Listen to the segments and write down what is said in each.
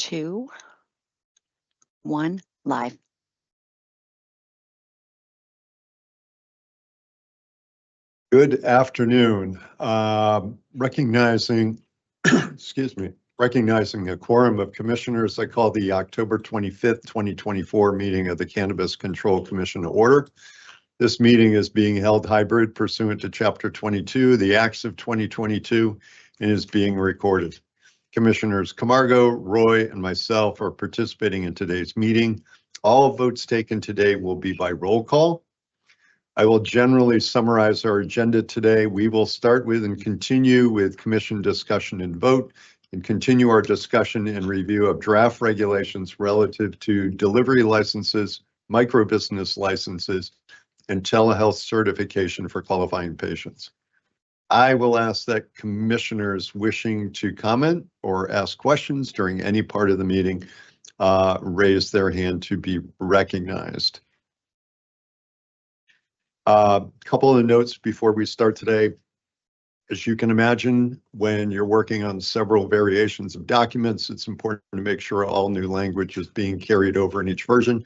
2, 1, live. Good afternoon. Recognizing, excuse me, recognizing a quorum of commissioners, I call the October 25th, 2024 meeting of the Cannabis Control Commission to order. This meeting is being held hybrid pursuant to Chapter 22, the Acts of 2022, and is being recorded. Commissioners Camargo, Roy, and myself are participating in today's meeting. All votes taken today will be by roll call. I will generally summarize our agenda today. We will start with and continue with commission discussion and vote, and continue our discussion and review of draft regulations relative to delivery licenses, micro-business licenses, and telehealth certification for qualifying patients. I will ask that commissioners wishing to comment or ask questions during any part of the meeting raise their hand to be recognized. Couple of notes before we start today. As you can imagine, when you're working on several variations of documents, it's important to make sure all new language is being carried over in each version.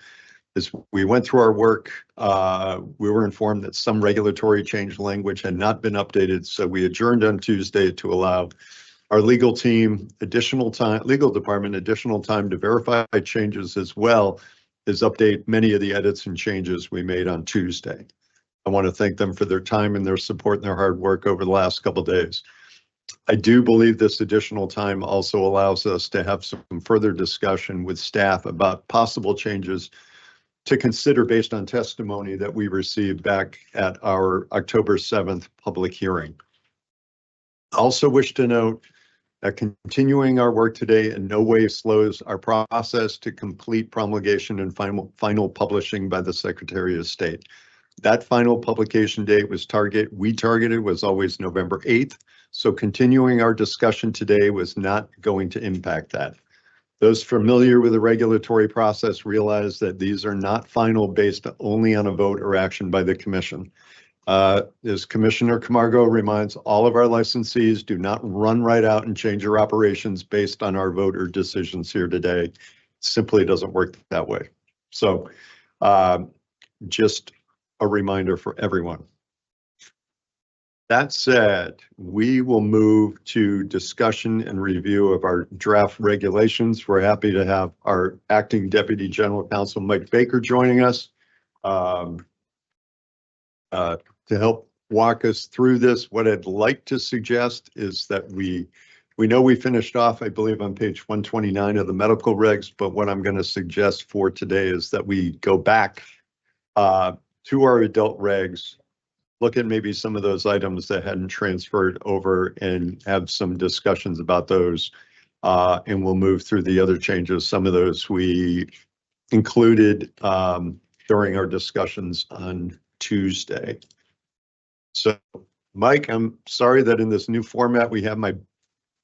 As we went through our work, we were informed that some regulatory change language had not been updated, so we adjourned on Tuesday to allow our legal team legal department additional time to verify changes, as well as update many of the edits and changes we made on Tuesday. I want to thank them for their time and their support and their hard work over the last couple of days. I do believe this additional time also allows us to have some further discussion with staff about possible changes to consider based on testimony that we received back at our October 7th public hearing. I also wish to note that continuing our work today in no way slows our process to complete promulgation and final publishing by the Secretary of State. That final publication date we targeted was always November 8th, so continuing our discussion today was not going to impact that. Those familiar with the regulatory process realize that these are not final based only on a vote or action by the Commission. As Commissioner Camargo reminds all of our licensees, do not run right out and change your operations based on our vote or decisions here today. It simply doesn't work that way. So just a reminder for everyone. That said, we will move to discussion and review of our draft regulations. We're happy to have our Acting Deputy General Counsel, Mike Baker, joining us to help walk us through this. What I'd like to suggest is that we know we finished off, I believe, on page 129 of the medical regs, but what I'm going to suggest for today is that we go back to our adult regs, look at maybe some of those items that hadn't transferred over and have some discussions about those. And we'll move through the other changes. Some of those we included during our discussions on Tuesday. So, Mike, I'm sorry that in this new format, we have my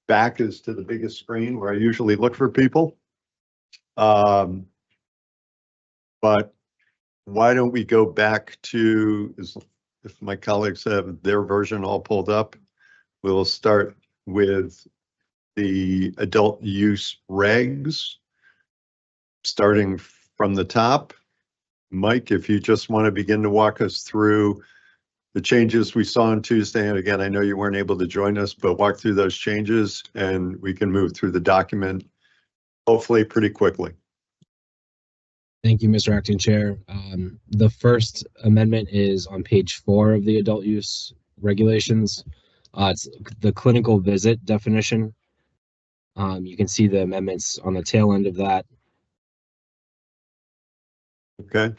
back is to the biggest screen where I usually look for people. But why don't we go back to, if my colleagues have their version all pulled up, we'll start with the adult use regs, starting from the top. Mike, if you just want to begin to walk us through the changes we saw on Tuesday, and again, I know you weren't able to join us, but walk through those changes and we can move through the document, hopefully pretty quickly. Thank you, Mr. Acting Chair. The first amendment is on page 4 of the adult use regulations. It's the clinical visit definition. You can see the amendments on the tail end of that. Okay.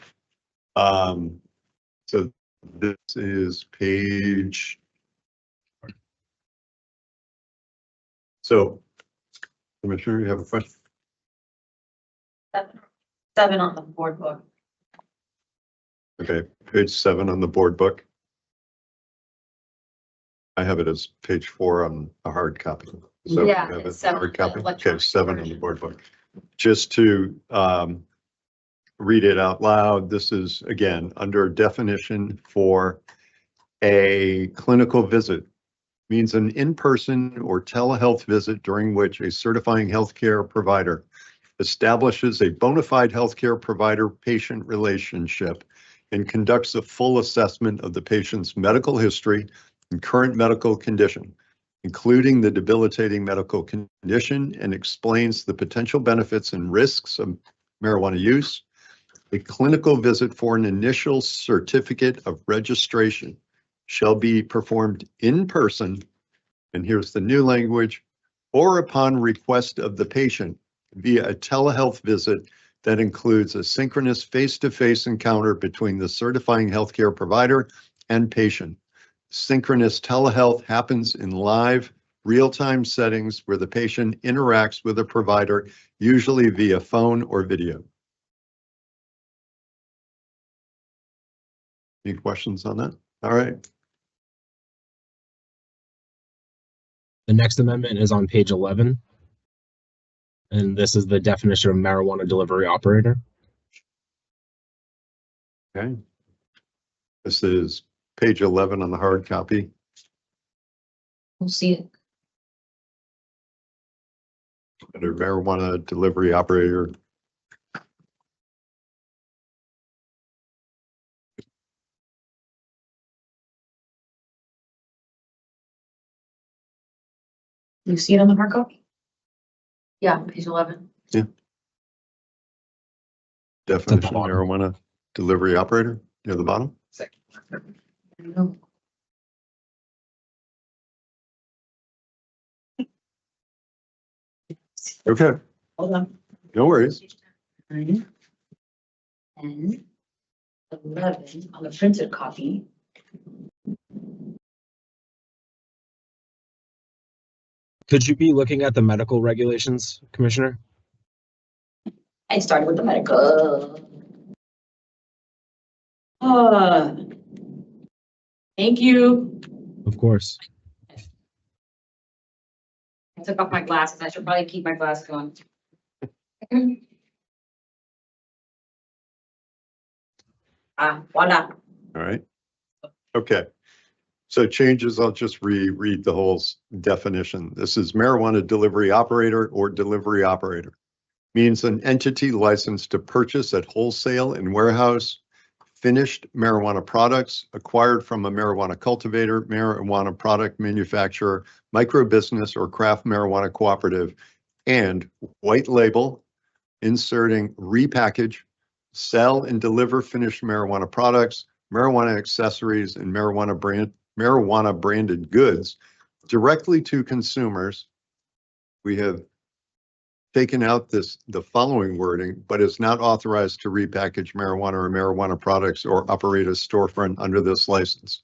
So this is page. So, Commissioner, you have a question? 7 on the board book. Okay, page 7 on the board book. I have it as page 4 on a hard copy. So Yeah, have it's it hard copy. Okay, 7 on the version. board book. Just to read it out loud, this is again under definition for a clinical visit. means an in-person or telehealth visit during which a certifying healthcare provider establishes a bona fide healthcare provider-patient relationship and conducts a full assessment of the patient's medical history and current medical condition, including the debilitating medical condition, and explains the potential benefits and risks of marijuana use. A clinical visit for an initial certificate of registration shall be performed in person, and here's the new language, or upon request of the patient via a telehealth visit that includes a synchronous face-to-face encounter between the certifying healthcare provider and patient. Synchronous telehealth happens in live, real-time settings where the patient interacts with a provider, usually via phone or video. Any questions on that? All right. The next amendment is on page 11. And this is the definition of marijuana delivery operator. Okay. This is page 11 on the hard copy. We'll see it. Under marijuana delivery operator. You see it on the hard copy? Yeah, page 11. Definition of bottom. marijuana delivery operator near the bottom. Second. There you go. Okay, Hold on. no worries. 9, 10, 11 on the printed copy. Could you be looking at the medical regulations, Commissioner? I started with the medical. Thank you. Of course. I took off my glasses. I should probably keep my glasses on. Voila. All right. Okay. So changes, I'll just reread the whole definition. This is marijuana delivery operator or delivery operator. Means an entity licensed to purchase at wholesale and warehouse finished marijuana products acquired from a marijuana cultivator, marijuana product manufacturer, micro business, or craft marijuana cooperative, and white label, inserting, repackage, sell and deliver finished marijuana products, marijuana accessories, and marijuana branded goods directly to consumers. We have taken out the following wording, but is not authorized to repackage marijuana or marijuana products or operate a storefront under this license.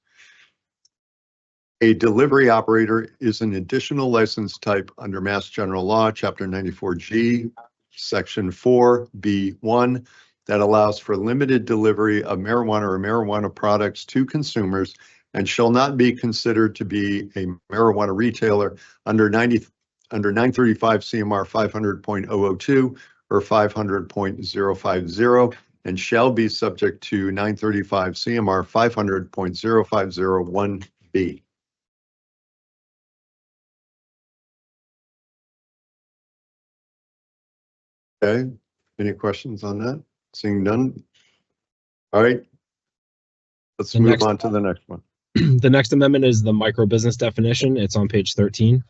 A delivery operator is an additional license type under Mass General Law, Chapter 94G, Section 4B1, that allows for limited delivery of marijuana or marijuana products to consumers and shall not be considered to be a marijuana retailer under 935 CMR 500.002 or 500.050, and shall be subject to 935 CMR 500.0501B. Okay, any questions on that? Seeing none? All right. Let's move on to the next one. The next amendment is the micro business definition. It's on page 13.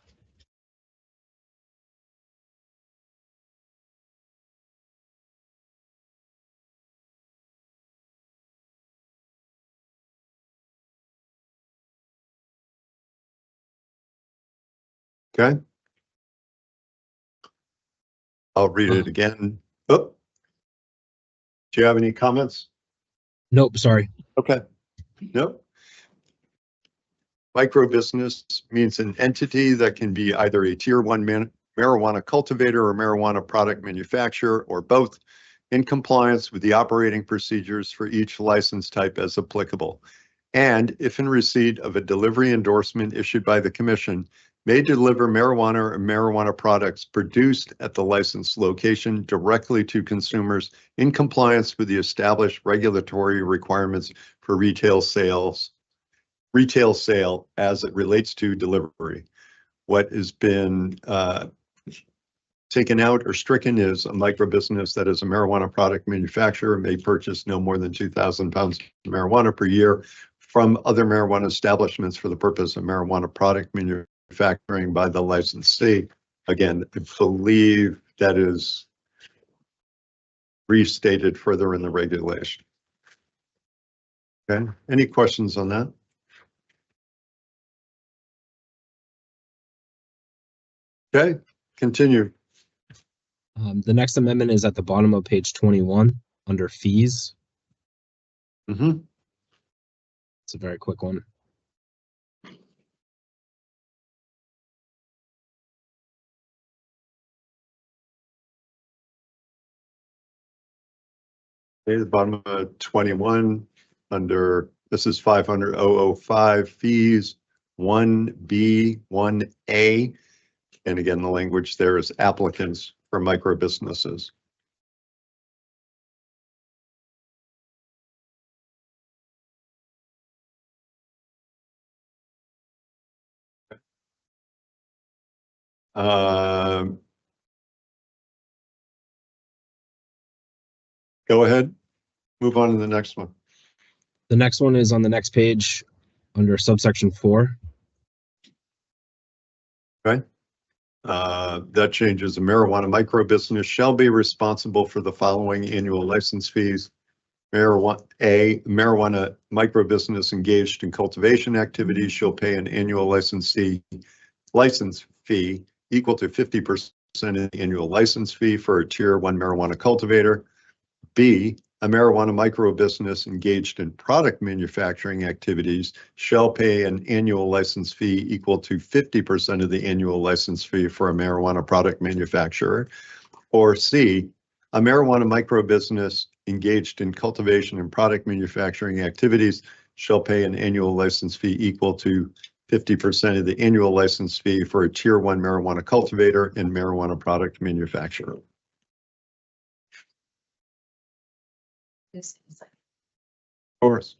Okay. I'll read it again. Oh. Do you have any comments? Nope, sorry. Okay. Nope. Micro business means an entity that can be either a tier 1 marijuana cultivator or marijuana product manufacturer, or both, in compliance with the operating procedures for each license type as applicable. And if in receipt of a delivery endorsement issued by the Commission, may deliver marijuana or marijuana products produced at the licensed location directly to consumers in compliance with the established regulatory requirements for retail sales. retail sale as it relates to delivery. What has been taken out or stricken is a micro business that is a marijuana product manufacturer may purchase no more than 2,000 pounds of marijuana per year from other marijuana establishments for the purpose of marijuana product manufacturing by the licensee. Again, I believe that is restated further in the regulation. Okay, any questions on that? Okay, continue. The next amendment is at the bottom of page 21 under fees. Mhm. It's a very quick one. Okay, the bottom of 21 under, this is 500,005 fees, 1B, 1A. And again, the language there is applicants for micro businesses. Um, Go ahead, move on to the next one. The next one is on the next page under subsection 4. Okay. That changes. A marijuana micro business shall be responsible for the following annual license fees. Marijuana micro business engaged in cultivation activities shall pay an annual license fee equal to 50% of the annual license fee for a tier 1 marijuana cultivator. B, a marijuana micro business engaged in product manufacturing activities shall pay an annual license fee equal to 50% of the annual license fee for a marijuana product manufacturer. Or C, a marijuana micro business engaged in cultivation and product manufacturing activities shall pay an annual license fee equal to 50% of the annual license fee for a tier 1 marijuana cultivator and marijuana product manufacturer. Of course.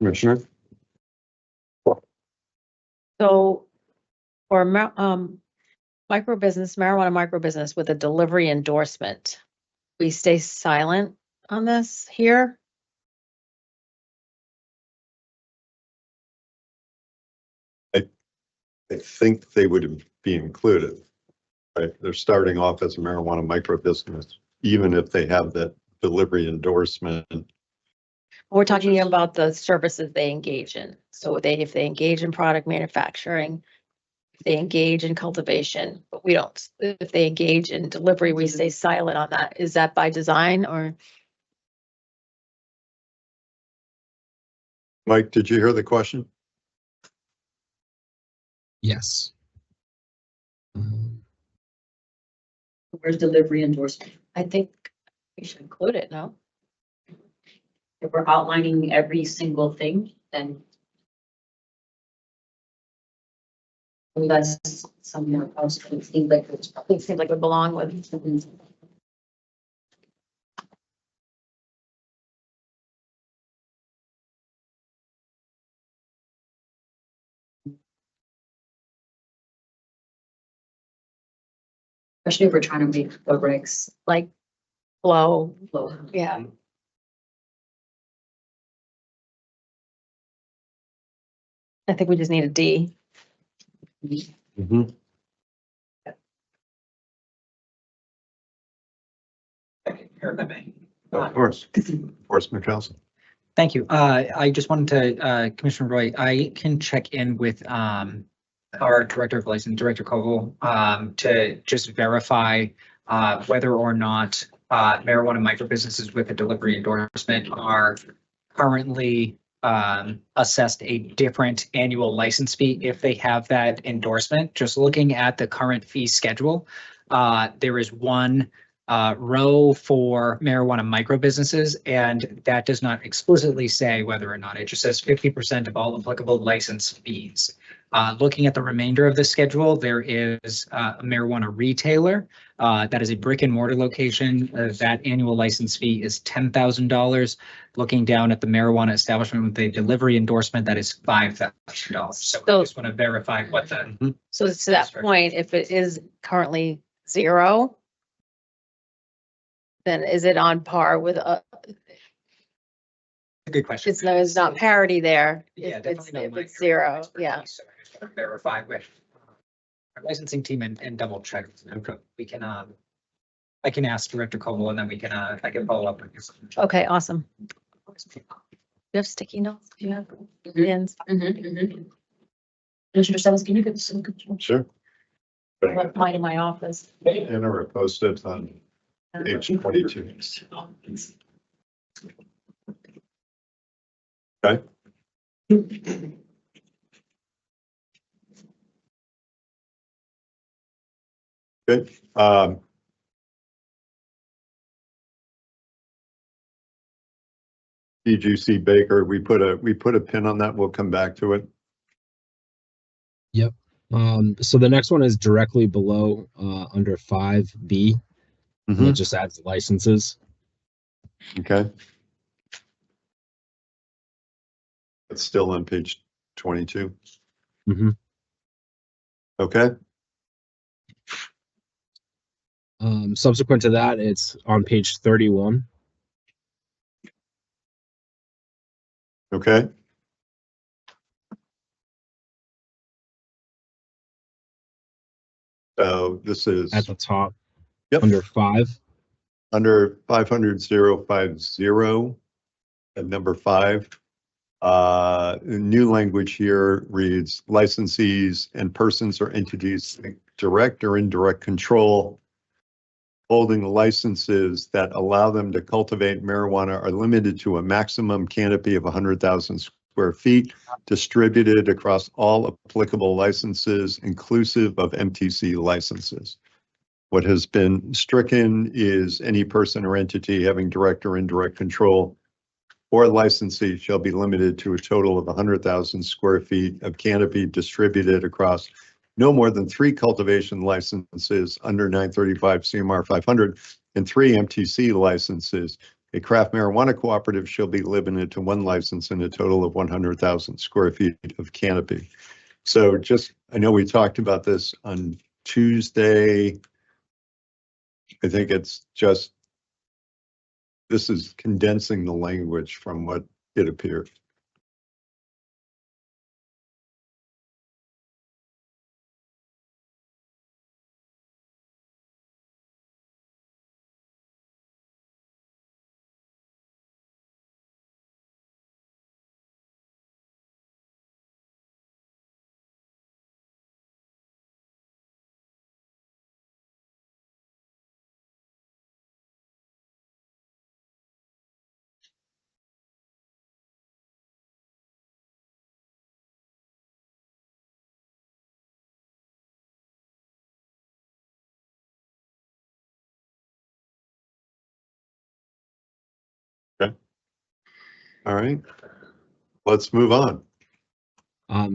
Commissioner? So for micro business, marijuana micro business with a delivery endorsement, we stay silent on this here? I think they would be included, right? They're starting off as a marijuana micro business, even if they have that delivery endorsement. We're talking about the services they engage in. So if they engage in product manufacturing, if they engage in cultivation, but we don't, if they engage in delivery, we stay silent on that. Is that by design or? Mike, did you hear the question? Yes. Where's delivery endorsement? I think we should include it, no? If we're outlining every single thing, then that's somewhere else. It seems like it's It seems like it would belong with. especially if we're trying to make the regs Like flow, flow. yeah. I think we just need a D. Mm-hmm. Of course. Of course, McCallum. Thank you. I just wanted to, Commissioner Roy, I can check in with our Director of License, Director Koval, to just verify whether or not marijuana microbusinesses with a delivery endorsement are currently assessed a different annual license fee if they have that endorsement. Just looking at the current fee schedule, there is one row for marijuana micro businesses, and that does not explicitly say whether or not. It just says 50% of all applicable license fees. Looking at the remainder of the schedule, there is a marijuana retailer that is a brick and mortar location. That annual license fee is $10,000. Looking down at the marijuana establishment with a delivery endorsement, that is $5,000. So I just want to verify what the. So to that point, if it is currently 0, then is it on par with, Good question. it's not parity there? Yeah, If it's, definitely. if it's 0, yeah. So I just want to verify with our licensing team and double check. Okay. We can, I can ask Director Koval and then we can, I can follow up with you. Okay, awesome. Do you have sticky notes? Do you have pins? Commissioner Simmons, can you give us some? Sure. I left mine in my office. And or post it on page 22. Okay. Good. DGC Baker, we put a pin on that. We'll come back to it. So the next one is directly below under 5B. And it just adds licenses. Okay. It's still on page 22. Mhm. Okay. Subsequent to that, it's on page 31. Okay. So this is At the top, yep, under 5. under 500,050 at number 5. New language here reads licensees and persons or entities direct or indirect control holding licenses that allow them to cultivate marijuana are limited to a maximum canopy of 100,000 square feet distributed across all applicable licenses, inclusive of MTC licenses. What has been stricken is any person or entity having direct or indirect control or licensee shall be limited to a total of 100,000 square feet of canopy distributed across no more than 3 cultivation licenses under 935 CMR 500 and 3 MTC licenses. A craft marijuana cooperative shall be limited to 1 license and a total of 100,000 square feet of canopy. So just, I know we talked about this on Tuesday. I think it's just, this is condensing the language from what it appeared. Okay. All right. Let's move on.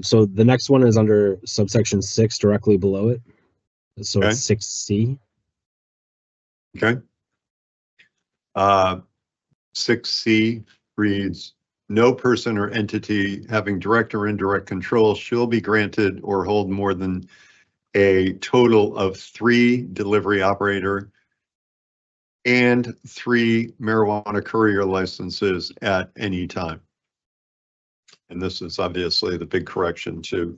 So the next one is under subsection 6, directly below it. So Okay. it's 6C. Okay. 6C reads, no person or entity having direct or indirect control shall be granted or hold more than a total of 3 delivery operator and 3 marijuana courier licenses at any time. And this is obviously the big correction to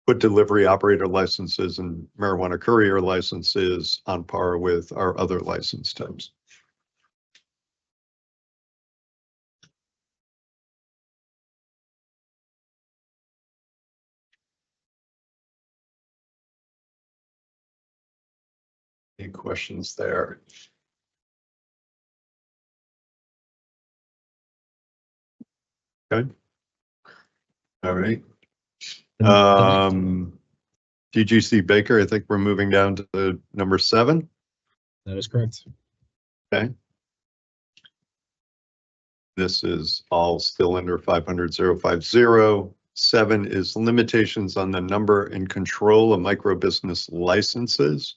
put delivery operator licenses and marijuana courier licenses on par with our other license types. Any questions there? Okay. All right. DGC Baker, I think we're moving down to the number 7. That is correct. Okay. This is all still under 500,050. 7 is limitations on the number and control of microbusiness licenses.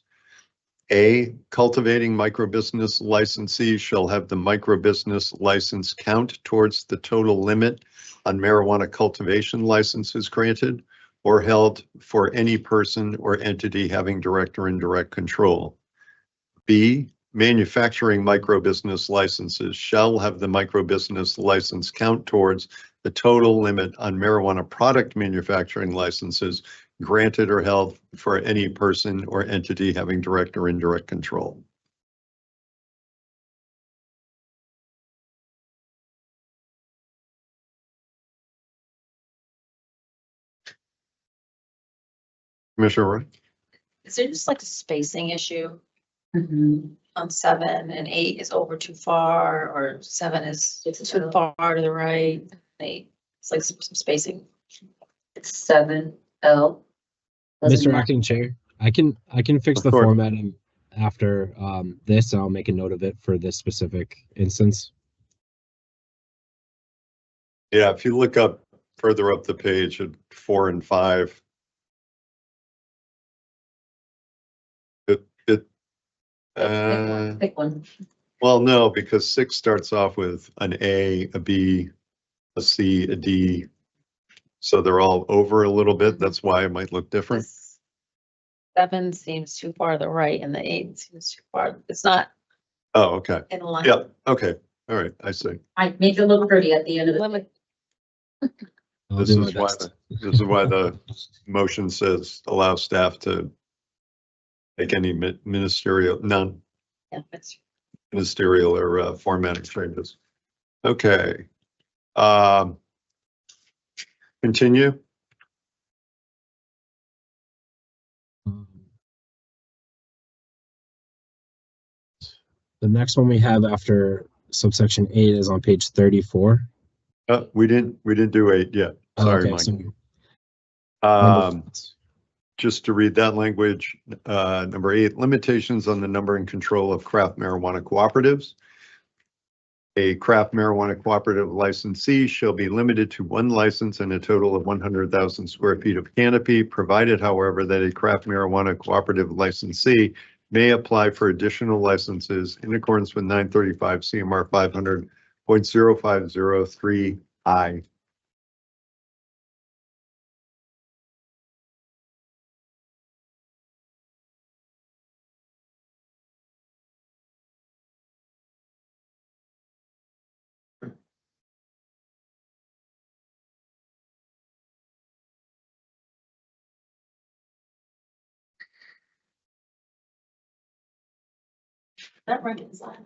A, cultivating microbusiness licensee shall have the microbusiness license count towards the total limit on marijuana cultivation licenses granted or held for any person or entity having direct or indirect control. B, manufacturing microbusiness licenses shall have the microbusiness license count towards the total limit on marijuana product manufacturing licenses granted or held for any person or entity having direct or indirect control. Commissioner Roy? Is there just like a spacing issue Mhm. on 7 and 8 is over too far, or 7 is too far to the right? 8, it's like some spacing. It's 7L. Mr. Acting Chair, I can fix Of the course. formatting after this, and I'll make a note of it for this specific instance. Yeah, if you look up further up the page at 4 and 5. Pick one. Well, no, because 6 starts off with an A, a B, a C, a D. So they're all over a little bit. That's why it might look different. This 7 seems too far to the right and the 8 seems too far. It's not Oh, okay. in line. Yeah, okay. All right, I see. I make it look pretty at the end of the. Limit. I'll This do my is why best. this is why the motion says allow staff to make any ministerial, Yeah, that's non-ministerial or formatting changes. Okay. Continue. The next one we have after subsection 8 is on page 34. We didn't do 8 yet. Sorry, Okay, Mike. so number Just to read that language, number 8, limitations on the number and control of craft marijuana cooperatives. A craft marijuana cooperative licensee shall be limited to 1 license and a total of 100,000 square feet of canopy, provided, however, that a craft marijuana cooperative licensee may apply for additional licenses in accordance with 935 CMR 500.0503I. that reconcile.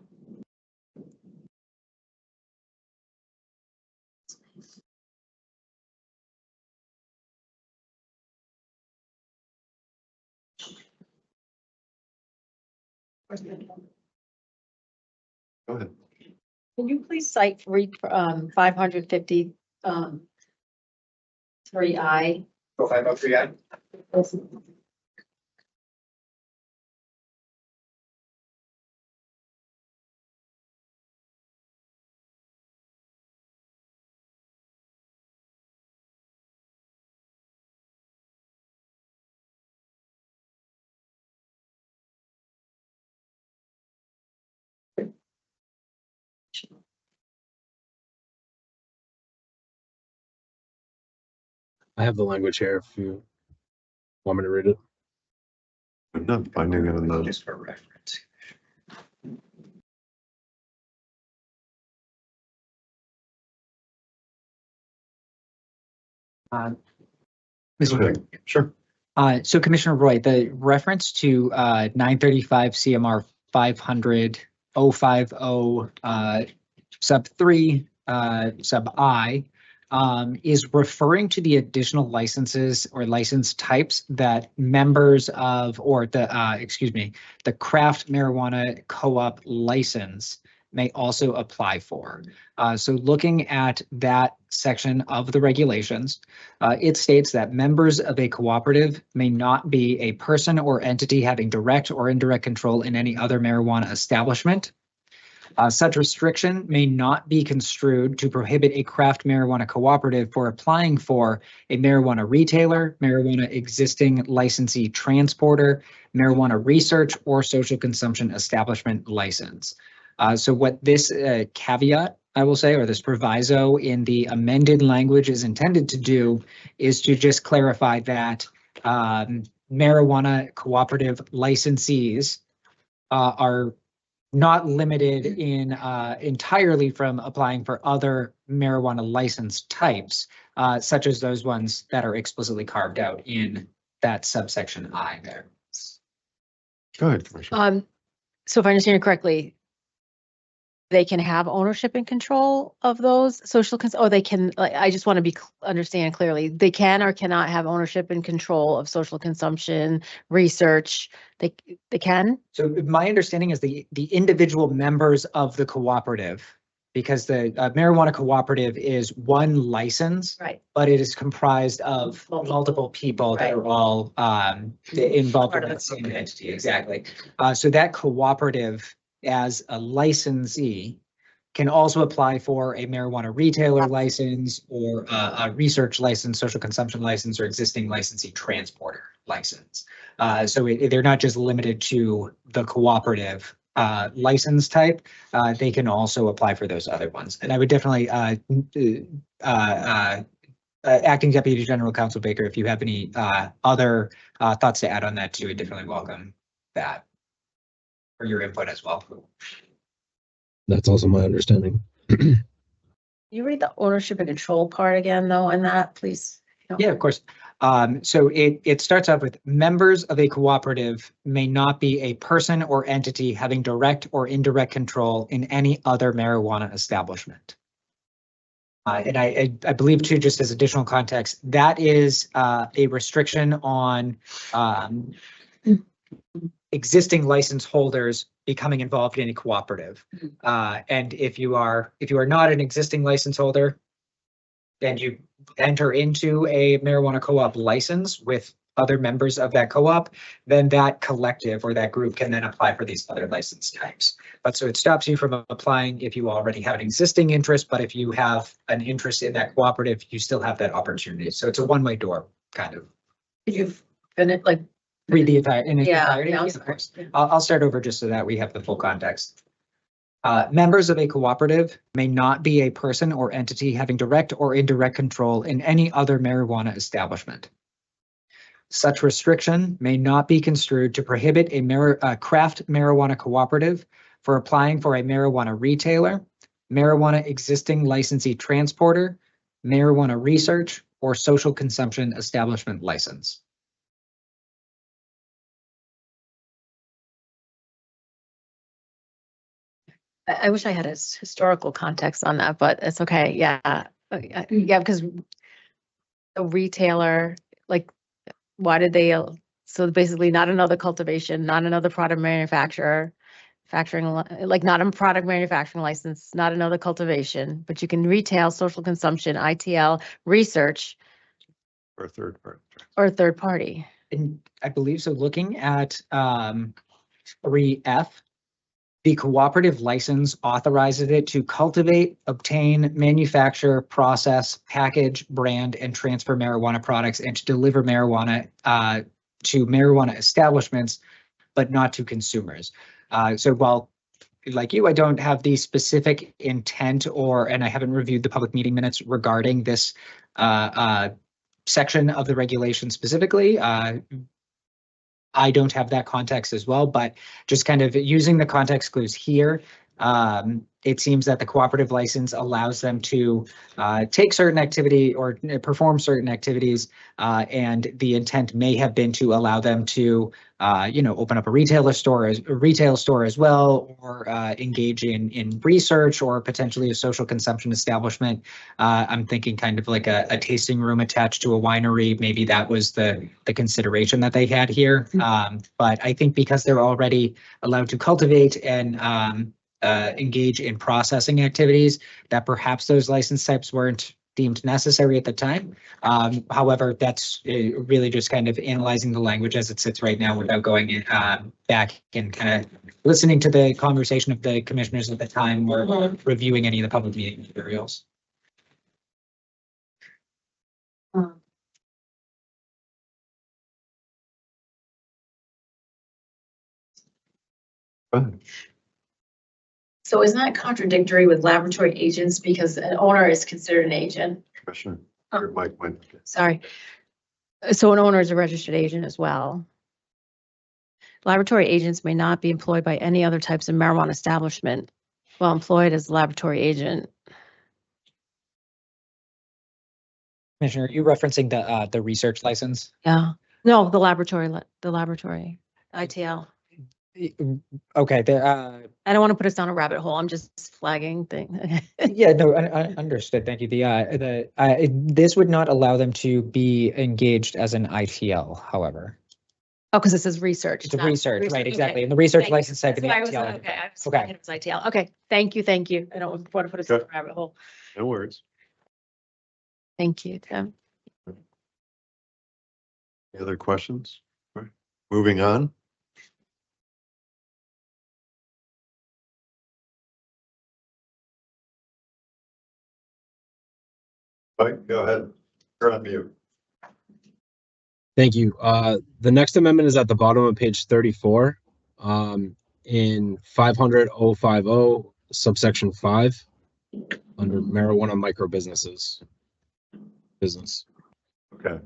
Go ahead. Can you please cite 550 3I? Go 503I. I have the language here if you want me to read it. I'm not finding it in the. Just for reference. Mr. Chair. Sure. So Commissioner Roy, the reference to 935 CMR 500.050 sub 3 sub I is referring to the additional licenses or license types that members of, or the craft marijuana co-op license may also apply for. So looking at that section of the regulations, it states that members of a cooperative may not be a person or entity having direct or indirect control in any other marijuana establishment. Such restriction may not be construed to prohibit a craft marijuana cooperative for applying for a marijuana retailer, marijuana existing licensee transporter, marijuana research, or social consumption establishment license. So what this caveat, I will say, or this proviso in the amended language is intended to do is to just clarify that marijuana cooperative licensees are not limited in entirely from applying for other marijuana license types, such as those ones that are explicitly carved out in that subsection I there. Go ahead, Commissioner. So if I understand you correctly, they can have ownership and control of those or they can, like, I just want to understand clearly, they can or cannot have ownership and control of social consumption, research, they can? So my understanding is the individual members of the cooperative, because the marijuana cooperative is one license, Right. but it is comprised of multiple people that are all involved in Part of the the same entity, exactly. So that cooperative as a licensee can also apply for a marijuana retailer license or a research license, social consumption license, or existing licensee transporter license. So they're not just limited to the cooperative license type. They can also apply for those other ones. And I would definitely, Acting Deputy General Counsel Baker, if you have any other thoughts to add on that too, I definitely welcome that for your input as well. That's also my understanding. You read the ownership and control part again, though, in that, please? Yeah, of course. So it starts off with members of a cooperative may not be a person or entity having direct or indirect control in any other marijuana establishment. And I believe too, just as additional context, that is a restriction on existing license holders becoming involved in a cooperative. And if you are not an existing license holder, and you enter into a marijuana co-op license with other members of that co-op, then that collective or that group can then apply for these other license types. But so it stops you from applying if you already have an existing interest, but if you have an interest in that cooperative, you still have that opportunity. So it's a one-way door, kind of. Could you finish, like? Read the entire, in its Yeah, entirety? yeah, Of course. I'll start over just so that we have the full context. Members of a cooperative may not be a person or entity having direct or indirect control in any other marijuana establishment. Such restriction may not be construed to prohibit a craft marijuana cooperative for applying for a marijuana retailer, marijuana existing licensee transporter, marijuana research, or social consumption establishment license. I wish I had a historical context on that, but it's okay. Yeah. Yeah, because a retailer, like, why did they, so basically not another cultivation, not another product manufacturer, like not a product manufacturing license, not another cultivation, but you can retail, social consumption, ITL, research, Or third part. or third party. And I believe so, looking at 3F, the cooperative license authorizes it to cultivate, obtain, manufacture, process, package, brand, and transfer marijuana products and to deliver marijuana to marijuana establishments, but not to consumers. So while, like you, I don't have the specific intent and I haven't reviewed the public meeting minutes regarding this section of the regulation specifically. I don't have that context as well, but just kind of using the context clues here, It seems that the cooperative license allows them to take certain activity or perform certain activities. And the intent may have been to allow them to, open up a retail store as well, or engage in research or potentially a social consumption establishment. I'm thinking kind of like a tasting room attached to a winery. Maybe that was the consideration that they had here. But I think because they're already allowed to cultivate and engage in processing activities, that perhaps those license types weren't deemed necessary at the time. However, that's really just kind of analyzing the language as it sits right now without going back and kind of listening to the conversation of the commissioners at the time or reviewing any of the public meeting materials. So isn't that contradictory with laboratory agents because an owner is considered an agent? Commissioner, your mic went. Sorry. So an owner is a registered agent as well. Laboratory agents may not be employed by any other types of marijuana establishment while employed as a laboratory agent. Commissioner, are you referencing the research license? Yeah. No, the laboratory, ITL. Okay, I don't want to put us down a rabbit hole. I'm just flagging thing. yeah, no, I understood. Thank you. This would not allow them to be engaged as an ITL, however. Oh, because this is research. It's a not research, right, okay. exactly. And the research Thank you. license type That's in the why I was ITL. like, okay, I was Okay. thinking it was ITL. Okay, thank you. I don't want to put us down a rabbit hole. No worries. Thank you, Tim. Any other questions? All right. Moving on. Mike, go ahead. You're on mute. Thank you. The next amendment is at the bottom of page 34, in 500-050 subsection 5 under marijuana micro businesses. Business. Okay.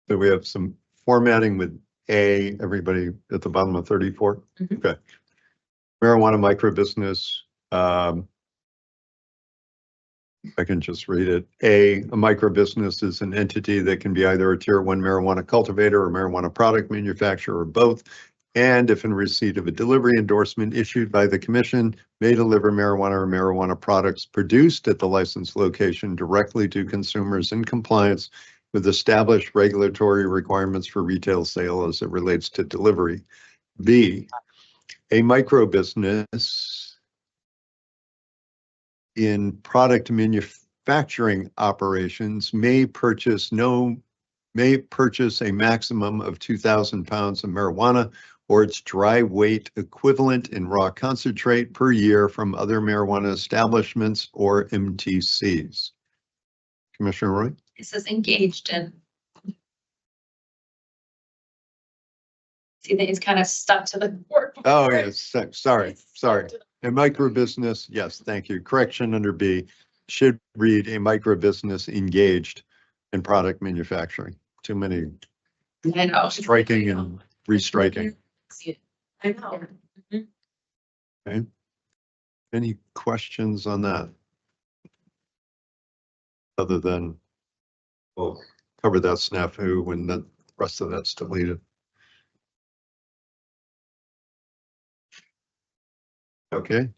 So we have some formatting with A, everybody at the bottom of 34. Mhm. Okay. Marijuana micro business. I can just read it. A micro business is an entity that can be either a tier 1 marijuana cultivator or marijuana product manufacturer or both. And if in receipt of a delivery endorsement issued by the commission, may deliver marijuana or marijuana products produced at the licensed location directly to consumers in compliance with established regulatory requirements for retail sale as it relates to delivery. B, a micro business in product manufacturing operations may purchase a maximum of 2,000 pounds of marijuana or its dry weight equivalent in raw concentrate per year from other marijuana establishments or MTCs. Commissioner Roy? It says engaged in. See, it's kind of stuck to the word. Oh, yes, sorry. A micro business, yes, thank you. Correction under B should read a micro business engaged in product manufacturing. Too many I know. striking and restriking. I know. Okay. Any questions on that? Other than we'll cover that snafu when the rest of that's deleted. Okay.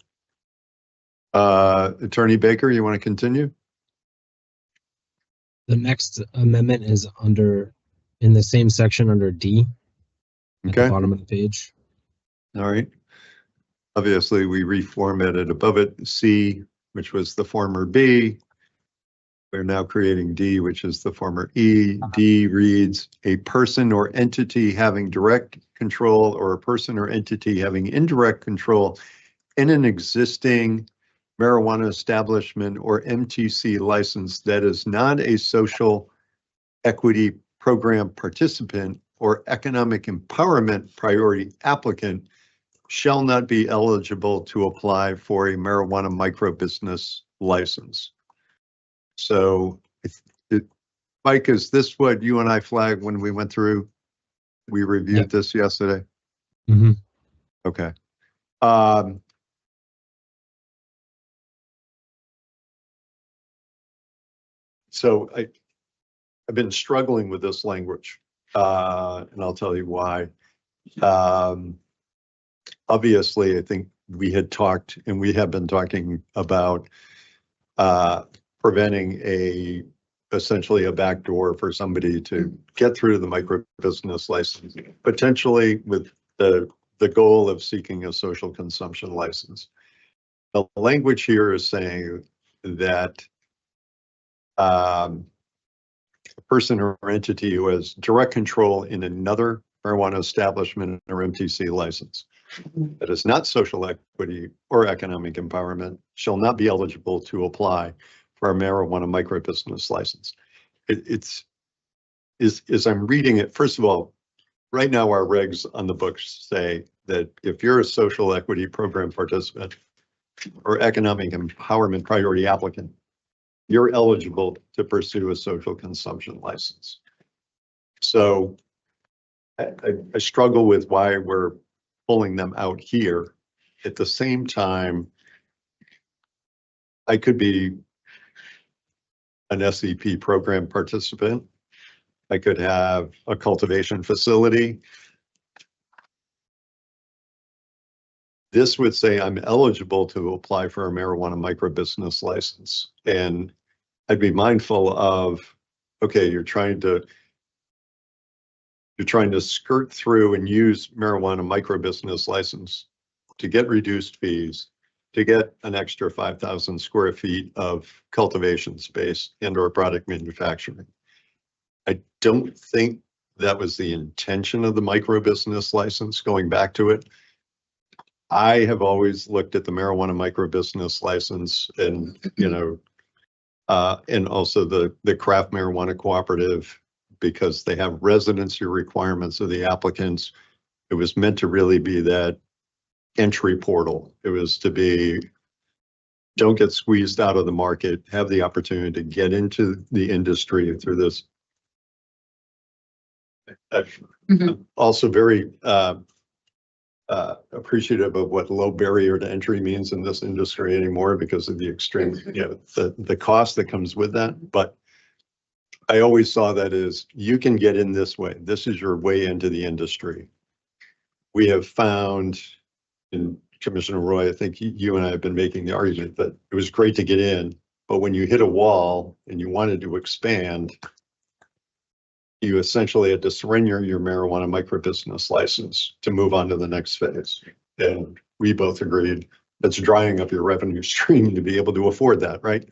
Attorney Baker, you want to continue? The next amendment is in the same section under D at the Okay, bottom of the page. all right. Obviously, we reformatted above it C, which was the former B. We're now creating D, which is the former E. D reads, a person or entity having direct control or a person or entity having indirect control in an existing marijuana establishment or MTC license that is not a social equity program participant or economic empowerment priority applicant shall not be eligible to apply for a marijuana micro business license. So Mike, is this what you and I flagged when we went through? We reviewed Yep. this yesterday? Mm-hmm. Okay. So I've been struggling with this language, and I'll tell you why. Obviously, I think we had talked and we have been talking about preventing essentially a backdoor for somebody to get through the micro business license, potentially with the goal of seeking a social consumption license. The language here is saying that a person or entity who has direct control in another marijuana establishment or MTC license that is not social equity or economic empowerment shall not be eligible to apply for a marijuana micro business license. As I'm reading it, first of all, right now our regs on the books say that if you're a social equity program participant or economic empowerment priority applicant, you're eligible to pursue a social consumption license. So I struggle with why we're pulling them out here. At the same time, I could be an SEP program participant. I could have a cultivation facility. This would say I'm eligible to apply for a marijuana micro business license. And I'd be mindful of, okay, you're trying to skirt through and use marijuana micro business license to get reduced fees, to get an extra 5,000 square feet of cultivation space and or product manufacturing. I don't think that was the intention of the micro business license, going back to it. I have always looked at the marijuana micro business license and, and also the craft marijuana cooperative, because they have residency requirements of the applicants. It was meant to really be that entry portal. It was to be, don't get squeezed out of the market, have the opportunity to get into the industry through this. I'm also very appreciative of what low barrier to entry means in this industry anymore because of the extreme, the cost that comes with that. But I always saw that as you can get in this way. This is your way into the industry. We have found, and Commissioner Roy, I think you and I have been making the argument that it was great to get in, but when you hit a wall and you wanted to expand, you essentially had to surrender your marijuana micro business license to move on to the next phase. And we both agreed that's drying up your revenue stream to be able to afford that, right?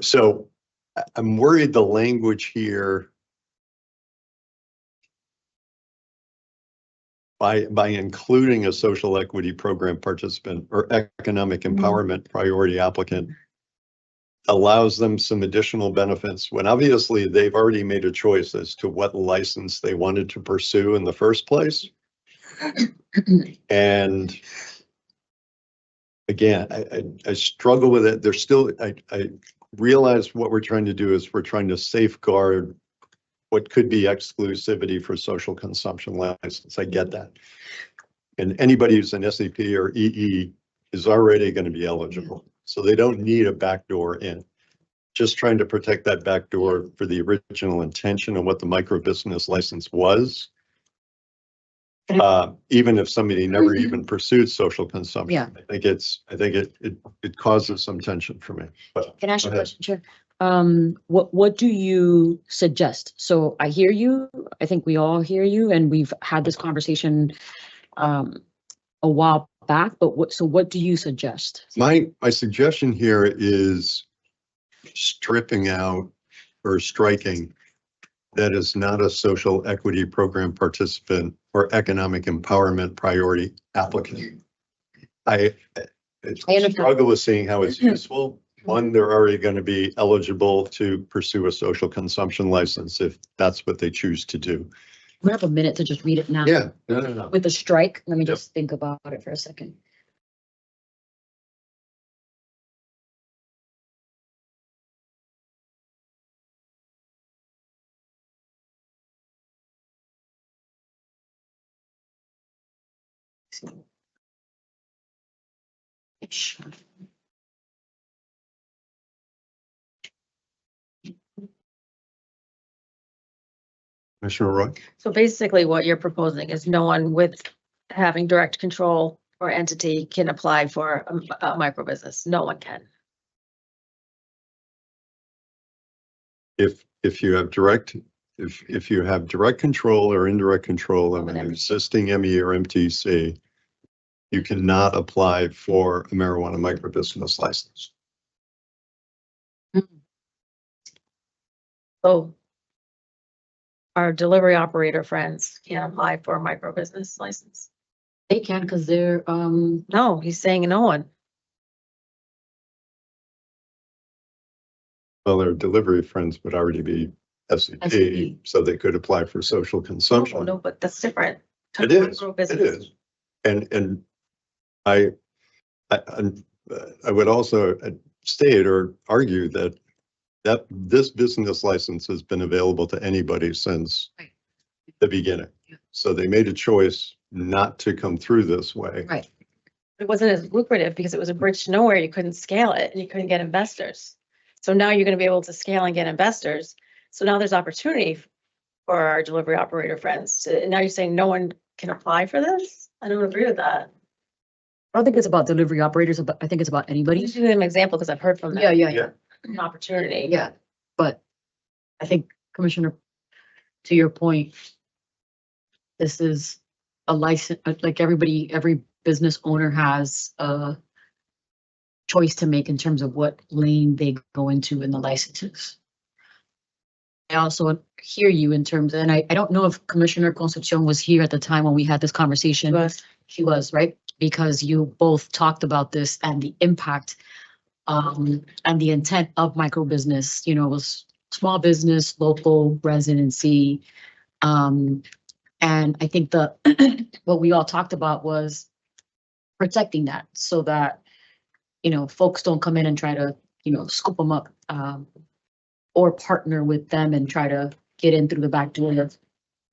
So I'm worried the language here by including a social equity program participant or economic empowerment priority applicant allows them some additional benefits when obviously they've already made a choice as to what license they wanted to pursue in the first place. And again, I struggle with it. There's still, I realize what we're trying to do is we're trying to safeguard what could be exclusivity for social consumption license. I get that. And anybody who's an SEP or EE is already going to be eligible. So they don't need a backdoor in. Just trying to protect that backdoor for the original intention of what the micro business license was. Even if somebody never even pursued social consumption. Yeah. I think it causes some tension for me. But Can I ask you a go ahead. question, Chair? What do you suggest? So I hear you. I think we all hear you, and we've had this conversation a while back. But what do you suggest? My suggestion here is stripping out or striking that is not a social equity program participant or economic empowerment priority applicant. I understand. struggle with seeing how it's useful. One, they're already going to be eligible to pursue a social consumption license if that's what they choose to do. We have a minute to just read it now. Yeah, no. With the strike, let me just think about it for a second. see. Ish. Commissioner Roy? So basically what you're proposing is no one with having direct control or entity can apply for a micro business. No one can. If you have direct, if you have direct control or indirect control of Of an an MTC. existing ME or MTC, you cannot apply for a marijuana microbusiness license. So our delivery operator friends can apply for a micro business license. They can, because they're, No, he's saying no one. Well, their delivery friends would already be SCP, SCP. so they could apply for social consumption. No, but that's different. It is, Micro it business. is. And I would also state or argue that this business license has been available to anybody since Right. the beginning. Yeah. So they made a choice not to come through this way. right. It wasn't as lucrative because it was a bridge to nowhere. You couldn't scale it and you couldn't get investors. So now you're gonna be able to scale and get investors. So now there's opportunity for our delivery operator friends to, and now you're saying no one can apply for this? I don't agree with that. I don't think it's about delivery operators, but I think it's about I'm anybody. just giving them an example because I've heard from them. Yeah. An opportunity. Yeah, but I think Commissioner, to your point, this is a license, like every business owner has a choice to make in terms of what lane they go into in the licenses. I also hear you in terms, and I don't know if Commissioner Concepcion was here at the time when we had this conversation. But She was, right? Because you both talked about this and the impact and the intent of micro business, was small business, local residency. And I think what we all talked about was protecting that so that, folks don't come in and try to, scoop them up or partner with them and try to get in through the back door.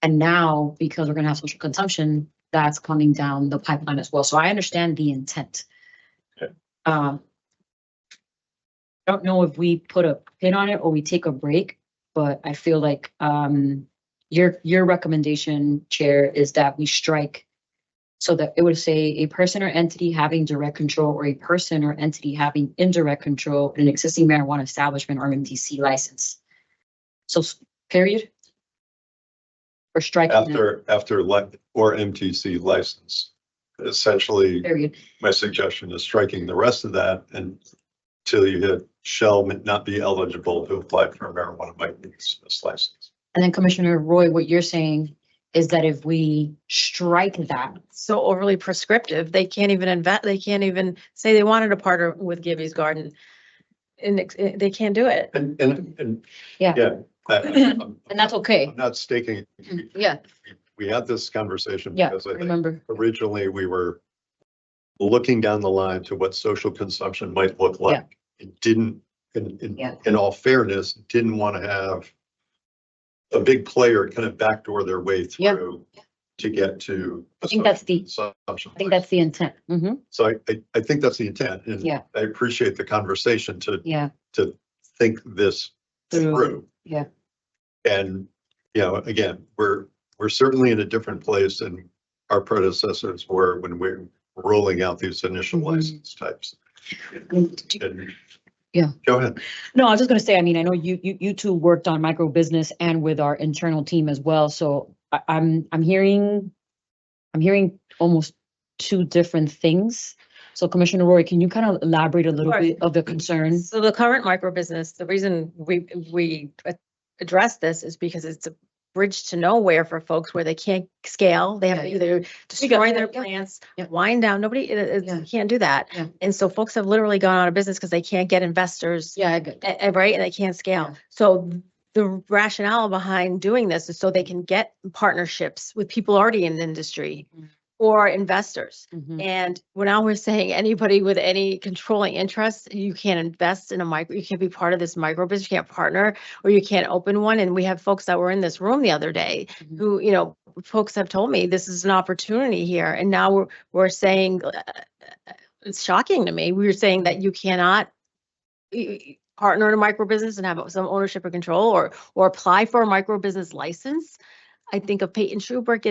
And now, because we're gonna have social consumption, that's coming down the pipeline as well. So I understand the intent. Okay. I don't know if we put a pin on it or we take a break, but I feel like your recommendation, Chair, is that we strike so that it would say a person or entity having direct control or a person or entity having indirect control in an existing marijuana establishment or MTC license. So period. Or striking that, After or MTC license. Essentially, period. my suggestion is striking the rest of that until you hit shall not be eligible to apply for a marijuana microbusiness license. And then Commissioner Roy, what you're saying is that if we strike that, so overly prescriptive, they can't even invest, they can't even say they wanted to partner with Gibby's Garden. And they can't do it. And Yeah. Yeah. and that's okay. I'm not staking. Yeah, We had this conversation yeah, because I think remember. originally we were looking down the line to what social consumption might look like. It didn't, Yeah. in all fairness, didn't want to have a big player kind of backdoor their way Yeah. through to get to. I think that's the- consumption I think that's the intent. Mm-hmm. So I think that's the intent, and Yeah. I appreciate the conversation Yeah. to think this through. Yeah. And, again, we're certainly in a different place than our predecessors were when we were rolling out these initial Mhm. license types. And- Yeah. Go ahead. No, I was just gonna say, I mean, I know you two worked on micro business and with our internal team as well, so I'm hearing almost two different things. So Commissioner Roy, can you kind of elaborate a little Sure. bit of the concern? So the current micro business, the reason we address this is because it's a bridge to nowhere for folks where they can't scale. They have to Yeah. either destroy their yeah, plants, yeah. wind down. Nobody Yeah. can't do that. Yeah. And so folks have literally gone out of business because they can't get investors. Yeah, I get that. Right, and they can't scale. Yeah. So the rationale behind doing this is so they can get partnerships with people already in the industry Mhm. or investors. Mhm. And now we're saying anybody with any controlling interest, you can't invest in you can't be part of this micro business, you can't partner, or you can't open one. And we have folks that were in this room the other day Mhm. who, folks have told me this is an opportunity here, and now we're saying, it's shocking to me. We were saying that you cannot partner in a micro business and have some ownership or control, or apply for a micro business license. I think of Peyton Schuberg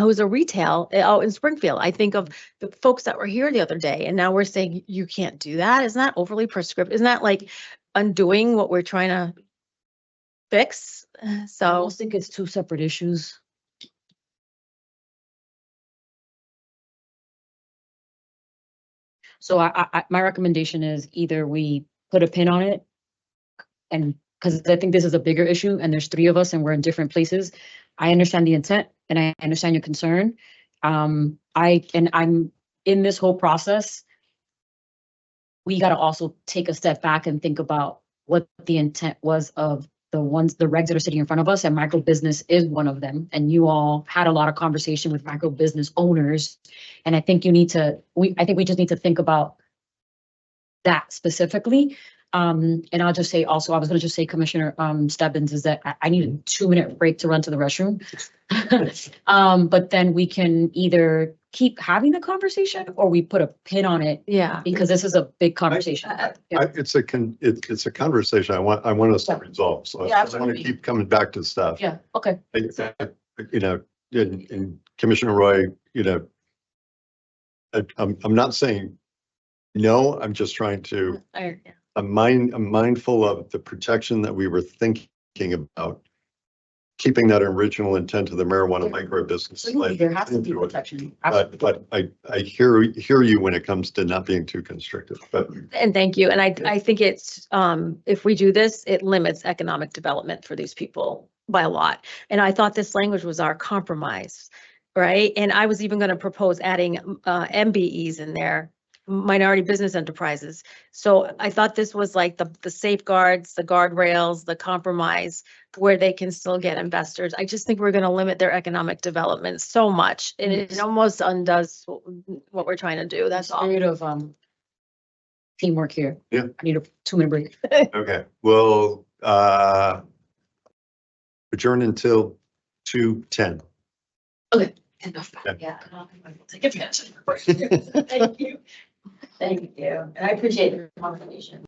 who's a retail out in Springfield. I think of the folks that were here the other day, and now we're saying you can't do that. Isn't that overly prescriptive? Isn't that like undoing what we're trying to fix? I So, almost think it's two separate issues. So my recommendation is either we put a pin on it, and because I think this is a bigger issue and there's three of us and we're in different places. I understand the intent and I understand your concern. I'm in this whole process. We got to also take a step back and think about what the intent was of the regs that are sitting in front of us, and micro business is one of them. And you all had a lot of conversation with micro business owners. And I think I think we just need to think about that specifically. And I'll just say also, I was going to just say, Commissioner Stebbins, is that I need a 2-minute break to run to the restroom. But then we can either keep having the conversation or we put a pin on it, yeah. because this is a big conversation. Yeah. It's a conversation I want us to resolve. So Yeah, I want to absolutely. keep coming back to stuff. Yeah, okay. You know, and Commissioner Roy, you know, I'm not saying no, I'm just trying to, I'm mindful of the protection that we were thinking about, keeping that original intent of the marijuana micro business. There has to be protection. But I hear you when it comes to not being too constrictive, but And thank you. And I think it's, if we do this, it limits economic development for these people by a lot. And I thought this language was our compromise, right? And I was even going to propose adding MBEs in there, minority business enterprises. So I thought this was like the safeguards, the guardrails, the compromise where they can still get investors. I just think we're going to limit their economic development so much, and it almost undoes what we're trying to do. That's all. Spirit of teamwork here. Yeah. I need a 2-minute break. okay. We'll adjourn until 2:10. Okay. Enough. Yeah. Take advantage. Thank you. Thank you. And I appreciate your confirmation.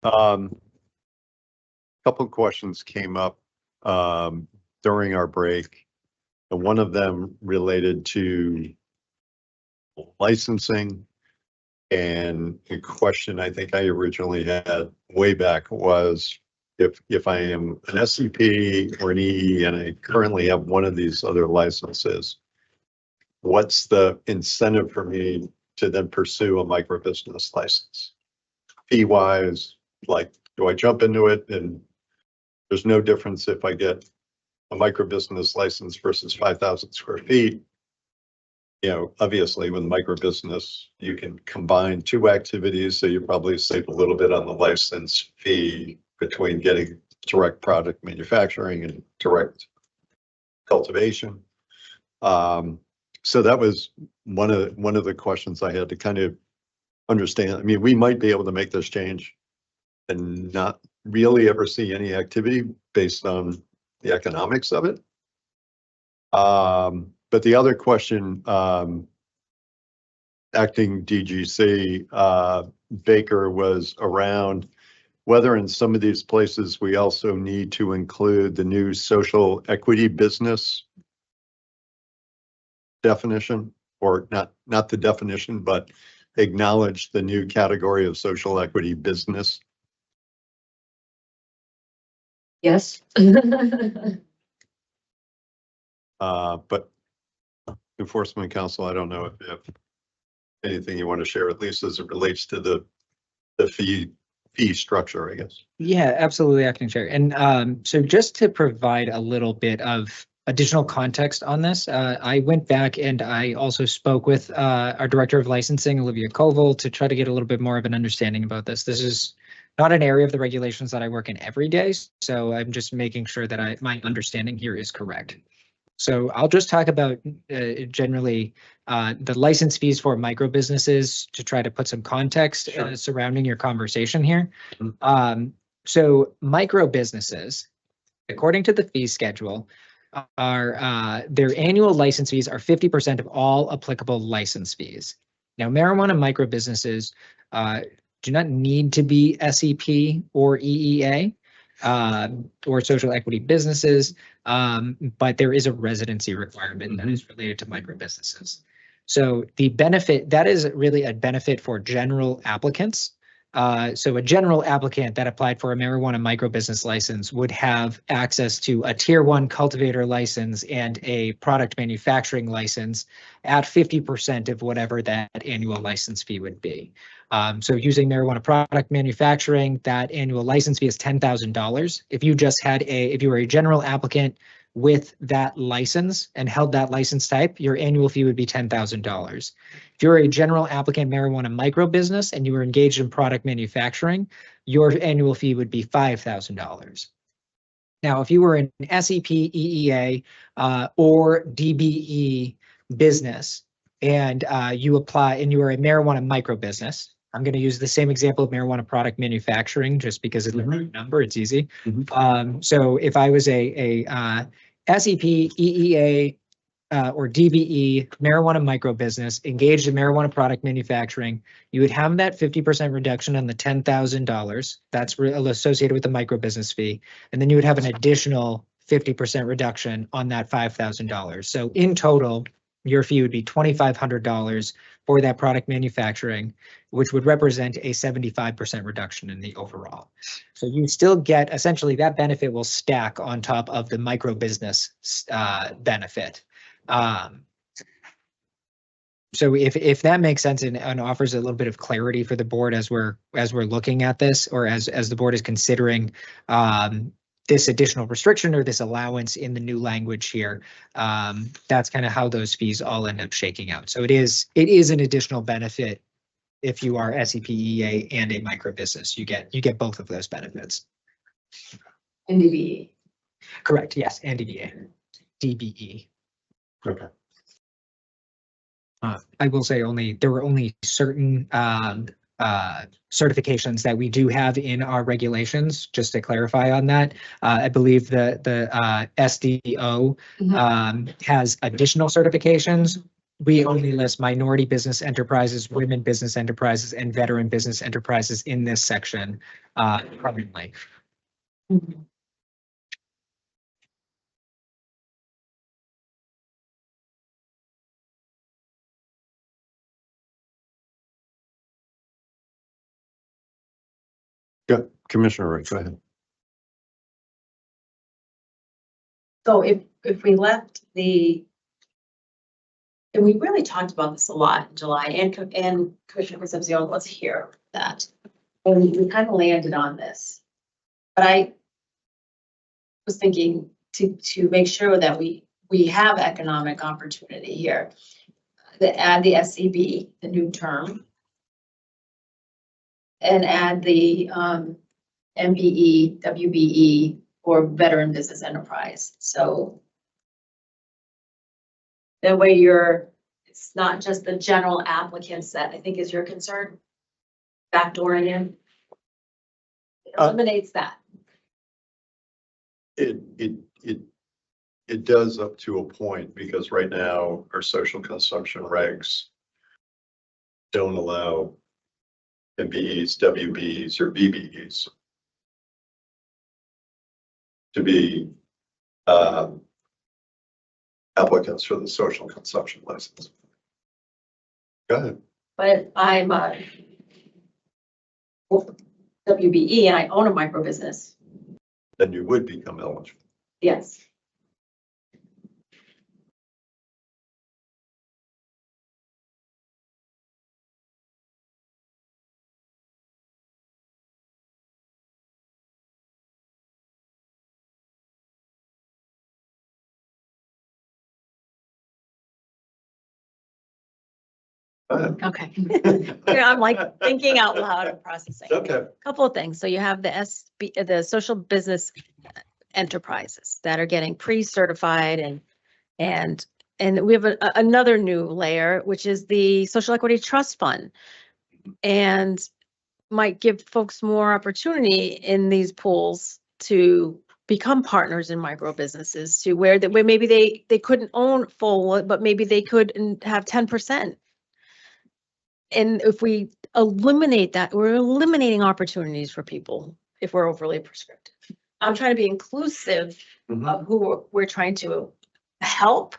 Couple of questions came up during our break, and one of them related to licensing. And a question I think I originally had way back was if I am an SCP or an EE and I currently have one of these other licenses, what's the incentive for me to then pursue a micro business license? Fee wise, like, do I jump into it? And there's no difference if I get a micro business license versus 5,000 square feet. You know, obviously with micro business, you can combine two activities. So you probably save a little bit on the license fee between getting direct product manufacturing and direct cultivation. So that was one of the questions I had to kind of understand. I mean, we might be able to make this change and not really ever see any activity based on the economics of it. But the other question, acting DGC Baker, was around whether in some of these places we also need to include the new social equity business definition, or not the definition, but acknowledge the new category of social equity business. Yes. But Enforcement Council, I don't know if you have anything you want to share, at least as it relates to the fee structure, I guess. Yeah, absolutely, Acting Chair. And so just to provide a little bit of additional context on this, I went back and I also spoke with our Director of Licensing, Olivia Koval, to try to get a little bit more of an understanding about this. This is not an area of the regulations that I work in every day, so I'm just making sure that my understanding here is correct. So I'll just talk about generally the license fees for micro businesses to try to put some context surrounding your conversation here. So micro businesses, according to the fee schedule, are their annual license fees are 50% of all applicable license fees. Now, marijuana micro businesses do not need to be SEP or EEA. Or social equity businesses, but there is a residency requirement that is related to micro businesses. So the benefit, that is really a benefit for general applicants. So a general applicant that applied for a marijuana micro business license would have access to a tier 1 cultivator license and a product manufacturing license at 50% of whatever that annual license fee would be. So using marijuana product manufacturing, that annual license fee is $10,000. If you just had if you were a general applicant with that license and held that license type, your annual fee would be $10,000. If you're a general applicant marijuana micro business and you were engaged in product manufacturing, your annual fee would be $5,000. Now, if you were an SEP, EEA, or DBE business, and you apply and you are a marijuana micro business, I'm going to use the same example of marijuana product manufacturing just because it's a number, it's easy. So if I was a SEP, EEA, or DBE marijuana micro business engaged in marijuana product manufacturing, you would have that 50% reduction on the $10,000 that's associated with the micro business fee. And then you would have an additional 50% reduction on that $5,000. So in total, your fee would be $2,500 for that product manufacturing, which would represent a 75% reduction in the overall. So you still get, essentially, that benefit will stack on top of the micro business benefit. So if that makes sense and offers a little bit of clarity for the board as we're looking at this, or as the board is considering this additional restriction or this allowance in the new language here, that's kind of how those fees all end up shaking out. So it is an additional benefit if you are SEPEA and a micro business. You get both of those benefits. And DBE. Correct. Yes, and DBE. Okay. I will say there were only certain certifications that we do have in our regulations, just to clarify on that. I believe the SDO has additional certifications. we only list minority business enterprises, women business enterprises, and veteran business enterprises in this section currently. Yeah, Commissioner Wright, go ahead. So if we left and we really talked about this a lot in July, and Commissioner Concepcion was here for that. And we kind of landed on this. But I was thinking to make sure that we have economic opportunity here. To add the SCB, the new term. And add the MBE, WBE, or veteran business enterprise. So that way it's not just the general applicants that I think is your concern. Backdooring in. It eliminates that. It does up to a point, because right now our social consumption regs don't allow MBEs, WBEs, or BBEs to be applicants for the social consumption license. Go ahead. But I'm a WBE and I own a micro business. Then you would become eligible. Yes. Go ahead. Okay. Yeah, I'm like thinking out loud and processing. Okay. Couple of things. So you have the social business enterprises that are getting pre-certified and we have another new layer, which is the social equity trust fund. And might give folks more opportunity in these pools to become partners in micro businesses, to where maybe they couldn't own full, but maybe they could have 10%. And if we eliminate that, we're eliminating opportunities for people if we're overly prescriptive. I'm trying to be inclusive of who we're trying to help,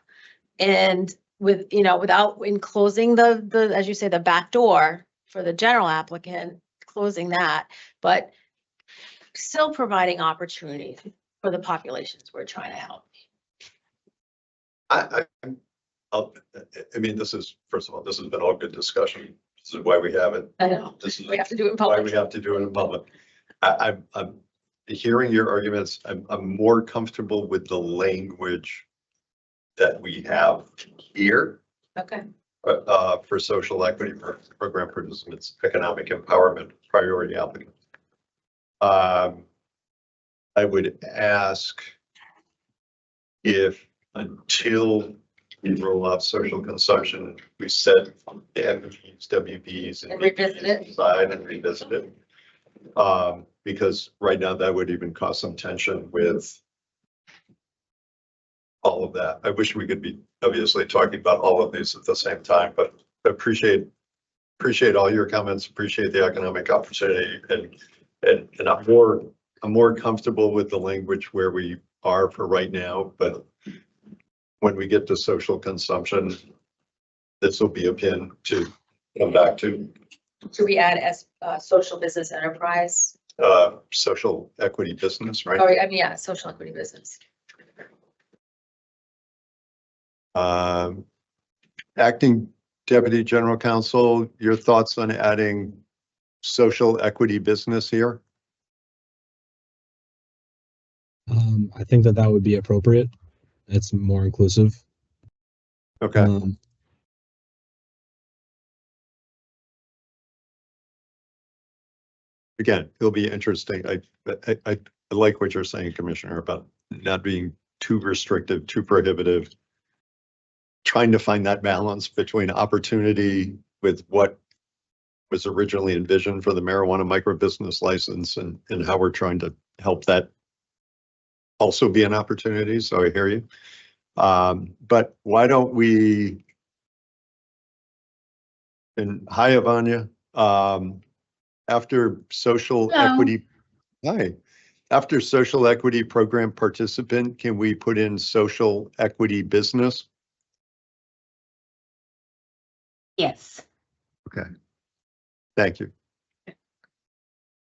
and without enclosing the, as you say, the back door for the general applicant, closing that, but still providing opportunities for the populations we're trying to help. I mean, first of all, this has been all good discussion. This is why we have it. I know, This is we have to do it in why public. we have to do it in public. I'm hearing your arguments. I'm more comfortable with the language that we have here Okay. for social equity program participants, economic empowerment priority applicants. I would ask if until we roll off social consumption, we set MBEs, WBs, And revisit it. aside and revisit it. Because right now that would even cause some tension with all of that. I wish we could be obviously talking about all of these at the same time, but appreciate all your comments, appreciate the economic opportunity, and I'm more comfortable with the language where we are for right now, but when we get to social consumption, this will be a pin to come back to. Should we add as social business enterprise? Social equity business, right? Or, I mean, yeah, social equity business. Acting Deputy General Counsel, your thoughts on adding social equity business here? I think that would be appropriate. It's more inclusive. Okay. Again, it'll be interesting. I like what you're saying, Commissioner, about not being too restrictive, too prohibitive. Trying to find that balance between opportunity with what was originally envisioned for the marijuana micro business license and how we're trying to help that also be an opportunity. So I hear you. But why don't we And hi, Ivania. After social Hello. equity, hi. After social equity program participant, can we put in social equity business? Yes. Okay. Thank you.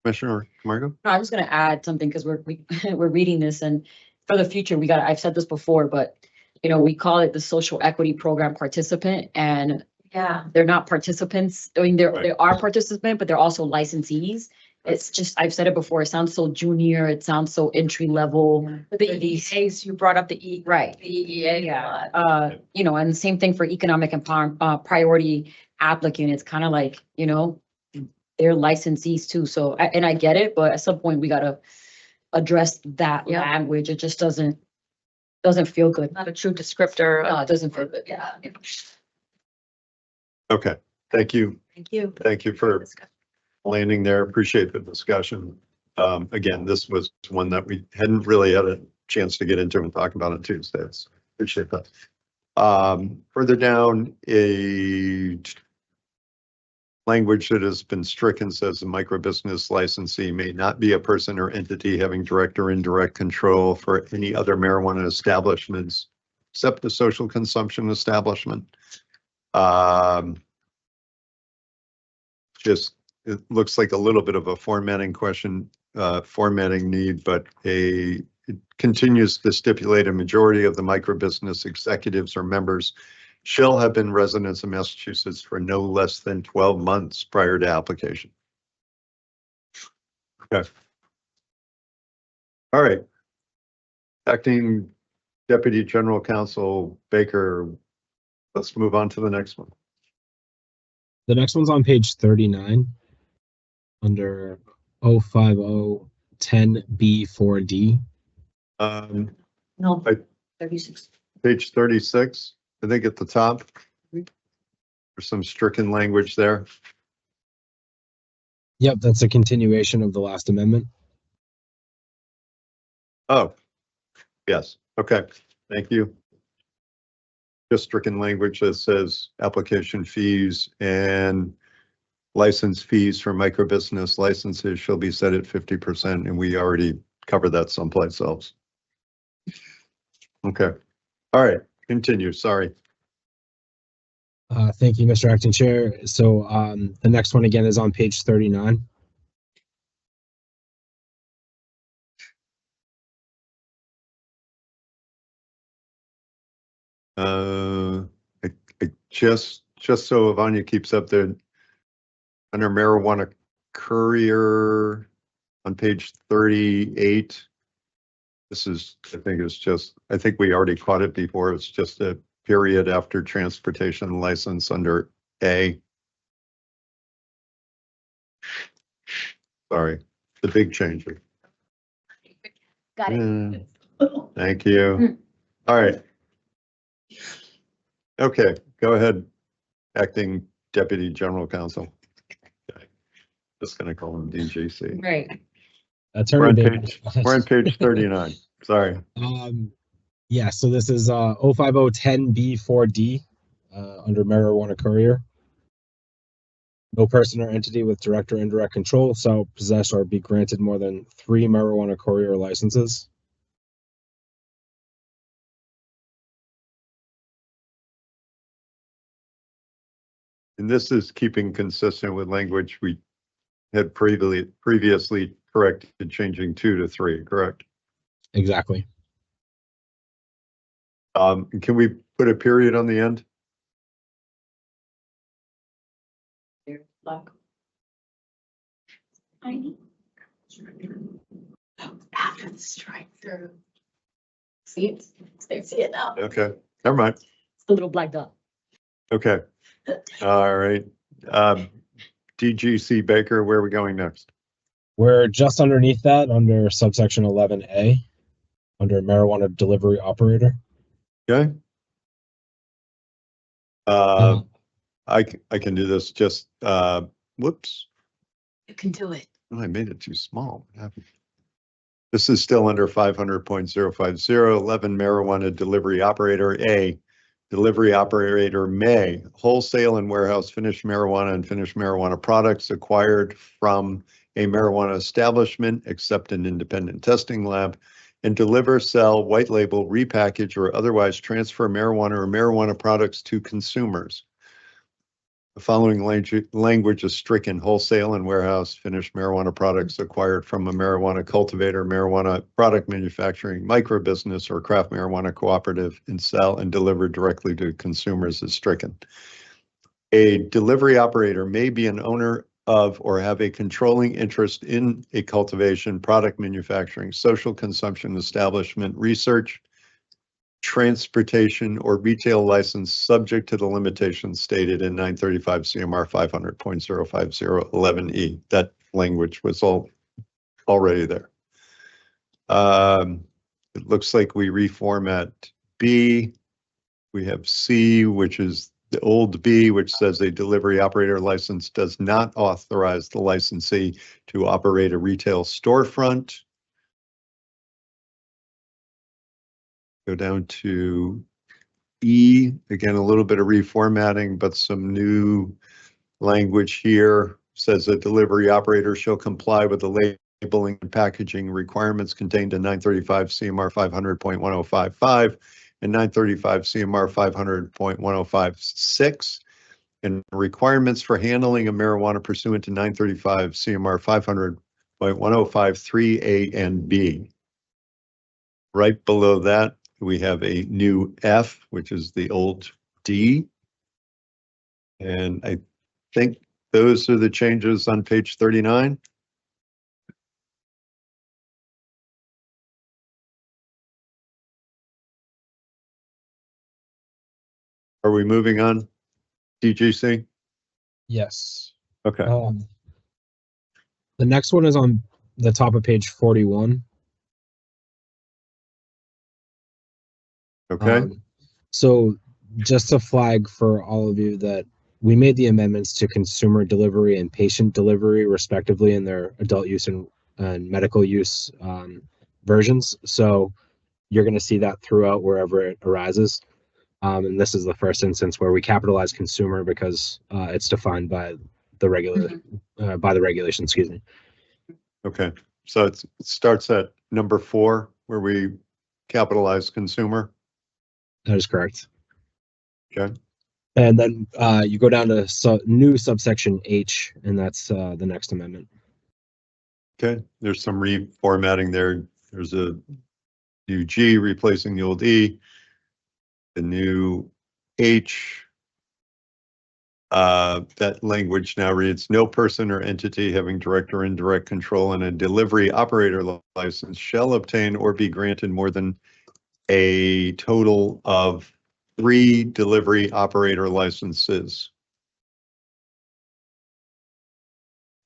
Commissioner Camargo? No, I was gonna add something because we're reading this and for the future, I've said this before, but you know, we call it the social equity program participant and Yeah. they're not participants. I mean, Right. they are participant, but they're also licensees. It's just, I've said it before, it sounds so junior, it sounds so entry level. But the EAs, you brought up the Right. the EEA a Yeah, lot. you know, and the same thing for economic empowerment, priority applicant, it's kind of like, you know, they're licensees too, so, and I get it, but at some point we gotta address that Yeah. language, it just doesn't feel good. Not a true descriptor. No, it doesn't feel good. Yeah. Okay, thank you. Thank you. Thank you for landing there. Appreciate the discussion. Again, this was one that we hadn't really had a chance to get into and talk about on Tuesdays. Appreciate that. Further down, a language that has been stricken says a microbusiness licensee may not be a person or entity having direct or indirect control for any other marijuana establishments except the social consumption establishment. Just, it looks like a little bit of a formatting question, formatting need, but it continues to stipulate a majority of the microbusiness executives or members shall have been residents of Massachusetts for no less than 12 months prior to application. Okay. All right. Acting Deputy General Counsel Baker, let's move on to the next one. The next one's on page 39 under 05010B4D. No. 36. Page 36, I think at the top. There's some stricken language there. Yep, that's a continuation of the last amendment. Oh, yes. Okay. Thank you. Just stricken language that says application fees and license fees for microbusiness licenses shall be set at 50%, and we already covered that someplace else. Okay. All right. Continue. Sorry. Thank you, Mr. Acting Chair. So the next one again is on page 39. I just so Ivania keeps up there, under marijuana courier on page 38. This is, I think we already caught it before. It's just a period after transportation license under A. Sorry, the big change. Got it. Thank you. All right. Okay, go ahead, Acting Deputy General Counsel. Okay. Just gonna call him DGC. Right. We're on Attorney page 39. Sorry. Yeah, so this is 05010B4D under marijuana courier. No person or entity with direct or indirect control shall possess or be granted more than 3 marijuana courier licenses. And this is keeping consistent with language we had previously corrected, changing 2 to 3, correct? Exactly. Can we put a period on the end? After the strike through. See it? They see it now. Okay, never mind. It's a little black dot. Okay. All right. DGC Baker, where are we going next? We're just underneath that under subsection 11A under marijuana delivery operator. Okay. I can do this, just, whoops. You can do it. Oh, I made it too small. What happened? This is still under 500.050, 11 marijuana delivery operator. A, Delivery operator may wholesale and warehouse finished marijuana and finished marijuana products acquired from a marijuana establishment, except an independent testing lab, and deliver, sell, white label, repackage, or otherwise transfer marijuana or marijuana products to consumers. The following language is stricken: wholesale and warehouse finished marijuana products acquired from a marijuana cultivator, marijuana product manufacturing, micro business, or craft marijuana cooperative, and sell and deliver directly to consumers is stricken. A delivery operator may be an owner of or have a controlling interest in a cultivation, product manufacturing, social consumption establishment, research, transportation, or retail license subject to the limitations stated in 935 CMR 500.05011E. That language was already there. It looks like we reformat B. We have C, which is the old B, which says a delivery operator license does not authorize the licensee to operate a retail storefront. Go down to E, again, a little bit of reformatting, but some new language here. Says a delivery operator shall comply with the labeling and packaging requirements contained in 935 CMR 500.1055 and 935 CMR 500.1056, and requirements for handling of marijuana pursuant to 935 CMR 500.1053 A and B. Right below that, we have a new F, which is the old D. And I think those are the changes on page 39. Are we moving on? DGC? Yes. Okay. The next one is on the top of page 41. Okay. So just to flag for all of you that we made the amendments to consumer delivery and patient delivery respectively in their adult use and medical use versions. So you're going to see that throughout wherever it arises. And this is the first instance where we capitalize consumer because it's defined by the regulation, excuse me. Okay. So it starts at number 4, where we capitalize consumer. That is correct. Okay. And then you go down to new subsection H, and that's the next amendment. Okay. There's some reformatting there. There's a new G replacing the old E. The new H. That language now reads: no person or entity having direct or indirect control in a delivery operator license shall obtain or be granted more than a total of 3 delivery operator licenses.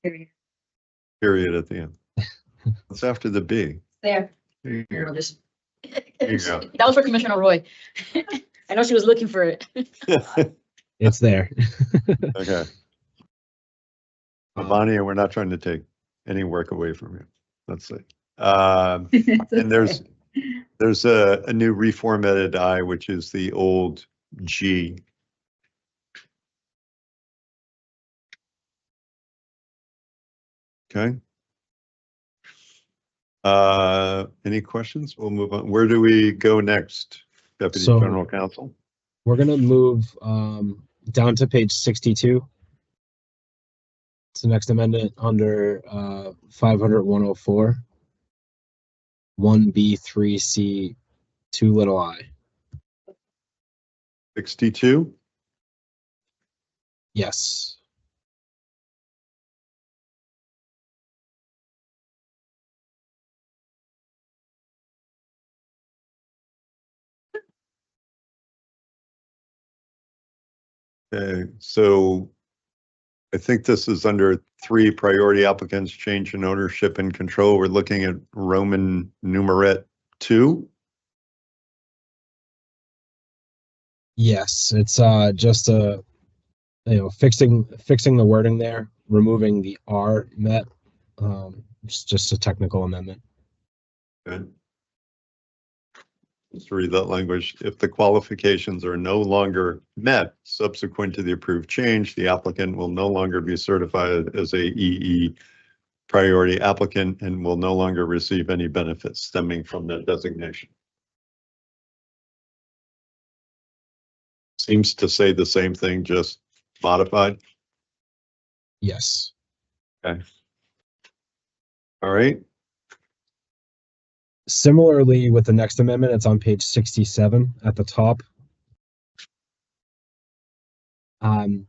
Period at the end. It's after the B. There. There you go. Just- There you go. That was for Commissioner Roy. I know she was looking for it. It's there. Okay. Bonnie, we're not trying to take any work away from you. Let's see. And there's a new reformatted I, which is the old G. Okay. Any questions? We'll move on. Where do we go next, Deputy So- General Counsel? We're going to move down to page 62. It's the next amendment under 500-104, 1B3C 2 little I. 62. Yes. Okay, so I think this is under 3 priority applicants, change in ownership and control. We're looking at Roman numeret 2. Yes, it's just fixing the wording there, removing the R met. It's just a technical amendment. Good. Just read that language. If the qualifications are no longer met subsequent to the approved change, the applicant will no longer be certified as a EE priority applicant and will no longer receive any benefits stemming from that designation. Seems to say the same thing, just modified. Yes. All right. Similarly, with the next amendment, it's on page 67 at the top.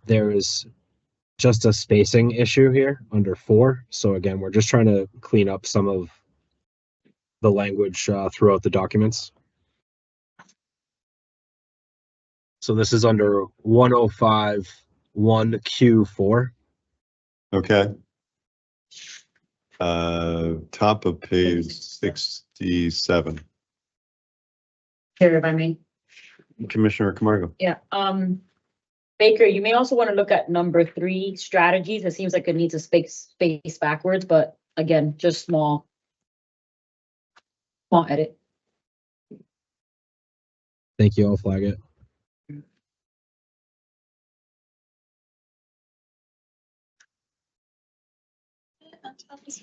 There is just a spacing issue here under 4. So again, we're just trying to clean up some of the language throughout the documents. So this is under 105 1Q4. Okay. Top of page 67. Chair, if I may. Commissioner Camargo. Yeah, Baker, you may also want to look at number 3, strategies. It seems like it needs a space backwards, but again, just small edit. Thank you. I'll flag it.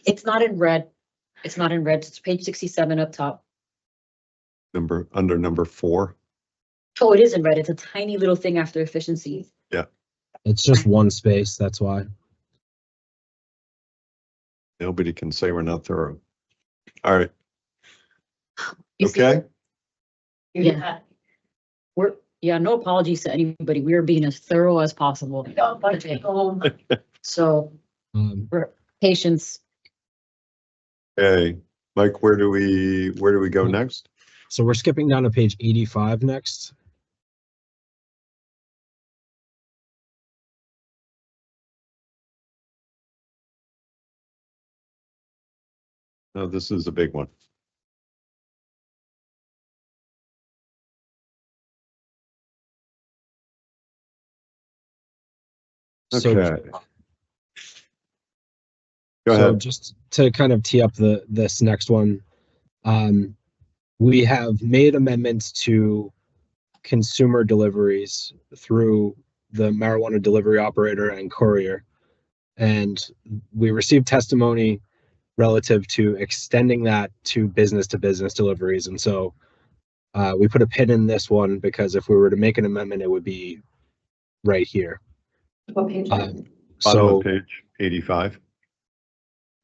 It's not in red. It's not in red. It's page 67 up top. Under number 4. Oh, it is in red. It's a tiny little thing after efficiency. It's just one space. That's why. Nobody can say we're not thorough. All right. You see- Okay. Yeah. No apologies to anybody. We are being as thorough as possible. So patience. Hey, Mike, where do we go next? So we're skipping down to page 85 next. No, this is a big one. So, Okay. Go so ahead. just to kind of tee up this next one, we have made amendments to consumer deliveries through the marijuana delivery operator and courier. And we received testimony relative to extending that to business deliveries. And so we put a pin in this one because if we were to make an amendment, it would be right here. What page? Bottom So of page 85.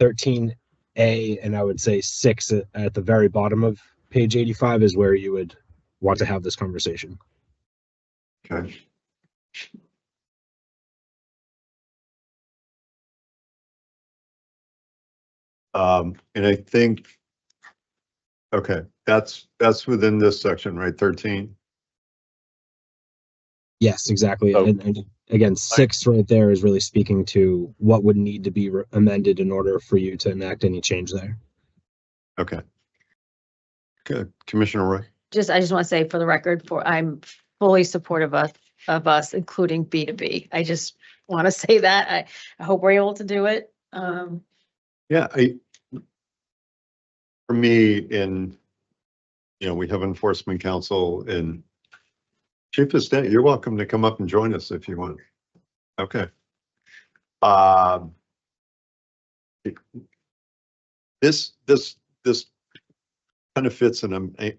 13A, and I would say 6 at the very bottom of page 85 is where you would want to have this conversation. Okay. And I think, okay, that's within this section, right? 13. Yes, exactly. Oh. And again, 6 right there is really speaking to what would need to be amended in order for you to enact any change there. Okay. Good. Commissioner Roy. I just want to say for the record, I'm fully supportive of us, including B2B. I just want to say that. I hope we're able to do it. Yeah, for me, we have enforcement counsel and Chief of State, you're welcome to come up and join us if you want. Okay. This kind of fits, and I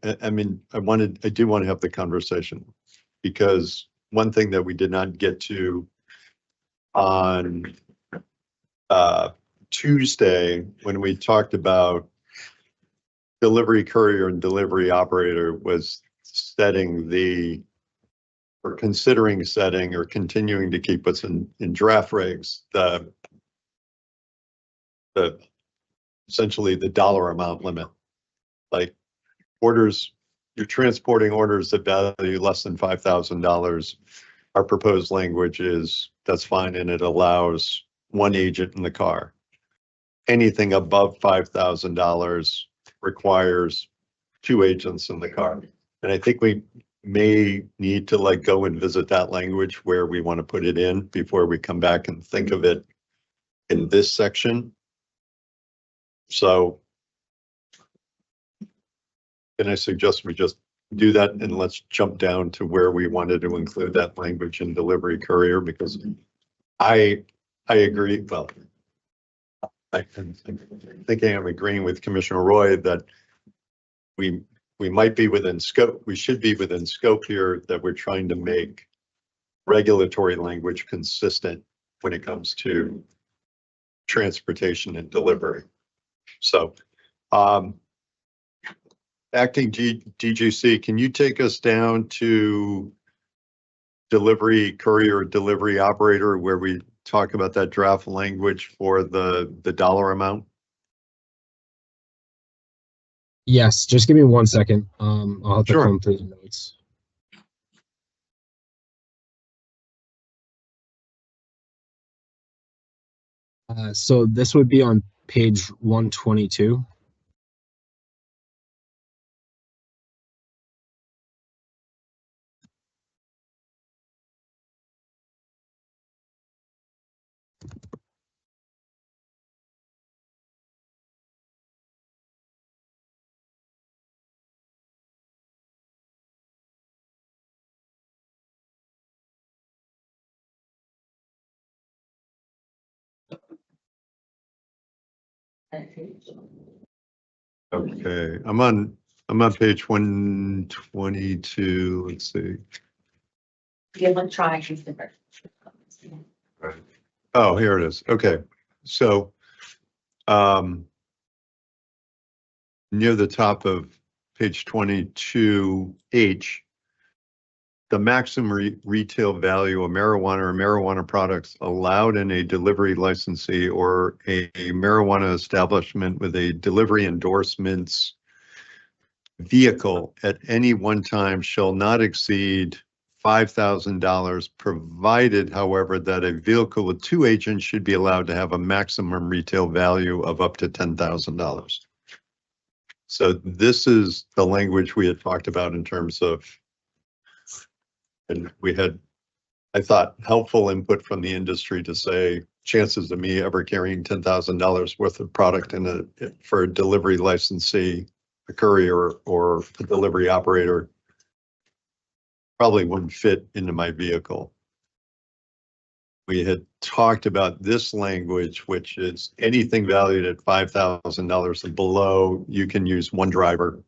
do want to have the conversation because one thing that we did not get to on Tuesday when we talked about delivery courier and delivery operator was considering setting or continuing to keep us in draft regs, essentially the dollar amount limit. Like orders, you're transporting orders that value less than $5,000. Our proposed language is that's fine, and it allows one agent in the car. Anything above $5,000 requires 2 agents in the car. And I think we may need to go and visit that language where we want to put it in before we come back and think of it in this section. So then I suggest we just do that, and let's jump down to where we wanted to include that language in delivery courier, because I agree, well, I'm thinking I'm agreeing with Commissioner Roy that we might be within scope, we should be within scope here, that we're trying to make regulatory language consistent when it comes to transportation and delivery. So, acting DGC, can you take us down to delivery courier, delivery operator, where we talk about that draft language for the dollar amount? Yes, just give me 1 second. I'll have to Sure. comb through the notes. So this would be on page 122. Okay, I'm on page 122. Let's see. The electronic is different. Oh, here it is. Okay, so near the top of page 22H, the maximum retail value of marijuana or marijuana products allowed in a delivery licensee or a marijuana establishment with a delivery endorsements vehicle at any one time shall not exceed $5,000, provided, however, that a vehicle with two agents should be allowed to have a maximum retail value of up to $10,000. So this is the language we had talked about in terms of, and we had, I thought, helpful input from the industry to say chances of me ever carrying $10,000 worth of product for a delivery licensee, a courier, or a delivery operator probably wouldn't fit into my vehicle. We had talked about this language, which is anything valued at $5,000 and below, you can use one driver.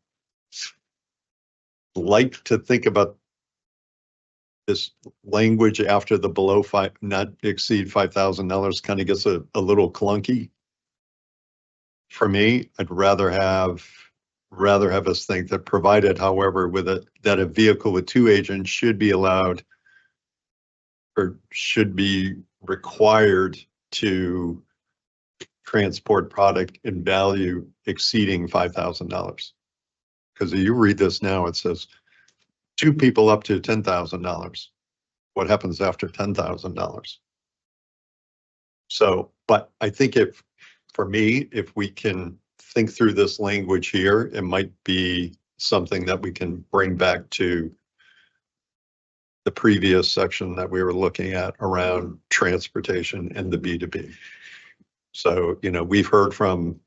Like to think about this language after the below five, not exceed $5,000 kind of gets a little clunky. For me, I'd rather have us think that provided, however, that a vehicle with two agents should be allowed or should be required to transport product in value exceeding $5,000. Because if you read this now, it says two people up to $10,000. What happens after $10,000? So, but I think for me, if we can think through this language here, it might be something that we can bring back to the previous section that we were looking at around transportation and the B2B. So, we've heard from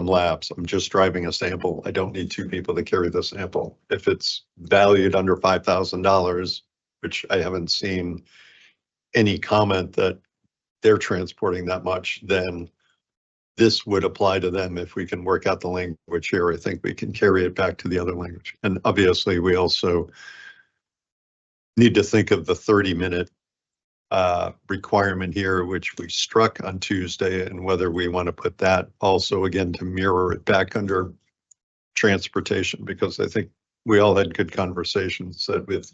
labs. I'm just driving a sample. I don't need two people to carry the sample. If it's valued under $5,000, which I haven't seen any comment that they're transporting that much, then this would apply to them. If we can work out the language here, I think we can carry it back to the other language. And obviously, we also need to think of the 30-minute requirement here, which we struck on Tuesday, and whether we want to put that also again to mirror it back under transportation, because I think we all had good conversations that with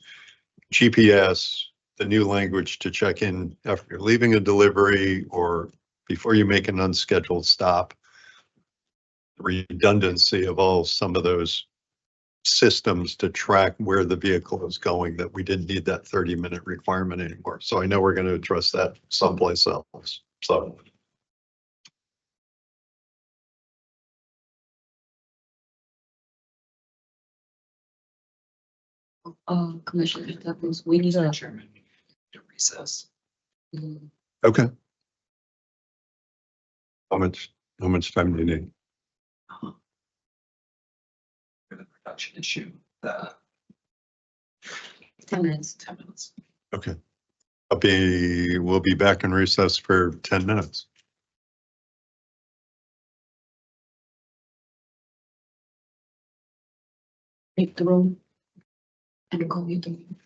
GPS, the new language to check in after you're leaving a delivery or before you make an unscheduled stop, redundancy of some of those systems to track where the vehicle is going, that we didn't need that 30-minute requirement anymore. So I know we're going to address that someplace else. So. Commissioner Stephens, we need a. Adjournment to recess. Okay. How much time do you need? For the production issue. 10 minutes. Okay. We'll be back in recess for 10 minutes. Take the room. And go meeting.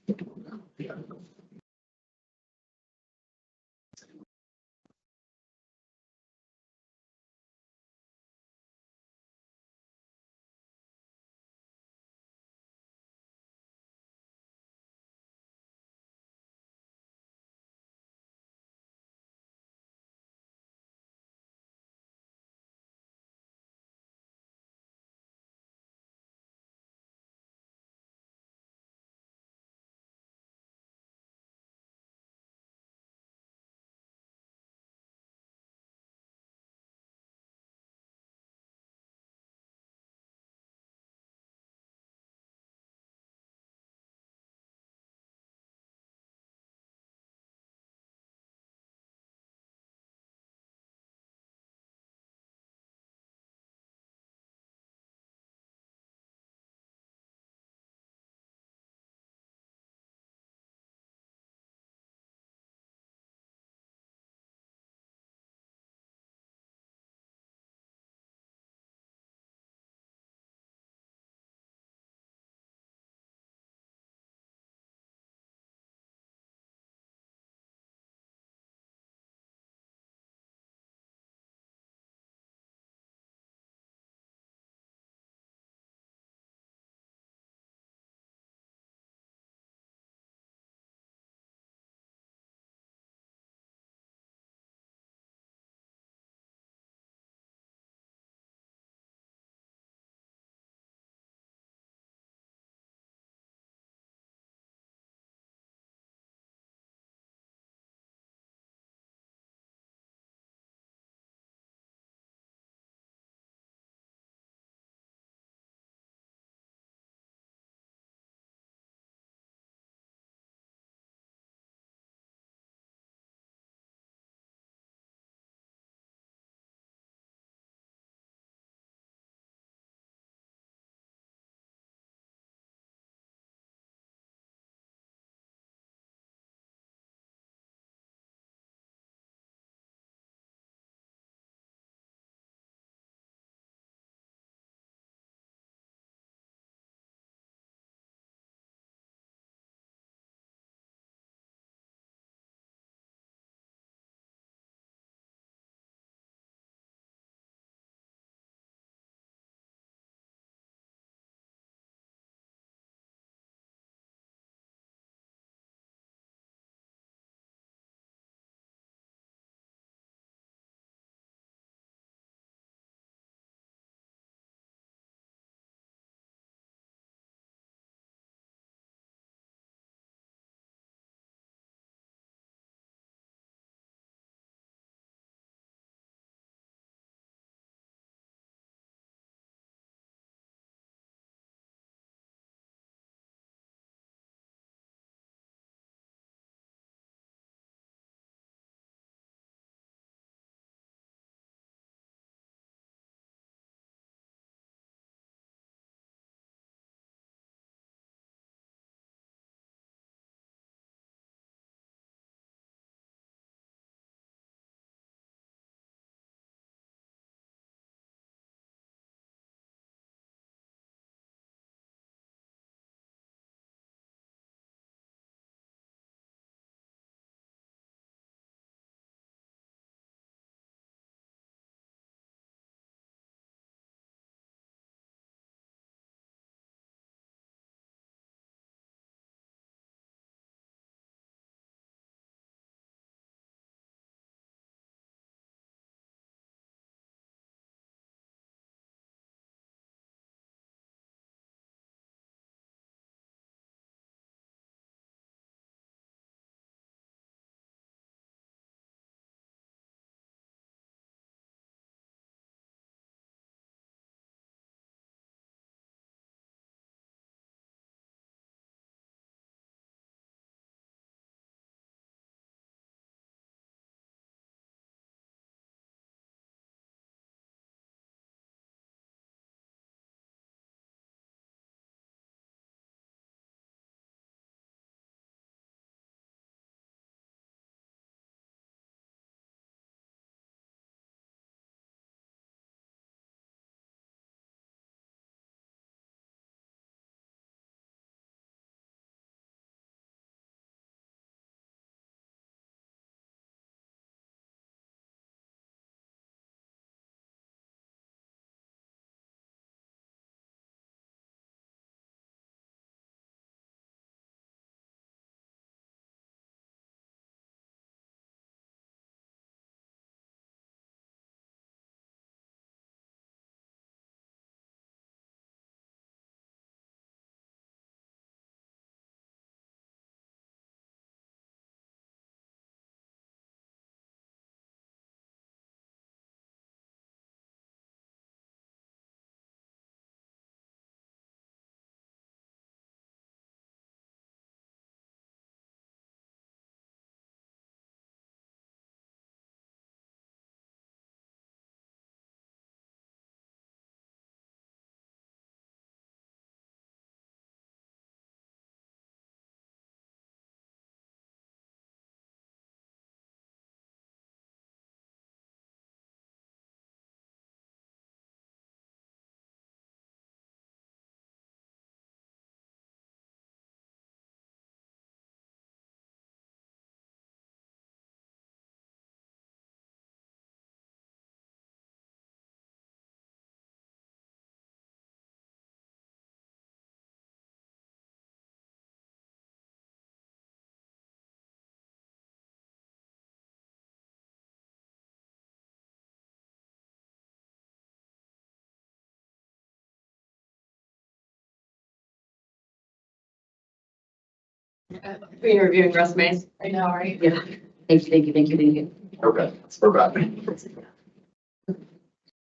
Between reviewing resumes right now, right? Yeah. Thank you. Okay, we're back.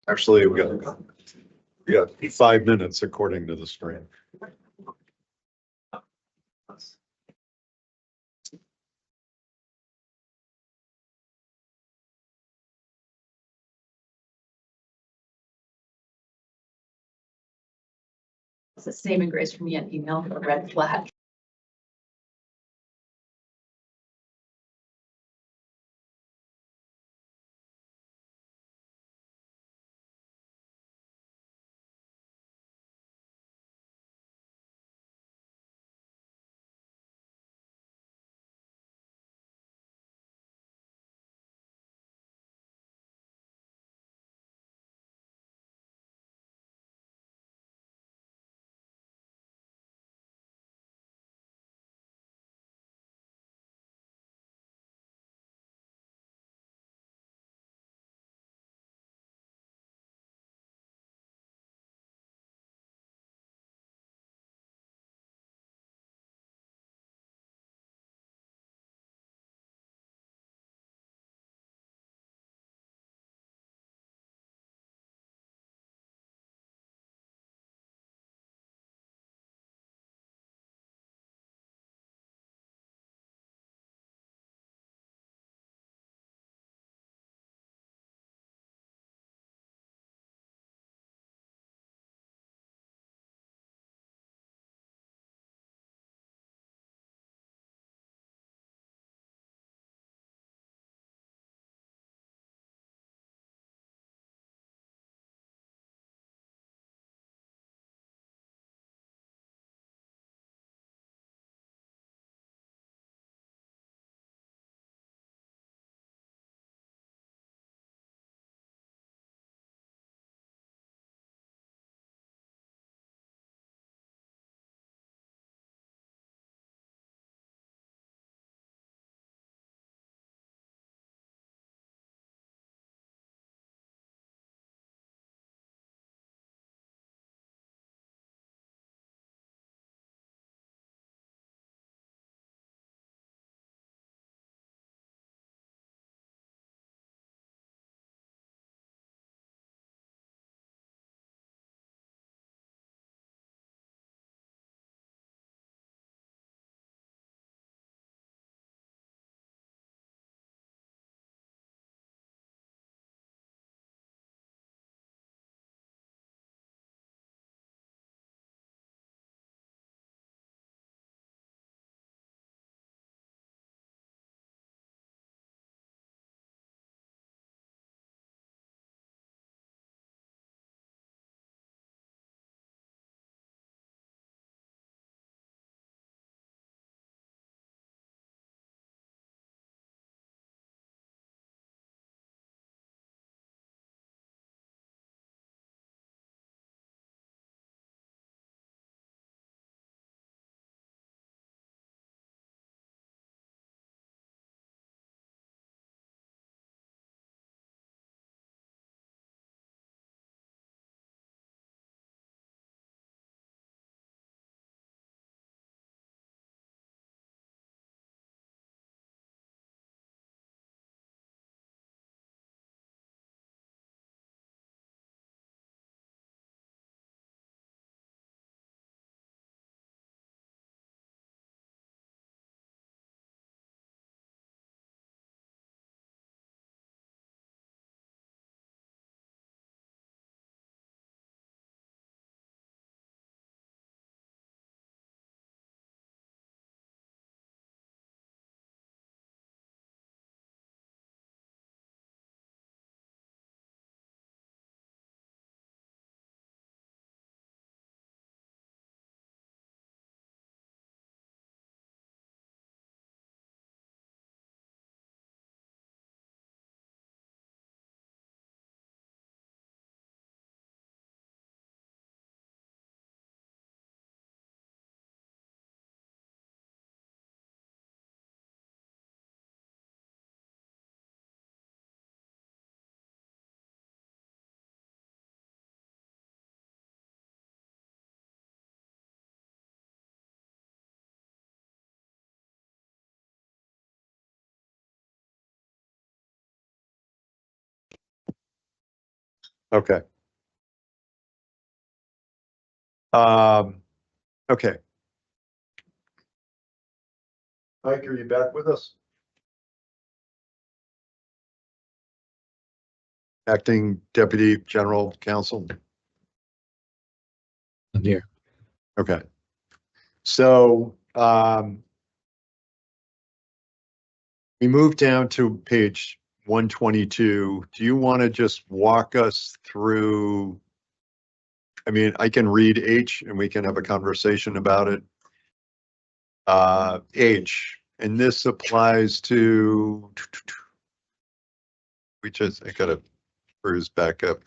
Actually, we got 5 minutes according to the stream. It's the same and Grace from me an email, a red flag. Okay. Okay. Mike, are you back with us? Acting Deputy General Counsel. I'm here. Okay. So, we moved down to page 122. Do you want to just walk us through? I mean, I can read H and we can have a conversation about it. H, and this applies to, I gotta cruise back up.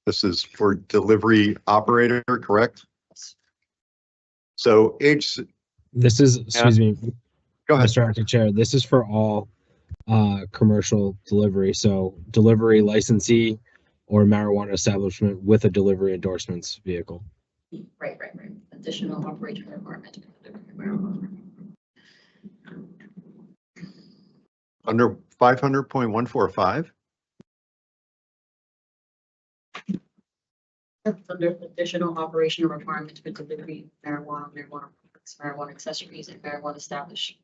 This is for delivery operator, correct? So H, This is, excuse me, go ahead. Mr. Acting Chair, this is for all commercial delivery. So delivery licensee or marijuana establishment with a delivery endorsements vehicle. Right. Additional operation requirement. Under 500.145? Under additional operational requirements for delivery marijuana products, marijuana accessories, and marijuana establishment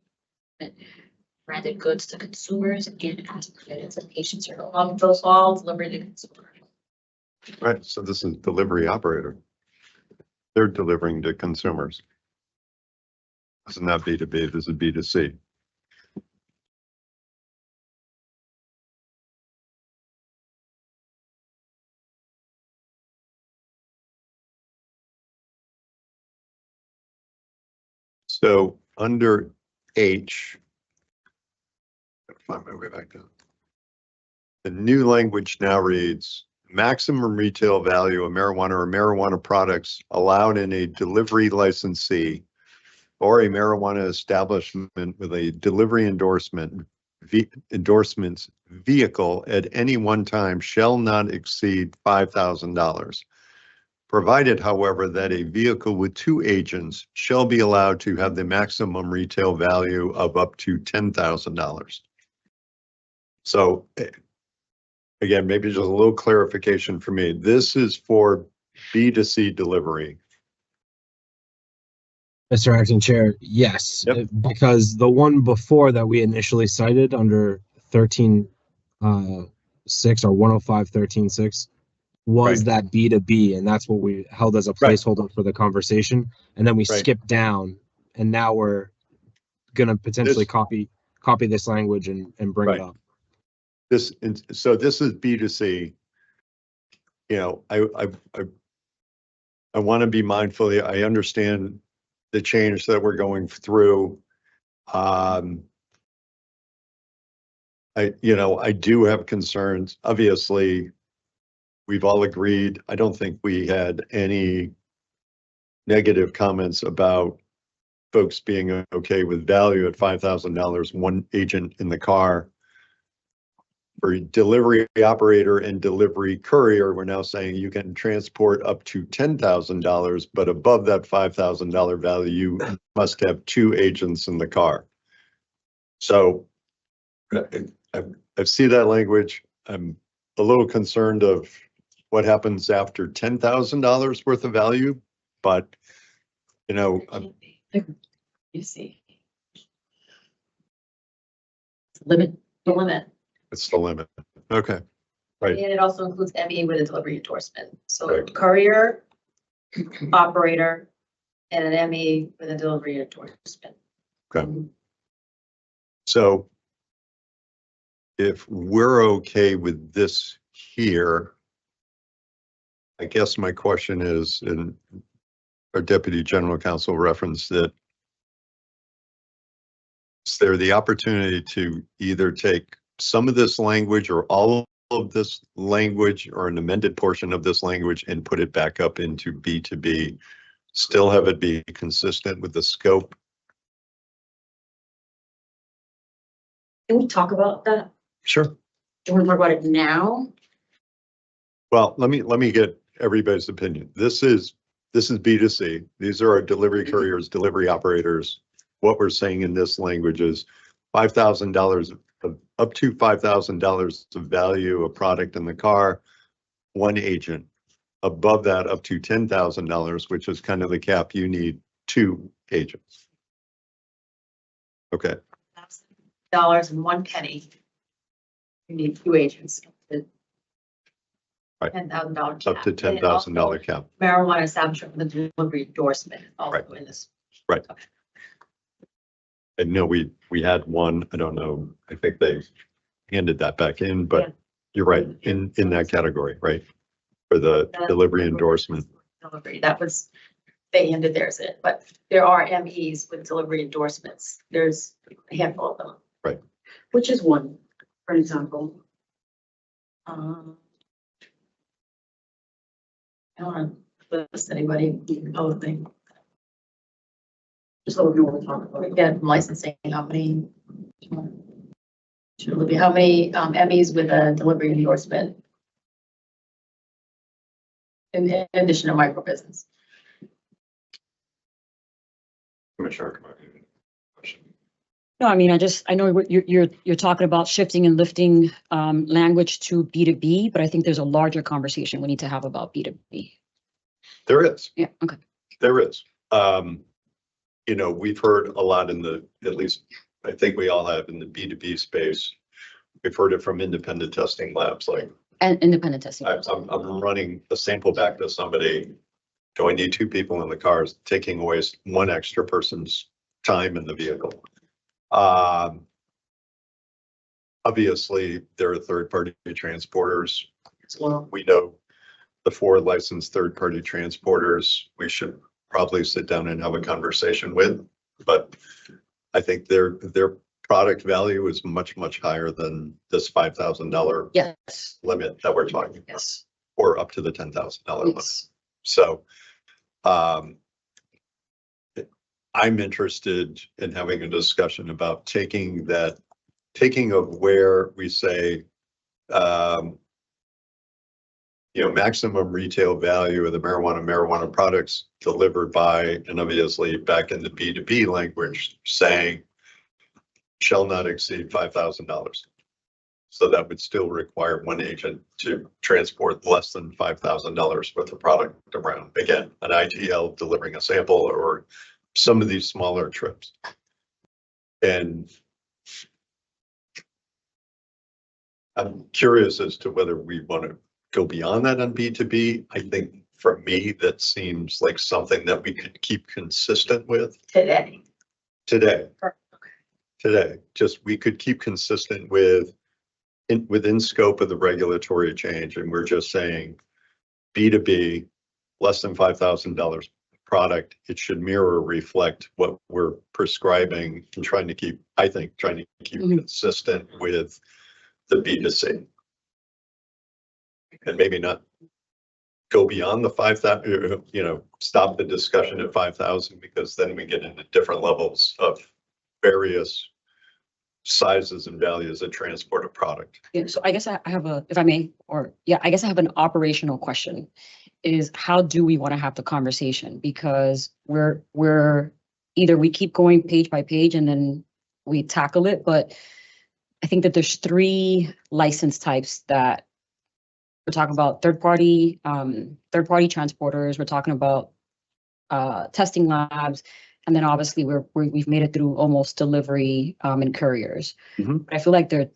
branded goods to consumers and as permitted to patients or Those all delivered to consumers. Right, so this is delivery operator. They're delivering to consumers. This is not B2B, this is B2C. So under H, find my way back down. The new language now reads, maximum retail value of marijuana or marijuana products allowed in a delivery licensee or a marijuana establishment with a delivery endorsements vehicle at any one time shall not exceed $5,000. Provided, however, that a vehicle with two agents shall be allowed to have the maximum retail value of up to $10,000. So again, maybe just a little clarification for me. This is for B2C delivery. Mr. Acting Chair, yes, Yep. because the one before that we initially cited under 13.6 or 105.13.6 was Right. that B2B, and that's what we held as a Right. placeholder for the conversation. And then we Right. skipped down, and now we're gonna potentially copy this language and bring Right. it up. So this is B2C. You know, I want to be mindful. I understand the change that we're going through. I do have concerns. Obviously, we've all agreed. I don't think we had any negative comments about folks being okay with value at $5,000, one agent in the car. For delivery operator and delivery courier, we're now saying you can transport up to $10,000, but above that $5,000 value, you must have two agents in the car. So I see that language. I'm a little concerned of what happens after $10,000 worth of value, but you see. Limit. The limit. it's the limit. Okay. Right. And it also includes ME with a delivery endorsement. So Right. courier, operator, and an ME with a delivery endorsement. Okay. So if we're okay with this here, I guess my question is, and our Deputy General Counsel referenced it, is there the opportunity to either take some of this language or all of this language or an amended portion of this language and put it back up into B2B, still have it be consistent with the scope? Can we talk about that? Sure. Can we talk about it now? Well, let me get everybody's opinion. This is B2C. These are our delivery couriers, delivery operators. What we're saying in this language is $5,000 of up to $5,000 of value of product in the car. one agent. Above that, up to $10,000, which is kind of the cap, you need two agents. Okay, dollars and 1 penny. You need 2 agents. Right. $10,000. up to $10,000 cap. Marijuana establishment with a delivery endorsement also Right. in this. Right. And no, we had one, I don't know, I think they handed that back in, Yeah. but you're right, in that category, right? For the delivery endorsement. Delivery, that was, they ended theirs in, but there are MEs with delivery endorsements. There's a handful of them. Which is one, for example. I don't want to list anybody, other thing. Just so we know what we're talking about. Again, licensing, how many? Should it be, how many MEs with a delivery endorsement? In addition to micro business. Commissioner, come on. No, I mean, I know what you're talking about shifting and lifting language to B2B, but I think there's a larger conversation we need to have about B2B. There is. Yeah, okay. There is. You know, we've heard a lot at least I think we all have in the B2B space. We've heard it from independent testing labs, like And independent testing. I'm running a sample back to somebody. Do I need 2 people in the cars, taking away one extra person's time in the vehicle? Obviously, there are third-party transporters. Well, We know the 4 licensed third-party transporters we should probably sit down and have a conversation with. But I think their product value is much, much higher than this $5,000 Yes, limit that we're talking about, yes, or up to the $10,000 limit. yes. So I'm interested in having a discussion about taking of where we say, maximum retail value of the marijuana products delivered by, and obviously back in the B2B language, saying shall not exceed $5,000. So that would still require one agent to transport less than $5,000 worth of product around. Again, an ITL delivering a sample or some of these smaller trips. And I'm curious as to whether we want to go beyond that on B2B. I think for me, that seems like something that we could keep consistent with Today. today. Just we could keep consistent with within scope of the regulatory change. And we're just saying B2B, less than $5,000 product, it should reflect what we're prescribing and trying to keep consistent with the B2C. And maybe not go beyond the 5,000, stop the discussion at 5,000, because then we get into different levels of various sizes and values that transport a product. Yeah, so I guess I have if I may, I guess I have an operational question. Is how do we want to have the conversation? Because we're either we keep going page by page and then we tackle it, but I think that there's 3 license types that we're talking about: third party transporters. We're talking about testing labs, and then obviously we've made it through almost delivery and couriers. Mhm. But I feel like they're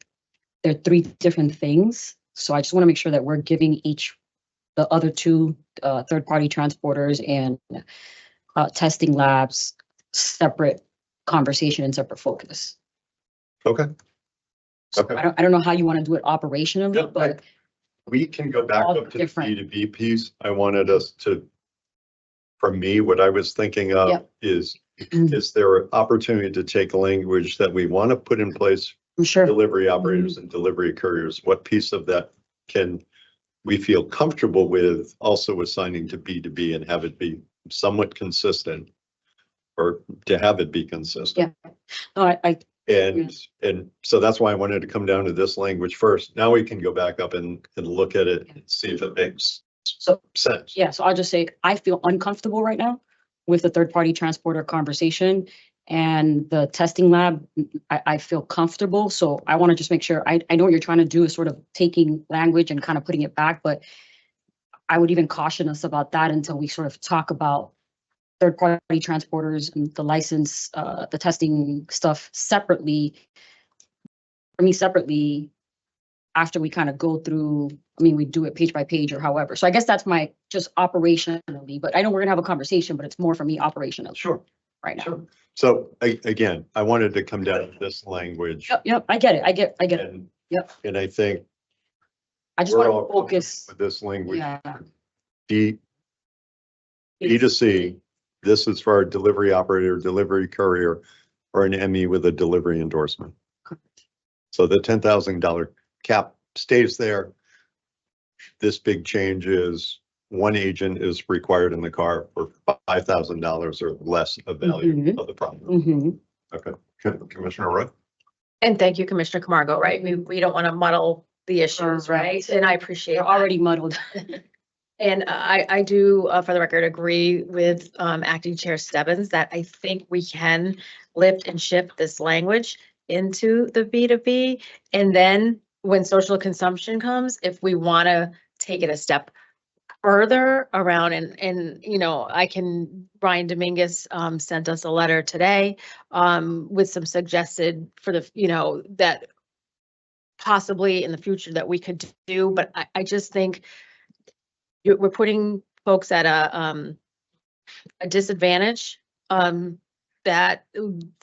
3 different things. So I just want to make sure that we're giving the other 2 third-party transporters and testing labs separate conversation and separate focus. Okay. So Okay. I don't know how you want to do it operationally, Yeah, but We can go back All up to different. the B2B piece. I wanted us to, for me, what I was thinking of Yep. is there an opportunity to take language that we want to put in place, I'm sure. delivery operators and delivery couriers? What piece of that can we feel comfortable with also assigning to B2B and have it be somewhat consistent, or to have it be consistent? No, And so that's why I wanted to come down to this language first. Now we can go back up and look at it and see if it makes sense. yeah, so I'll just say, I feel uncomfortable right now with the third-party transporter conversation, and the testing lab, I feel comfortable. So I want to just make sure, I know what you're trying to do is sort of taking language and kind of putting it back, but I would even caution us about that until we sort of talk about third-party transporters and the license, the testing stuff separately. For me, separately, after we kind of go through, I mean, we do it page by page or however. So I guess that's my just operationally, but I know we're gonna have a conversation, but it's more for me operational Sure, right now. sure. So again, I wanted to come down to this language. Yep, I get it. I get it. And, Yep. and I think I just we're want all to focus. with this language. Yeah. D to C, this is for our delivery operator, delivery courier, or an ME with a delivery endorsement. So the $10,000 cap stays there. This big change is one agent is required in the car for $5,000 or less of value of the product. Mhm. Okay, Commissioner Roy? And thank you, Commissioner Camargo, right? We don't want to muddle the issues, right? And I appreciate They're that. already muddled. And I do, for the record, agree with Acting Chair Stebbins that I think we can lift and shift this language into the B2B. And then when social consumption comes, if we want to take it a step further around and, you know, Brian Dominguez sent us a letter today with some suggested for the, you know, that possibly in the future that we could do, but I just think we're putting folks at a disadvantage, that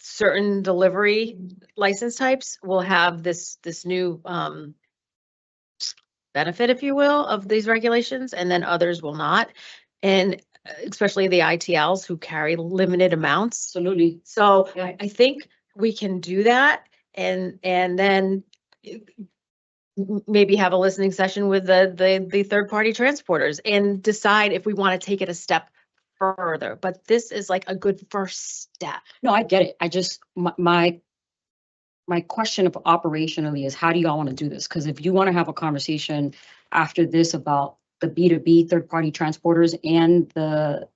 certain delivery license types will have this new benefit, if you will, of these regulations, and then others will not. And especially the ITLs who carry limited amounts. Absolutely. So Yeah. I think we can do that and then maybe have a listening session with the third party transporters and decide if we want to take it a step further. But this is like a good first step. No, I get it. I just, my question of operationally is how do y'all want to do this? Because if you want to have a conversation after this about the B2B third party transporters and the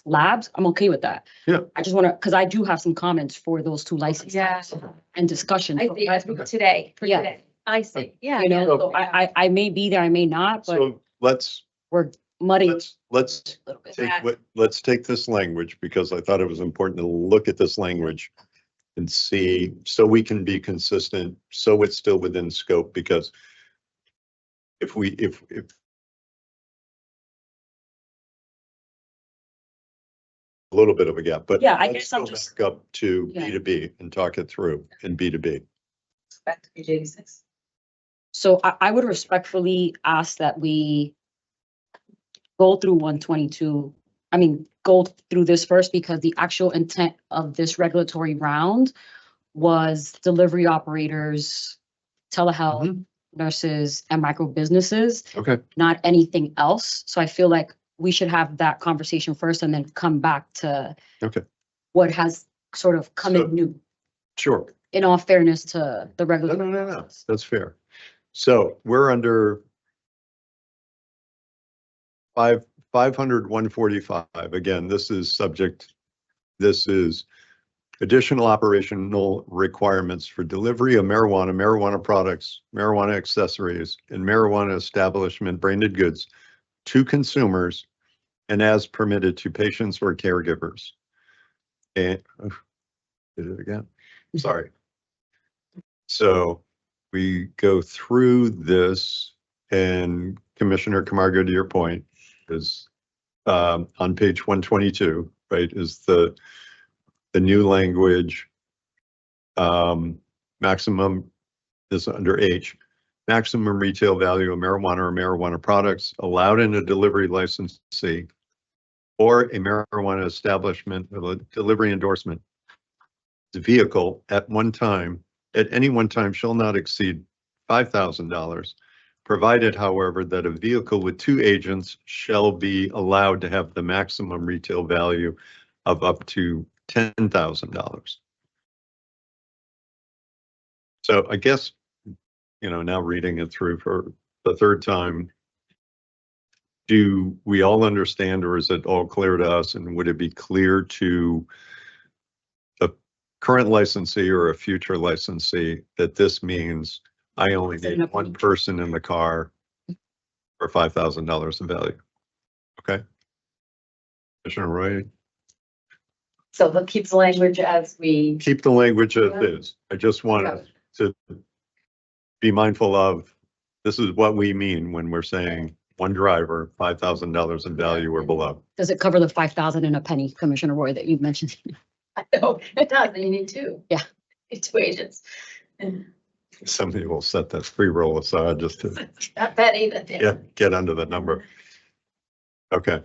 labs, I'm okay with that. Yeah. I just want to, because I do have some comments for those two licenses. Yeah. And discussion. Today. Yeah. Today. I see. Yeah. You know, yeah. so I may be there, I may not, but So we're muddy. let's a little bit. let's take this language because I thought it was important to look at this language and see, so we can be consistent, so it's still within scope, because if a little bit of a gap, but Yeah, I let's guess I'm go just- back up to Yeah. B2B and talk it through in B2B. Back to page 86. So I would respectfully ask that we go through 122. I mean, go through this first because the actual intent of this regulatory round was delivery operators, telehealth, nurses, and micro businesses, Okay. not anything else. So I feel like we should have that conversation first and then come back to Okay. what has sort of come So- in new, Sure. in all fairness to the No, regulatory. no. That's fair. So we're under 500-145. Again, this is additional operational requirements for delivery of marijuana, marijuana products, marijuana accessories, and marijuana establishment branded goods to consumers and as permitted to patients or caregivers. And did it again. Sorry. So we go through this, and Commissioner Camargo, to your point, is on page 122, right, is the new language. Maximum is under H. Maximum retail value of marijuana or marijuana products allowed in a delivery licensee or a marijuana establishment with a delivery endorsement. The vehicle at any one time shall not exceed $5,000, provided, however, that a vehicle with two agents shall be allowed to have the maximum retail value of up to $10,000. So I guess, now reading it through for the third time, do we all understand, or is it all clear to us? And would it be clear to a current licensee or a future licensee that this means I only need one person in the car or $5,000 in value. Okay. Commissioner Roy, So that keeps the language as we. keep the language as is. I just wanted to be mindful of, this is what we mean when we're saying one driver, $5,000 in value or below. Does it cover the 5,000 and a penny, Commissioner Roy, that you mentioned? I know, it does, and you need two. Yeah. You need 2 agents. Somebody will set that free roll aside just to Not bad either. get under the number. Okay.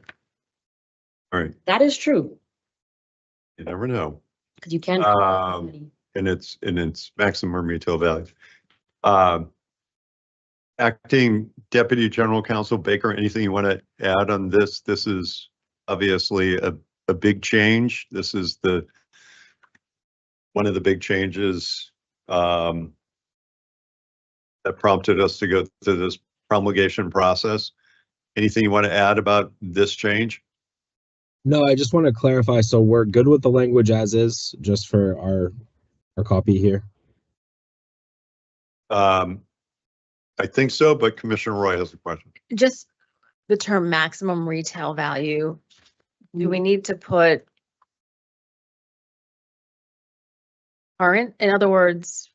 All right. That is true, You never know. because you can. And it's maximum retail value. Acting Deputy General Counsel Baker, anything you want to add on this? This is obviously a big change. This is one of the big changes that prompted us to go through this promulgation process. Anything you want to add about this change? No, I just want to clarify. So we're good with the language as is, just for our copy here. I think so, but Commissioner Roy has a question. Just the term maximum retail value, do we need to put current? In other words,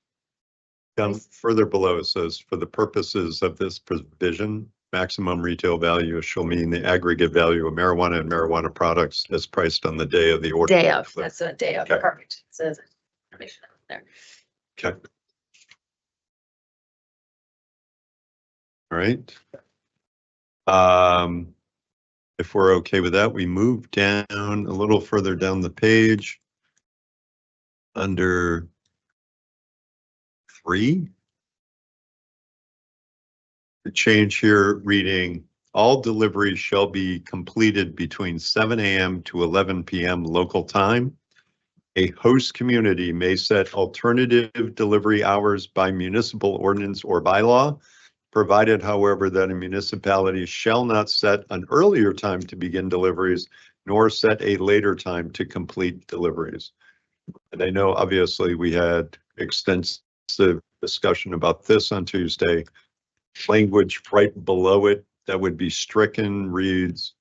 Down further below, it says, for the purposes of this provision, maximum retail value shall mean the aggregate value of marijuana and marijuana products as priced on the day of the order. day of, that's a day of, Okay. perfect. It says information there. Okay. All right. If we're okay with that, we move down a little further down the page under 3. The change here reading, all deliveries shall be completed between 7 a.m. to 11 p.m. local time. A host community may set alternative delivery hours by municipal ordinance or bylaw, provided, however, that a municipality shall not set an earlier time to begin deliveries, nor set a later time to complete deliveries. And I know, obviously, we had extensive discussion about this on Tuesday. Language right below it that would be stricken reads,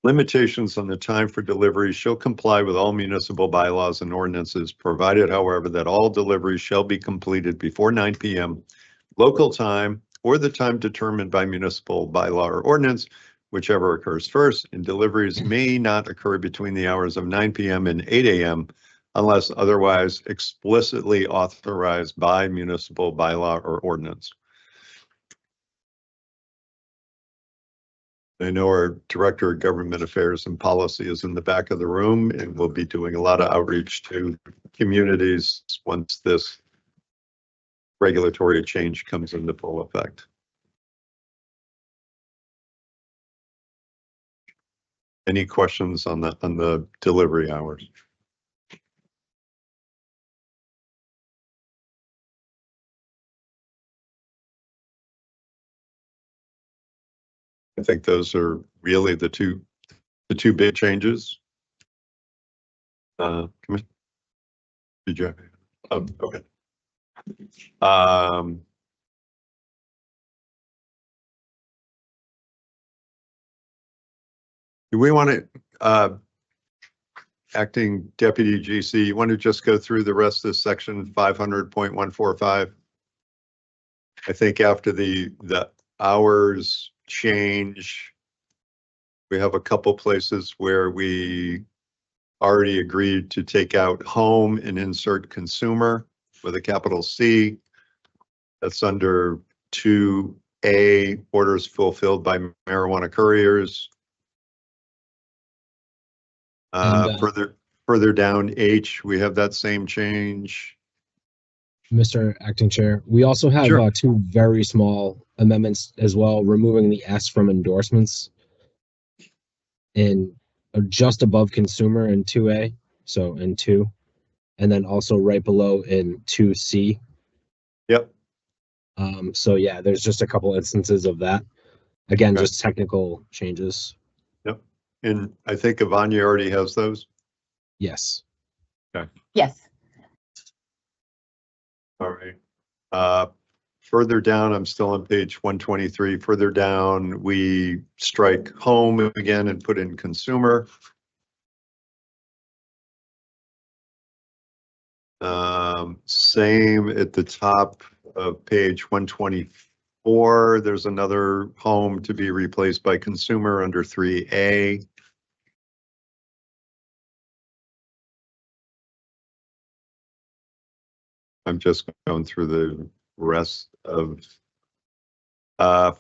limitations on the time for delivery shall comply with all municipal bylaws and ordinances, provided, however, that all deliveries shall be completed before 9 p.m. local time or the time determined by municipal bylaw or ordinance, whichever occurs first, and deliveries may not occur between the hours of 9 p.m. and 8 a.m. unless otherwise explicitly authorized by municipal bylaw or ordinance. I know our Director of Government Affairs and Policy is in the back of the room, and we'll be doing a lot of outreach to communities once this regulatory change comes into full effect. Any questions on the delivery hours? I think those are really the two big changes. Did you? Oh, okay. Do we want to, Acting Deputy GC, you want to just go through the rest of section 500.145? I think after the hours change, we have a couple places where we already agreed to take out home and insert consumer with a capital C. That's under 2A, orders fulfilled by marijuana couriers. Further down H, we have that same change. Mr. Acting Chair, we also have Sure. 2 very small amendments as well, removing the S from endorsements in just above consumer in 2A, so in 2, and then also right below in 2C. Yep. So yeah, there's just a couple instances of that. Again, Okay. just technical changes. Yep. And I think Ivania already has those. Yes. Yes. All right. Further down, I'm still on page 123. Further down, we strike home again and put in consumer. Same at the top of page 124. There's another home to be replaced by consumer under 3A. I'm just going through the rest of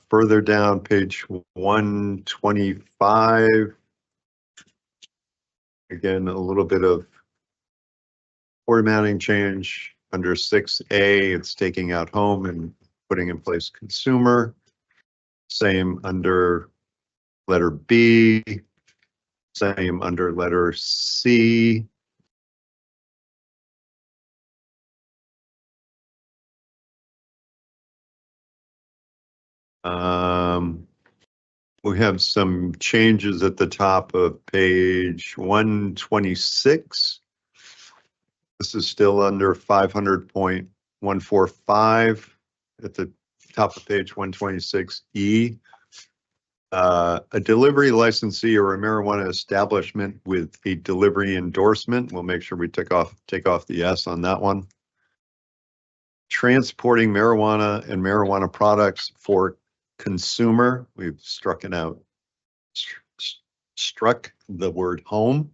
further down, page 125. Again, a little bit of formatting change under 6A. It's taking out home and putting in place consumer. Same under letter B. Same under letter C. We have some changes at the top of page 126. This is still under 500.145 at the top of page 126E. A delivery licensee or a marijuana establishment with a delivery endorsement. We'll make sure we take off the S on that one. Transporting marijuana and marijuana products for consumer. We've struck the word home.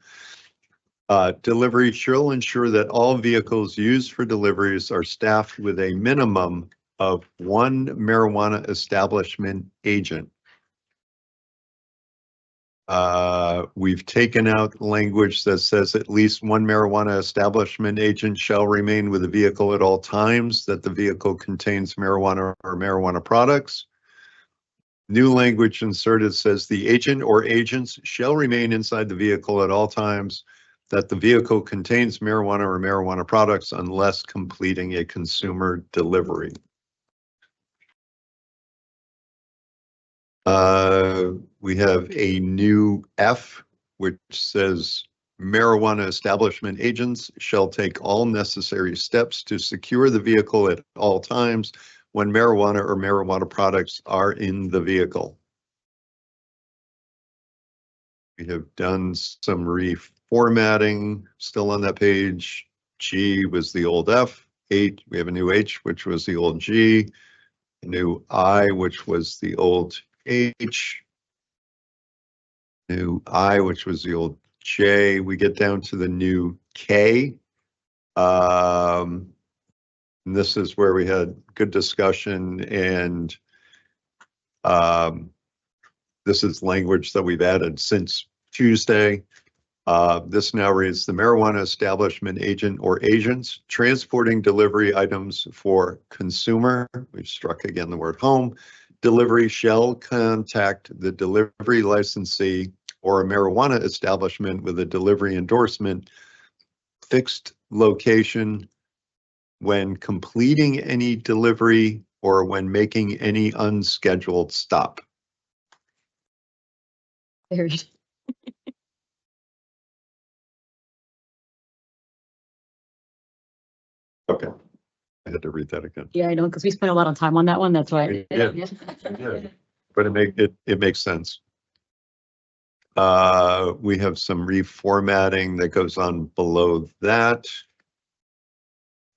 Delivery shall ensure that all vehicles used for deliveries are staffed with a minimum of one marijuana establishment agent. We've taken out language that says at least one marijuana establishment agent shall remain with the vehicle at all times that the vehicle contains marijuana or marijuana products. New language inserted says the agent or agents shall remain inside the vehicle at all times that the vehicle contains marijuana or marijuana products unless completing a consumer delivery. We have a new F, which says marijuana establishment agents shall take all necessary steps to secure the vehicle at all times when marijuana or marijuana products are in the vehicle. We have done some reformatting still on that page. G was the old F. H, we have a new H, which was the old G. A new I, which was the old H. New I, which was the old J. We get down to the new K. And this is where we had good discussion, and this is language that we've added since Tuesday. This now reads the marijuana establishment agent or agents transporting delivery items for consumer. We've struck again the word home. Delivery shall contact the delivery licensee or a marijuana establishment with a delivery endorsement, fixed location, when completing any delivery or when making any unscheduled stop. There's, Okay, I had to read that again. yeah, I know, because we spent a lot of time on that one. That's why. Yeah. But it makes sense. We have some reformatting that goes on below that.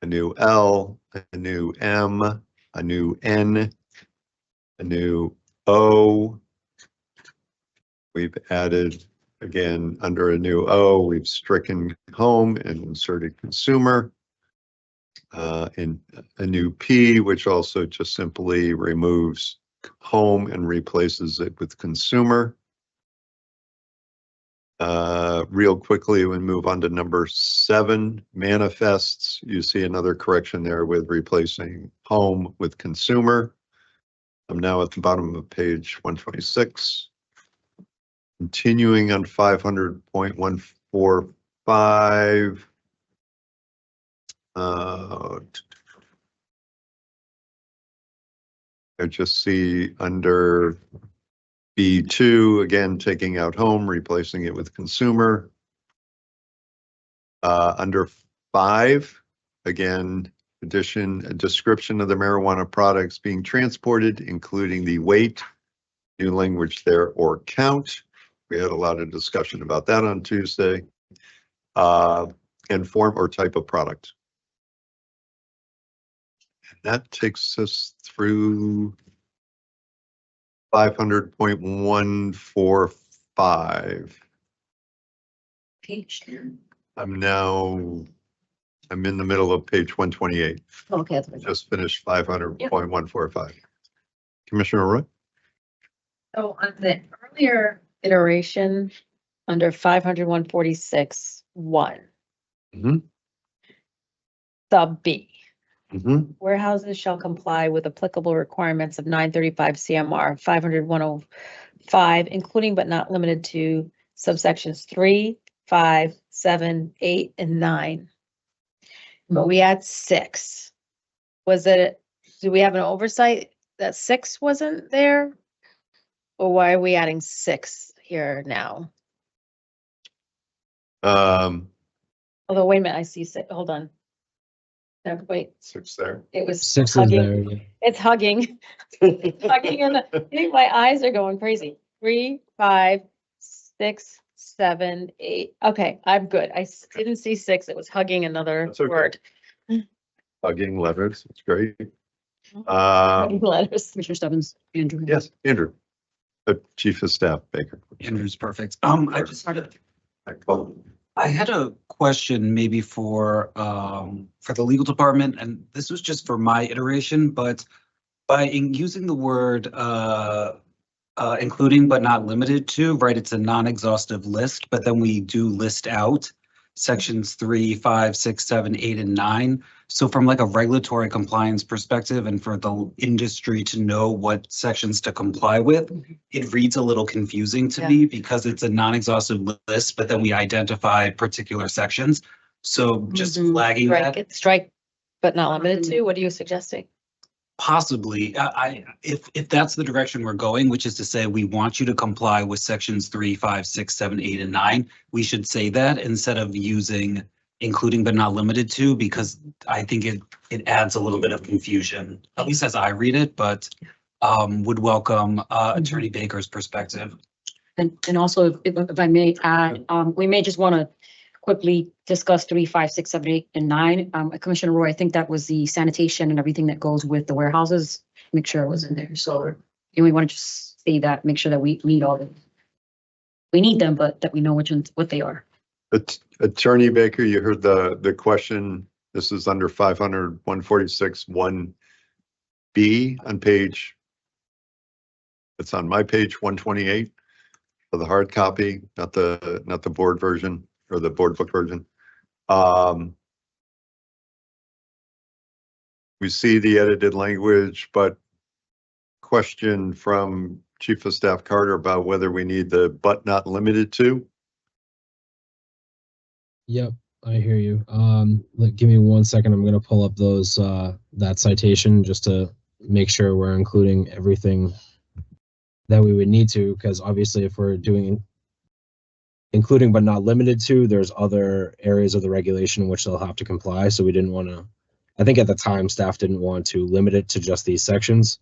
A new L, a new M, a new N, a new O. We've added, again, under a new O, we've stricken home and inserted consumer. In a new P, which also just simply removes home and replaces it with consumer. Real quickly, we move on to number 7, manifests. You see another correction there with replacing home with consumer. I'm now at the bottom of page 126. Continuing on 500.145. I just see under B2, again, taking out home, replacing it with consumer. Under 5, again, Addition, a description of the marijuana products being transported, including the weight, new language there, or count. We had a lot of discussion about that on Tuesday. And form or type of product. And that takes us through 500.145. Page. I'm in the middle of page 128. Okay. That's what I thought. Just finished 500.145. Commissioner Roy? So on the earlier iteration, under 500.146.1, Mhm. sub B, Mm-hmm. warehouses shall comply with applicable requirements of 935 CMR 500.105, including but not limited to subsections 3, 5, 7, 8, and 9. But we had 6. Was it, do we have an oversight that 6 wasn't there? Or why are we adding 6 here now? Although, wait a minute, I see 6, hold on. No, wait, 6 there. it was 6 is hugging. there. Yeah. It's hugging. Hugging and I think my eyes are going crazy. 3, 5, 6, 7, 8. Okay, I'm good. Didn't see 6. It was hugging another That's okay. word. Hugging letters. It's great. Hugging letters. Commissioner Stebbins, Andrew. Yes, Andrew. Chief of Staff Baker. Andrew's perfect. I just I had a question maybe for the legal department, and this was just for my iteration, but using the word including but not limited to, right? It's a non-exhaustive list, but then we do list out sections 3, 5, 6, 7, 8, and 9. So from like a regulatory compliance perspective and for the industry to know what sections to comply with, it reads a little confusing to me because it's a non-exhaustive list, but then we identify particular sections. So just flagging that. Strike, but not limited to. What are you suggesting? Possibly, if that's the direction we're going, which is to say we want you to comply with sections 3, 5, 6, 7, 8, and 9, we should say that instead of using including but not limited to, because I think it adds a little bit of confusion, at least as I read it, but would welcome Attorney Baker's perspective. And also, if I may add, we may just want to quickly discuss 3, 5, 6, 7, 8, and 9. Commissioner Roy, I think that was the sanitation and everything that goes with the warehouses. Make sure it was in there. So we want to just say that, make sure that we need all of them. We need them, but that we know what they are. Attorney Baker, you heard the question. This is under 500.146.1B on page. It's on my page 128 for the hard copy, not the board version or the board book version. We see the edited language, but question from Chief of Staff Carter about whether we need the but not limited to. Yep, I hear you. Give me 1 second. I'm gonna pull up those that citation just to make sure we're including everything that we would need to, because obviously if we're doing including but not limited to, there's other areas of the regulation in which they'll have to comply. So we didn't want to, I think at the time staff didn't want to limit it to just these sections.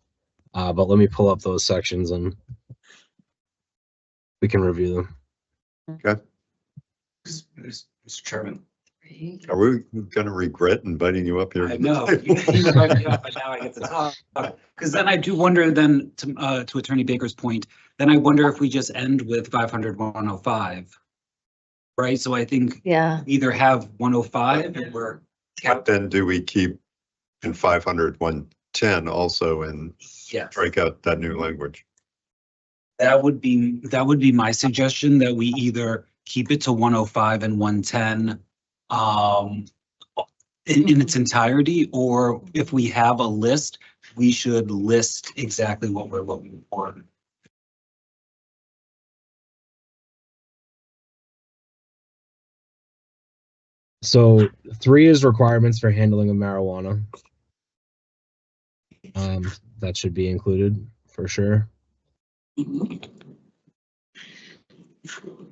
But let me pull up those sections and we can review them. Okay. Mr. Chairman. Are we going to regret inviting you up here? I know. You invited me up, but now I get to talk. Because then I do wonder then, to Attorney Baker's point, then I wonder if we just end with 500.105. Right? So I think either have 105 and we're. But then do we keep in 500.110 also and strike out that new language? That would be my suggestion, that we either keep it to 105 and 110 in its entirety, or if we have a list, we should list exactly what we're looking for. So 3 is requirements for handling of marijuana. That should be included for sure.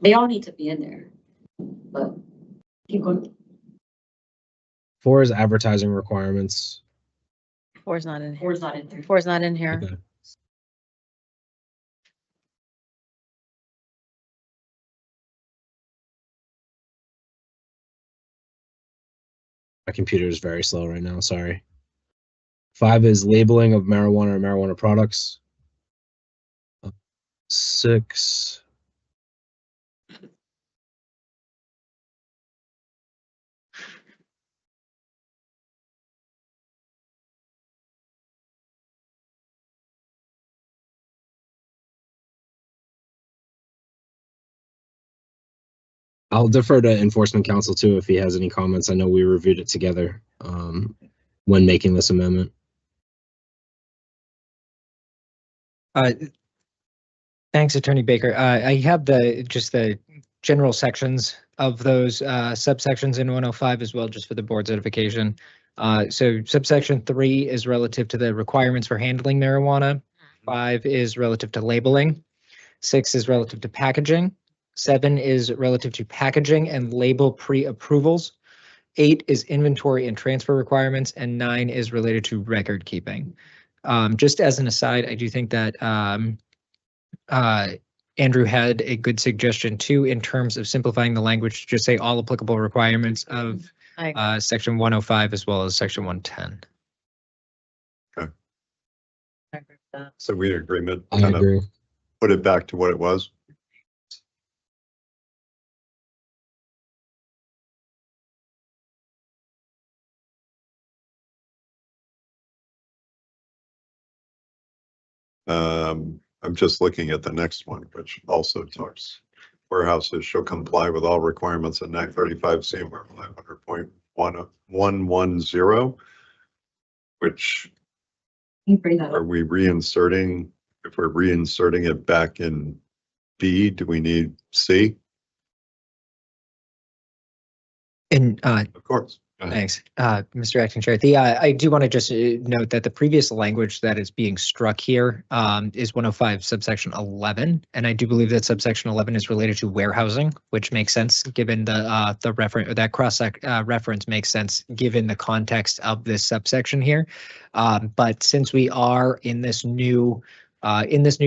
They all need to be in there, but keep going. 4 is advertising requirements. Four is not in here. Or is not in there. Four is not in here. Okay. My computer is very slow right now, sorry. 5 is labeling of marijuana or marijuana products. 6. I'll defer to enforcement counsel too if he has any comments. I know we reviewed it together when making this amendment. Thanks, Attorney Baker. I have just the general sections of those subsections in 105 as well, just for the board's edification. So subsection 3 is relative to the requirements for handling marijuana. 5 is relative to labeling. 6 is relative to packaging. 7 is relative to packaging and label pre-approvals. 8 is inventory and transfer requirements, and 9 is related to record keeping. Just as an aside, I do think that Andrew had a good suggestion too, in terms of simplifying the language to just say all applicable requirements of section 105 as well as section 110. So we in agreement. I kind of agree. Put it back to what it was. I'm just looking at the next one, which also talks, warehouses shall comply with all requirements of 935 CMR 500.1110, which Can you bring that are up? we reinserting? If we're reinserting it back in B, do we need C? And Of course. Go ahead. thanks, Mr. Acting Chair. I do want to just note that the previous language that is being struck here is 105 subsection 11, and I do believe that subsection 11 is related to warehousing, which makes sense given the reference, or that cross reference makes sense given the context of this subsection here. But since we are in this new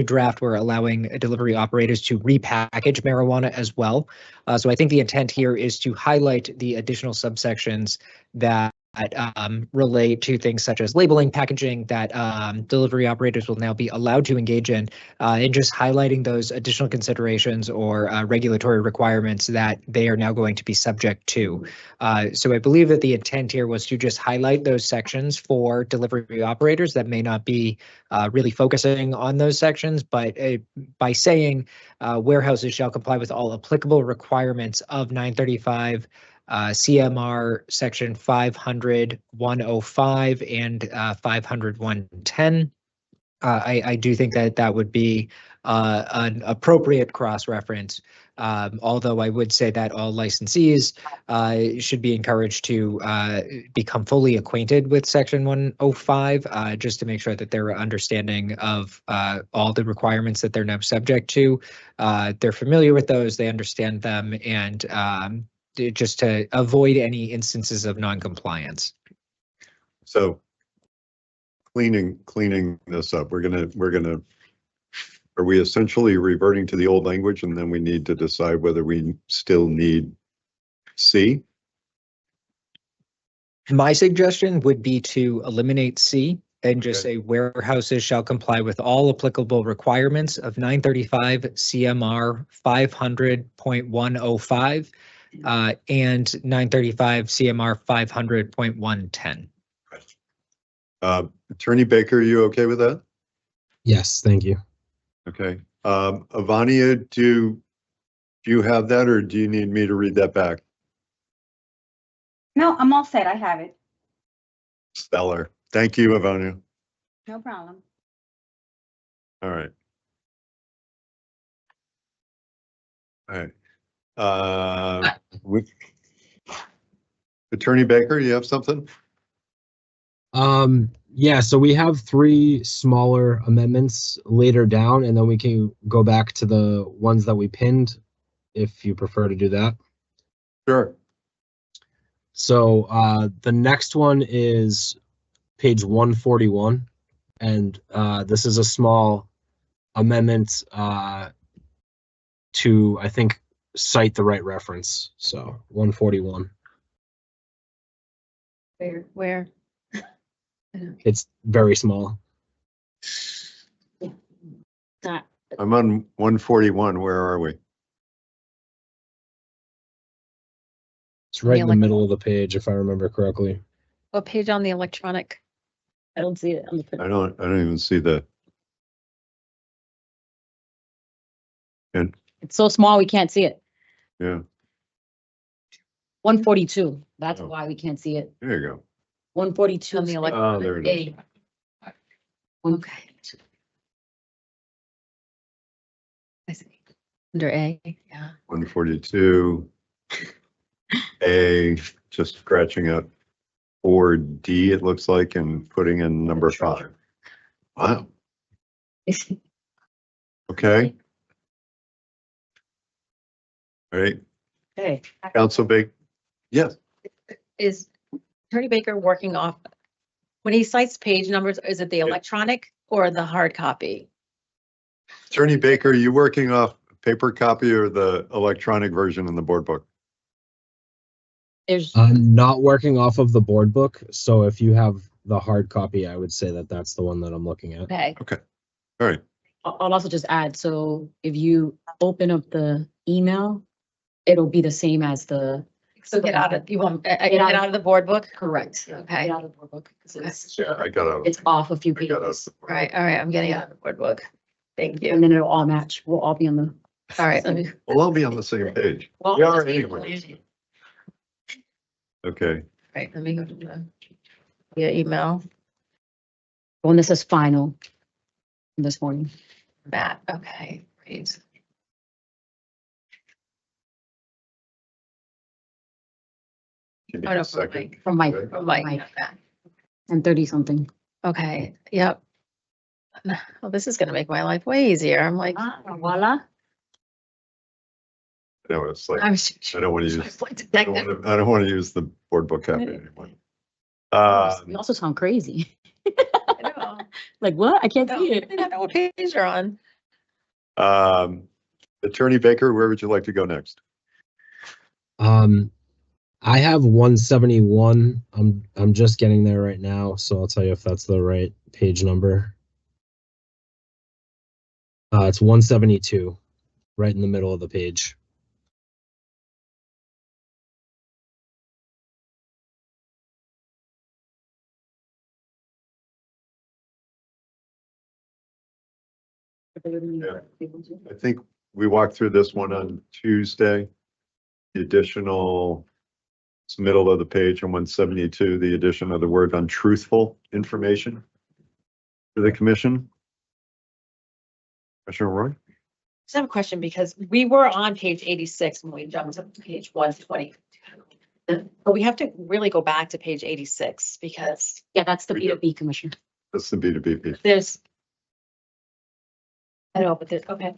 draft, we're allowing delivery operators to repackage marijuana as well. So I think the intent here is to highlight the additional subsections that relate to things such as labeling, packaging, that delivery operators will now be allowed to engage in, and just highlighting those additional considerations or regulatory requirements that they are now going to be subject to. So I believe that the intent here was to just highlight those sections for delivery operators that may not be really focusing on those sections, but by saying warehouses shall comply with all applicable requirements of 935 CMR section 500.105 and 500.110. I do think that that would be an appropriate cross-reference, although I would say that all licensees should be encouraged to become fully acquainted with section 105, just to make sure that they're understanding of all the requirements that they're now subject to. They're familiar with those, they understand them, and just to avoid any instances of non-compliance. So cleaning this up, are we essentially reverting to the old language, and then we need to decide whether we still need C? My suggestion would be to eliminate C and just Okay. say warehouses shall comply with all applicable requirements of 935 CMR 500.105 and 935 CMR 500.110. Attorney Baker, are you okay with that? Yes, thank you. Okay. Ivania, do you have that, or do you need me to read that back? No, I'm all set. I have it. Stellar. Thank you, Ivania. No problem. All right. All right. With Attorney Baker, you have something? Yeah, so we have 3 smaller amendments later down, and then we can go back to the ones that we pinned if you prefer to do that. Sure. So the next one is page 141. And this is a small amendment to, I think, cite the right reference. So 141. Where? It's very small. That, I'm on 141. Where are we? It's right in the elec- middle of the page, if I remember correctly. What page on the electronic? I don't see it on the. I don't even see the. And, It's so small, we can't see it. yeah, 142, that's Oh. why we can't see it. there you go. 142. On the elec- Oh, there it is. Okay. I see. Under A, yeah. 142. A, just scratching out 4D, it looks like, and putting in number 5. Wow, okay. All right, Okay, Council Bake, yes, Is Attorney Baker working off, when he cites page numbers, is it the electronic or the hard copy? Attorney Baker, you working off paper copy or the electronic version in the board book? there's, I'm not working off of the board book, so if you have the hard copy, I would say that that's the one that I'm looking at. Okay, All right, I'll also just add, so if you open up the email, it'll be the same as the. so get out of, you want, get Get out out of the board book? Correct. Okay. Get out of the board book, 'cause it's, yeah, I got out. it's off a few I got out. pages, Right, all right, I'm getting out of the board book. Thank you. and then it'll all match. We'll all be on the. All right, let me. We'll all be on the same page. Well, We are anyway. Okay, Right, let me go to the, via email, When this is final this morning. Matt, okay, great. give me Oh, no, a from second. Mike. From Mike, Okay. From Mike, Mike. not Matt. 10:30 something. Okay, yep. Well, this is gonna make my life way easier. I'm like. Voila. No, it's like, I'm. I don't want to use, I Detective. don't want to use the board book copy anymore. You also sound crazy. I know. Like, what? I can't No, see I it. don't know what page you're on. Attorney Baker, where would you like to go next? I have 171. I'm just getting there right now, so I'll tell you if that's the right page number. It's 172, right in the middle of the page. I think we walked through this one on Tuesday. The additional, it's middle of the page on 172, the addition of the word untruthful information to the commission. Commissioner Roy? Just have a question because we were on page 86 when we jumped up to page 120. But we have to really go back to page 86 because Yeah, that's the B2B commission. That's the B2B piece. there's. I know, but there's, okay.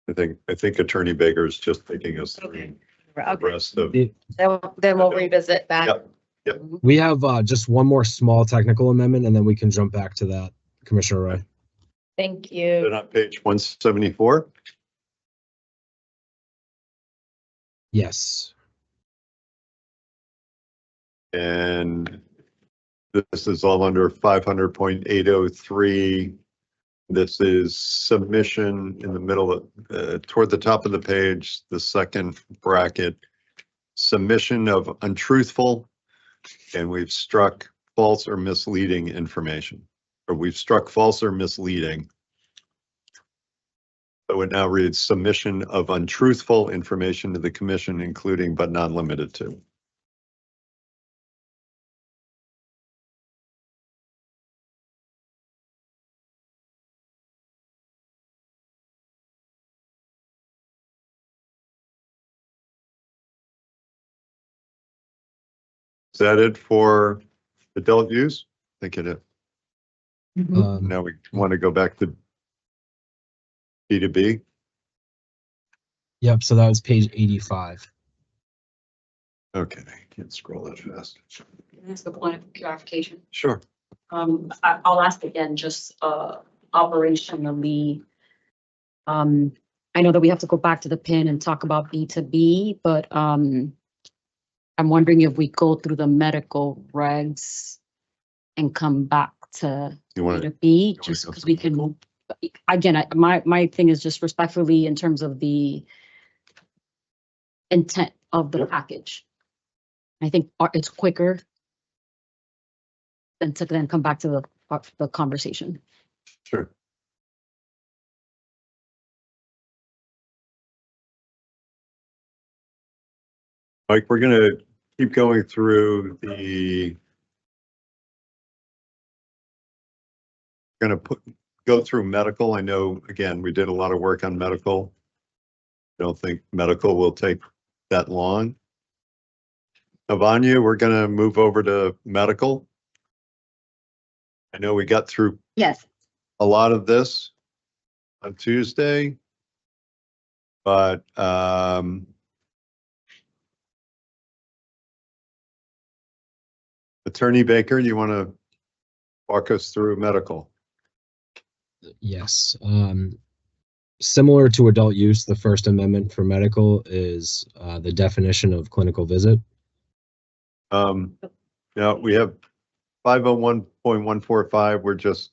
I think Attorney Baker is just taking us through the Okay. rest of. Then we'll revisit back. Yep. We have just one more small technical amendment, and then we can jump back to that, Commissioner Roy. Thank Then you. on page 174, Yes. and this is all under 500.803. This is submission in the middle of, toward the top of the page, the second bracket, submission of untruthful, and we've struck false or misleading information, or we've struck false or misleading. So it now reads submission of untruthful information to the commission, including but not limited to. Is that it for adult use? I think it is. Now we want to go back to B2B. Yep. So that was page 85. Okay, can't scroll that fast. That's the point of clarification. Sure. I'll ask again, just, operationally. I know that we have to go back to the pin and talk about B2B, but, I'm wondering if we go through the medical regs and come back to You want to, B2B, wanna just go because we can, again, my thing is just respectfully in terms of the intent of the Yep. package. I think it's quicker than to then come back to the conversation. sure. Mike, we're gonna keep going through gonna go through medical. I know, again, we did a lot of work on medical. Don't think medical will take that long. Navanya, we're gonna move over to medical. I know we got through Yes. a lot of this on Tuesday, but Attorney Baker, you want to walk us through medical? Yes. Similar to adult use, the First Amendment for medical is the definition of clinical visit. Yeah, we have 501.145. We're just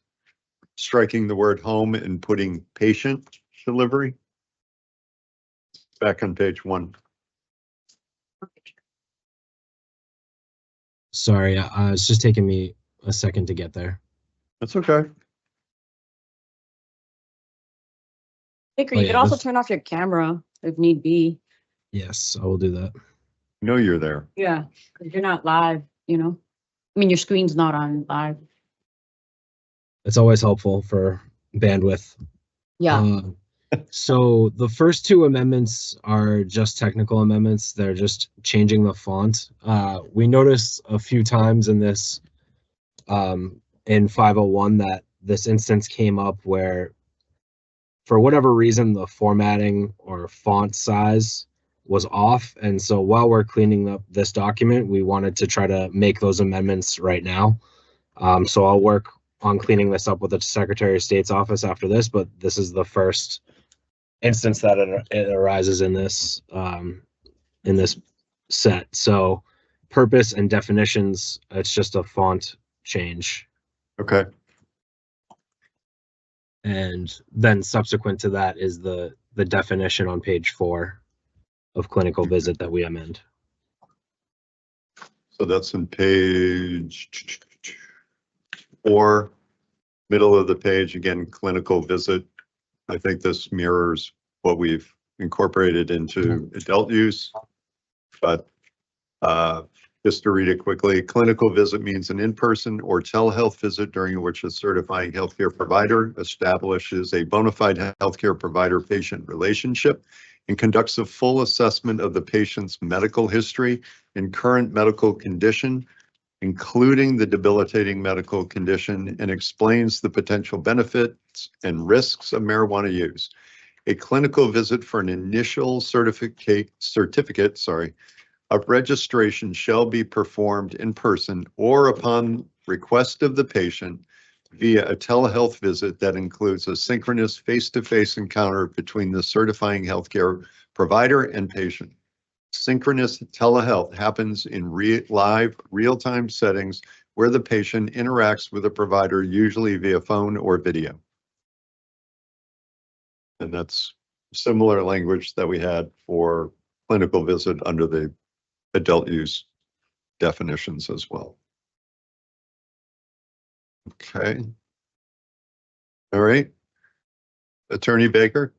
striking the word home and putting patient delivery. Back on page 1. Sorry, it's just taking me a second to get there. That's okay. Baker, Oh, you yeah, could also this- turn off your camera if need be. Yes, I will do that. I know you're there. Yeah, because you're not live, you know? I mean, your screen's not on live. It's always helpful for bandwidth. Yeah, So the first two amendments are just technical amendments. They're just changing the font. We noticed a few times in this, in 501 that this instance came up where for whatever reason, the formatting or font size was off. And so while we're cleaning up this document, we wanted to try to make those amendments right now. So I'll work on cleaning this up with the Secretary of State's office after this, but this is the first instance that it arises in this set. So purpose and definitions, it's just a font change. Okay. And then subsequent to that is the definition on page 4 of clinical visit that we amend. So that's in page 4, middle of the page, again, clinical visit. I think this mirrors what we've incorporated into adult use. But just to read it quickly, clinical visit means an in-person or telehealth visit during which a certifying healthcare provider establishes a bona fide healthcare provider-patient relationship and conducts a full assessment of the patient's medical history and current medical condition, including the debilitating medical condition, and explains the potential benefits and risks of marijuana use. A clinical visit for an initial certificate of registration shall be performed in person or upon request of the patient via a telehealth visit that includes a synchronous face-to-face encounter between the certifying healthcare provider and patient. Synchronous telehealth happens in live, real-time settings where the patient interacts with a provider, usually via phone or video. And that's similar language that we had for clinical visit under the adult use definitions as well. Okay. All right. Attorney Baker.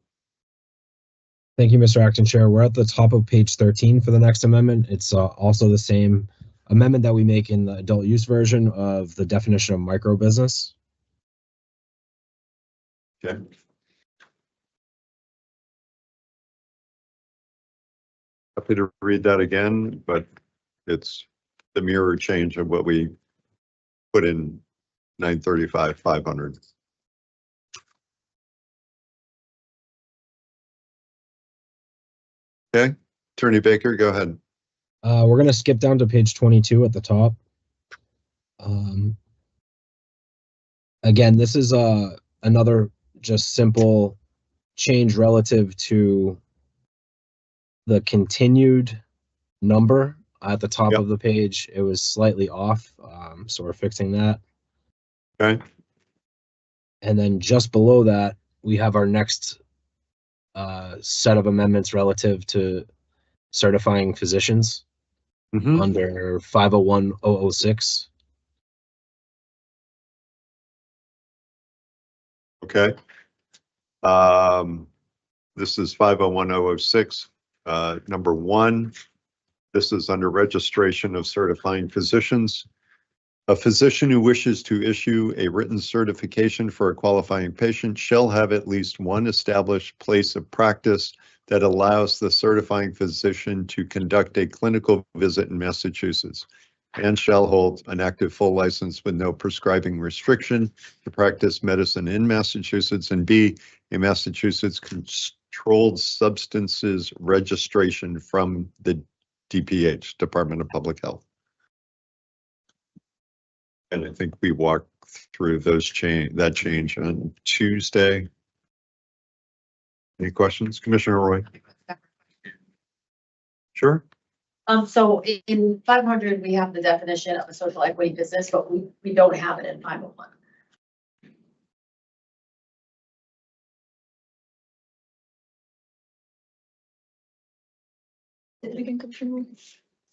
Thank you, Mr. Acting Chair. We're at the top of page 13 for the next amendment. It's also the same amendment that we make in the adult use version of the definition of micro business. Okay. Happy to read that again, but it's the mirror change of what we put in 935-500. Okay, Attorney Baker, go ahead. We're gonna skip down to page 22 at the top. Again, this is another just simple change relative to the continued number at the top Yep. of the page. It was slightly off, so we're fixing that. Okay. And then just below that, we have our next set of amendments relative to certifying physicians Mhm. under 501-006. Okay. This is 501-006. Number 1, this is under registration of certifying physicians. A physician who wishes to issue a written certification for a qualifying patient shall have at least one established place of practice that allows the certifying physician to conduct a clinical visit in Massachusetts and shall hold an active full license with no prescribing restriction to practice medicine in Massachusetts, and B, a Massachusetts Controlled Substances registration from the DPH, Department of Public Health. And I think we walked through that change on Tuesday. Any questions, Commissioner Roy? Sure. So in 500, we have the definition of a social equity business, but we don't have it in 501.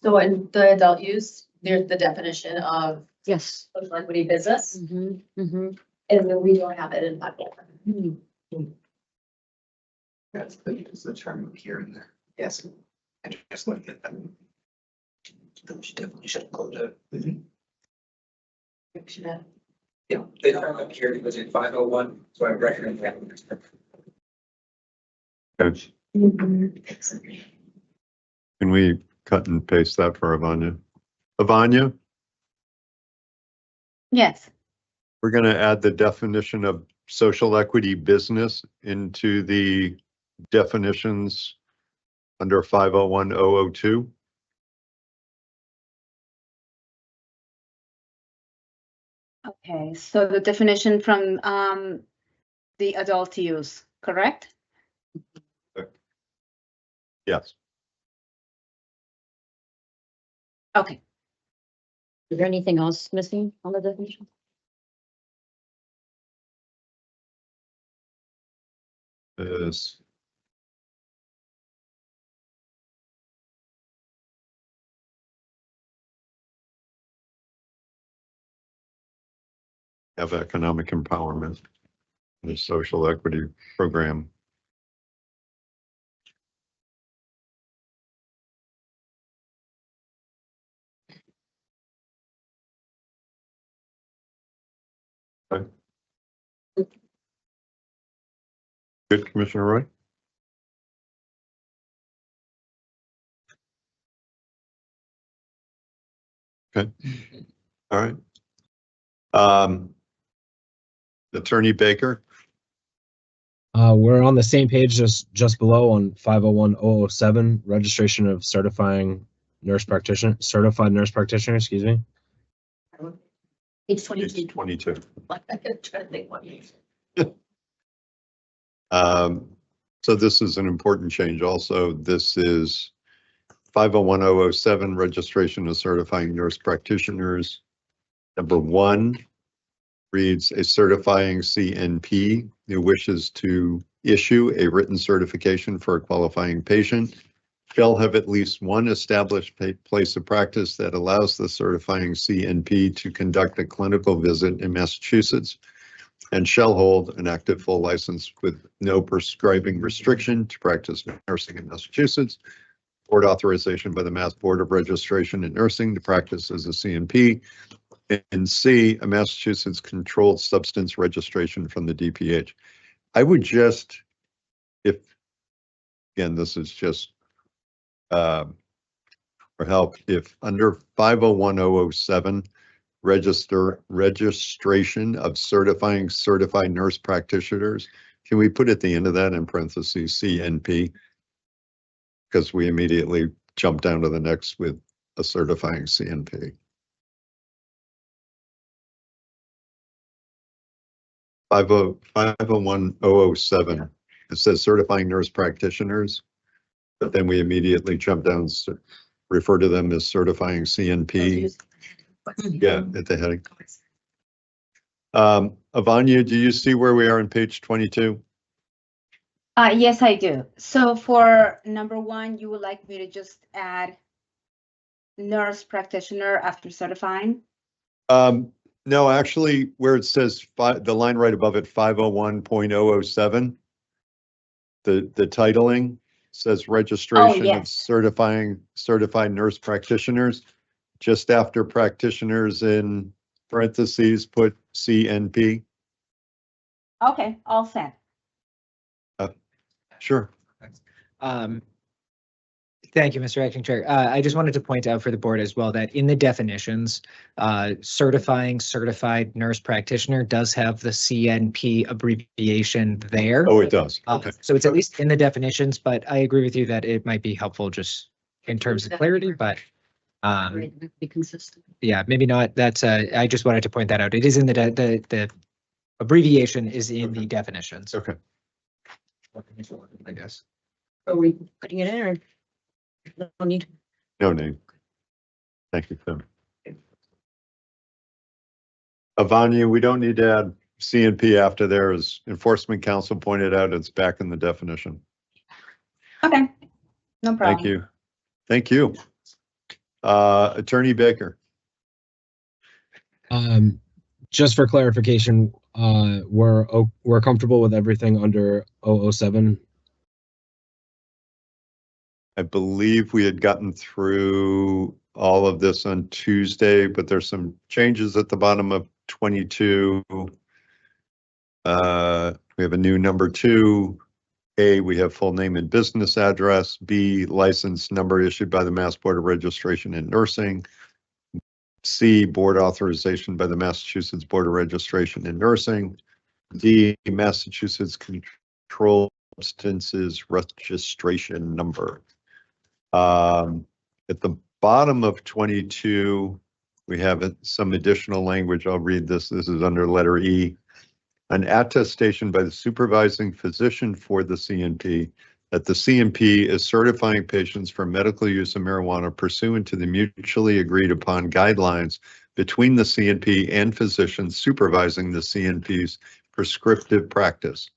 So in the adult use, there's the definition of Yes. social equity business, Mm-hmm, mm-hmm. and then we don't have it in 501. That's the term here and there. Yes. I just looked at them. Those definitely should go to. Yeah, they don't have here because in 501, so I recommend that. Okay. Can we cut and paste that for Avanya? Avanya, Yes. we're going to add the definition of social equity business into the definitions under 501-002. Okay, so the definition from the adult use, correct? Yes. Okay. Is there anything else missing on the definition? Is have economic empowerment, the social equity program. Okay. Good, Commissioner Roy? Okay, all right. Attorney Baker, We're on the same page, just below on 501-007, registration of certified nurse practitioner, excuse me. It's page 22. 22. Like, I'm trying to think what. So this is an important change also. This is 501-007, registration of certifying nurse practitioners. Number 1 reads a certifying CNP who wishes to issue a written certification for a qualifying patient shall have at least one established place of practice that allows the certifying CNP to conduct a clinical visit in Massachusetts and shall hold an active full license with no prescribing restriction to practice nursing in Massachusetts. Board authorization by the Mass Board of Registration in Nursing to practice as a CNP. And C, a Massachusetts Controlled Substance registration from the DPH. I would just, again, this is just for help, if under 501-007, registration of certified nurse practitioners, can we put at the end of that in parentheses CNP? Because we immediately jump down to the next with a certifying CNP. 501-007, it says certifying nurse practitioners, but then we immediately jump down, refer to them as certifying CNP. Yeah, at the heading. Avanya, do you see where we are on page 22? Yes, I do. So for number 1, you would like me to just add nurse practitioner after certifying? No, actually, where it says the line right above it, 501.007, the titling says registration of yes. certified nurse practitioners. Just after practitioners in parentheses, put CNP. Okay, all set. Sure. Thank you, Mr. Acting Chair. I just wanted to point out for the board as well that in the definitions, certified nurse practitioner does have the CNP abbreviation there. Oh, it does. Okay. So it's at least in the definitions, but I agree with you that it might be helpful just in terms of clarity, but Be consistent. yeah, maybe not. That's I just wanted to point that out. It is in the abbreviation is in the definitions. Okay. I guess. Are we putting it in or? No need. No name. Thank you, Tim. Avanya, we don't need to add CNP after there. As Enforcement Council pointed out, it's back in the definition. Okay, no problem. Thank you. Thank you. Attorney Baker. Just for clarification, we're comfortable with everything under 007. I believe we had gotten through all of this on Tuesday, but there's some changes at the bottom of 22. We have a new number 2. A, we have full name and business address. B, license number issued by the Mass Board of Registration in Nursing. C, board authorization by the Massachusetts Board of Registration in Nursing. D, Massachusetts Controlled Substances Registration Number. At the bottom of 22, we have some additional language. I'll read this. This is under letter E. An attestation by the supervising physician for the CNP that the CNP is certifying patients for medical use of marijuana pursuant to the mutually agreed upon guidelines between the CNP and physicians supervising the CNP's prescriptive practice.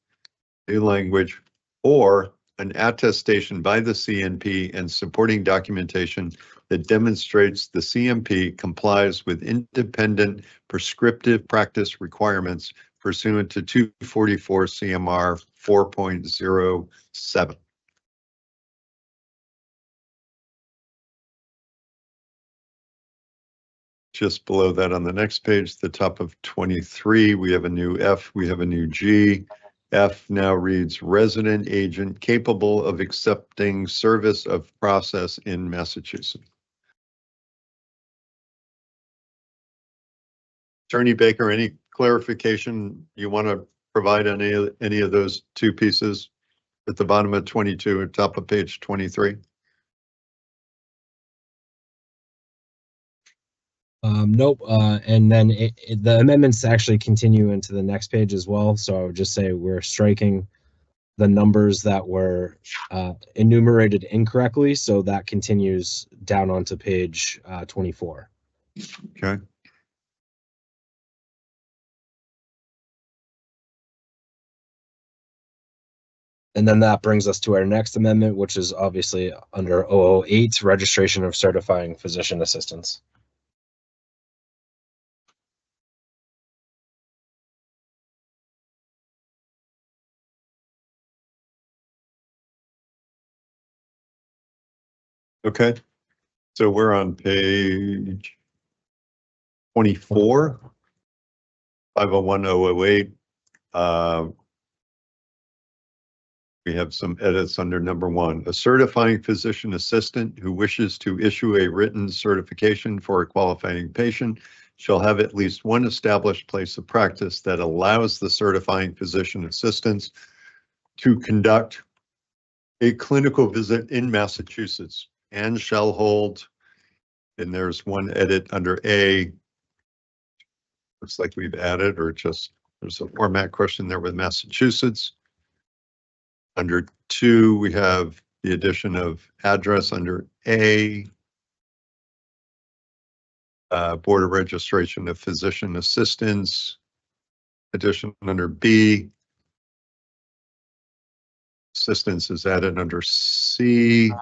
New language, or an attestation by the CNP and supporting documentation that demonstrates the CNP complies with independent prescriptive practice requirements pursuant to 244 CMR 4.07. Just below that on the next page, the top of 23, we have a new F, we have a new G. F now reads resident agent capable of accepting service of process in Massachusetts. Attorney Baker, any clarification you want to provide on any of those two pieces at the bottom of 22 and top of page 23? Nope. And then the amendments actually continue into the next page as well. So I would just say we're striking the numbers that were enumerated incorrectly. So that continues down onto page 24. Okay. And then that brings us to our next amendment, which is obviously under 008, registration of certifying physician assistants. Okay. So we're on page 24, 501-008. We have some edits under number 1. A certifying physician assistant who wishes to issue a written certification for a qualifying patient shall have at least one established place of practice that allows the certifying physician assistants to conduct a clinical visit in Massachusetts and shall hold. And there's one edit under A. Looks like we've added, or just, there's a format question there with Massachusetts. Under 2, we have the addition of address under A. Board of Registration of Physician Assistants. Addition under B. Assistance is added under C.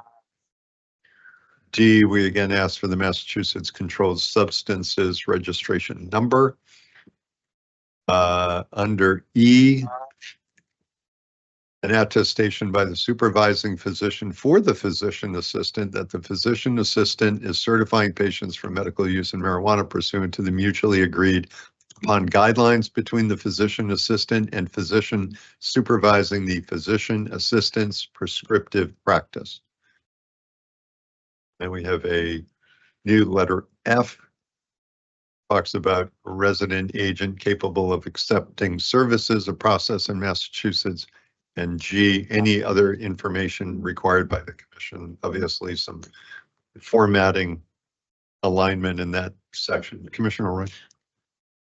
D, we again ask for the Massachusetts Controlled Substances Registration Number. Under E, an attestation by the supervising physician for the physician assistant that the physician assistant is certifying patients for medical use in marijuana pursuant to the mutually agreed upon guidelines between the physician assistant and physician supervising the physician assistant's prescriptive practice. And we have a new letter F, talks about a resident agent capable of accepting services, a process in Massachusetts. And G, any other information required by the commission, obviously some formatting alignment in that section. Commissioner Roy.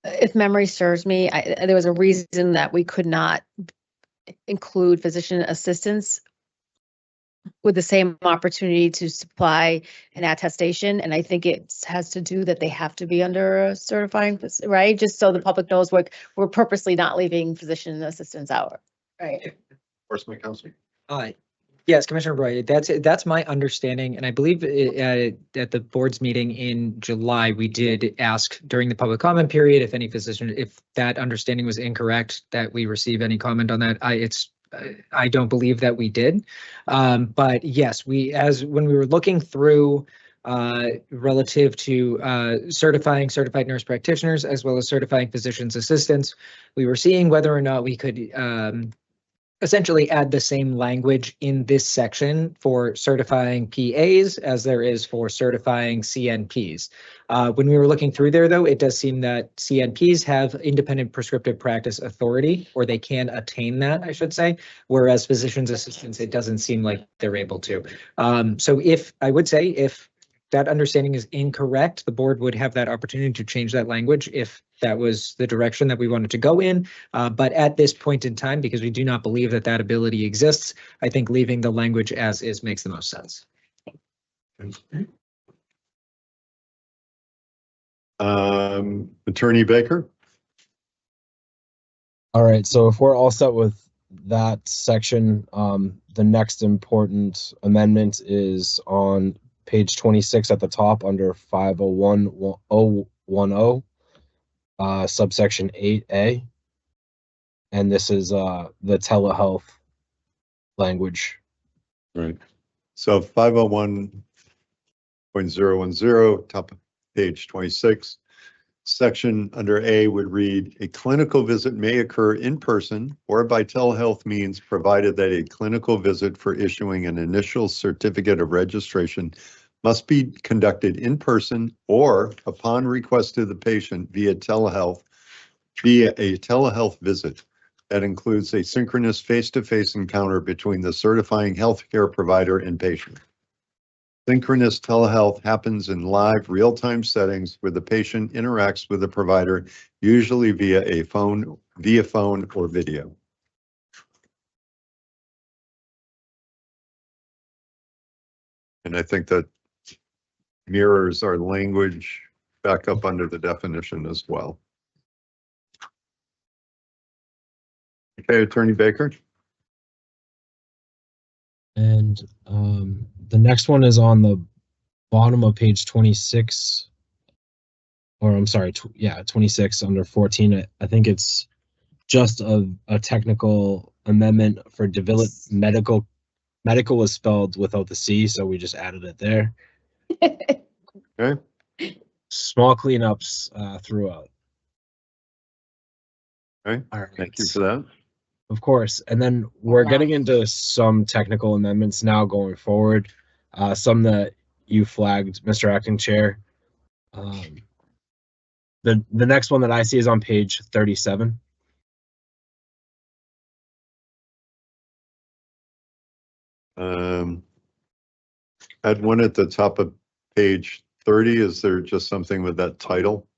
If memory serves me, there was a reason that we could not include physician assistants with the same opportunity to supply an attestation. And I think it has to do that they have to be under a certifying, right? Just so the public knows we're purposely not leaving physician assistants out. Right. Enforcement Council. Yes, Commissioner Roy, that's my understanding, and I believe at the board's meeting in July, we did ask during the public comment period if any physician, if that understanding was incorrect, that we receive any comment on that. I don't believe that we did, but yes, when we were looking through relative to certified nurse practitioners as well as certifying physician's assistants, we were seeing whether or not we could essentially add the same language in this section for certifying PAs as there is for certifying CNPs. When we were looking through there, though, it does seem that CNPs have independent prescriptive practice authority, or they can attain that, I should say, whereas physician's assistants, it doesn't seem like they're able to. So if that understanding is incorrect, the board would have that opportunity to change that language if that was the direction that we wanted to go in. But at this point in time, because we do not believe that that ability exists, I think leaving the language as is makes the most sense. Attorney Baker. All right, so if we're all set with that section, the next important amendment is on page 26 at the top under 501.010, subsection 8A. And this is the telehealth language. Right. So 501.010, top of page 26. Section under A would read, a clinical visit may occur in person or by telehealth means, provided that a clinical visit for issuing an initial certificate of registration must be conducted in person or upon request of the patient via a telehealth visit that includes a synchronous face-to-face encounter between the certifying healthcare provider and patient. Synchronous telehealth happens in live, real-time settings where the patient interacts with the provider, usually via phone or video. And I think that mirrors our language back up under the definition as well. Okay, Attorney Baker. And the next one is on the bottom of page 26, or I'm sorry, 26 under 14. I think it's just a technical amendment for develop medical. Medical is spelled without the C, so we just added it there. Okay. Small cleanups throughout. Okay. All right. Thank you for that. Of course. And then we're getting into some technical amendments now going forward. Some that you flagged, Mr. Acting Chair. The next one that I see is on page 37. Had one at the top of page 30. Is there just something with that title?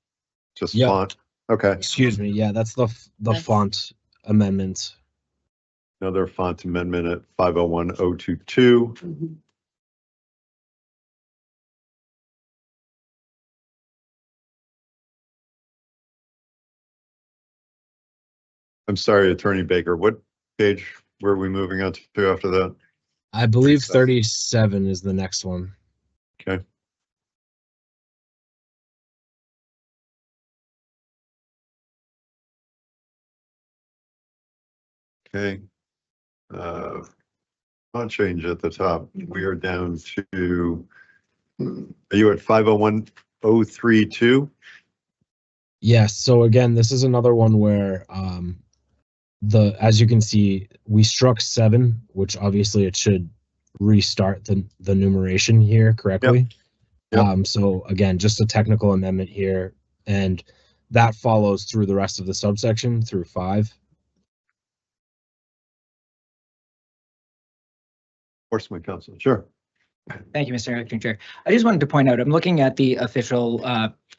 Just Yep. font? Okay, Excuse me. Yeah, that's the That's- font amendment. another font amendment at 501022. Mhm. I'm sorry, Attorney Baker, what page were we moving on to after that? I believe 37 is the next one. Okay. Okay. Font change at the top. We are down to, are you at 501032? Yes. So again, this is another one where as you can see, we struck 7, which obviously it should restart the numeration here correctly. Yep. So again, just a technical amendment here, and that follows through the rest of the subsection through 5. Enforcement Council, sure. Thank you, Mr. Acting Chair. I just wanted to point out, I'm looking at the official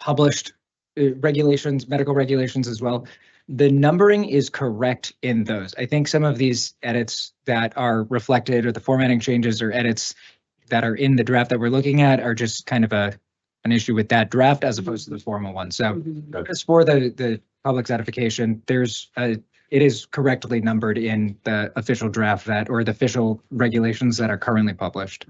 published regulations, medical regulations as well. The numbering is correct in those. I think some of these edits that are reflected or the formatting changes or edits that are in the draft that we're looking at are just kind of an issue with that draft as opposed to the formal one. So Mhm. just for the public's edification, it is correctly numbered in the official draft or the official regulations that are currently published.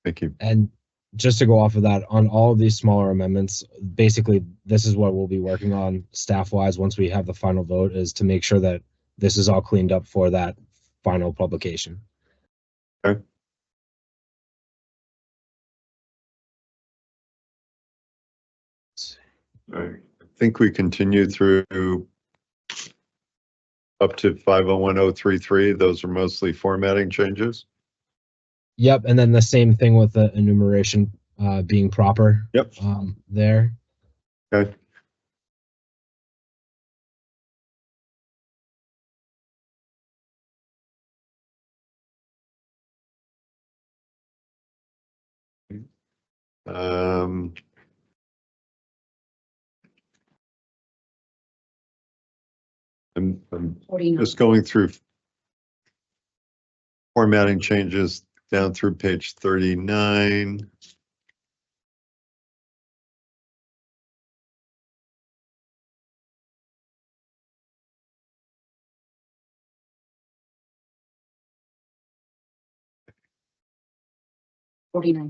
Thank you. And just to go off of that, on all of these smaller amendments, basically, this is what we'll be working on staff-wise once we have the final vote, is to make sure that this is all cleaned up for that final publication. Okay. All right. I think we continue through up to 501033. Those are mostly formatting changes. Yep, and then the same thing with the enumeration being proper. Yep. There. Okay. Um, I'm 49. just going through formatting changes down through page 39.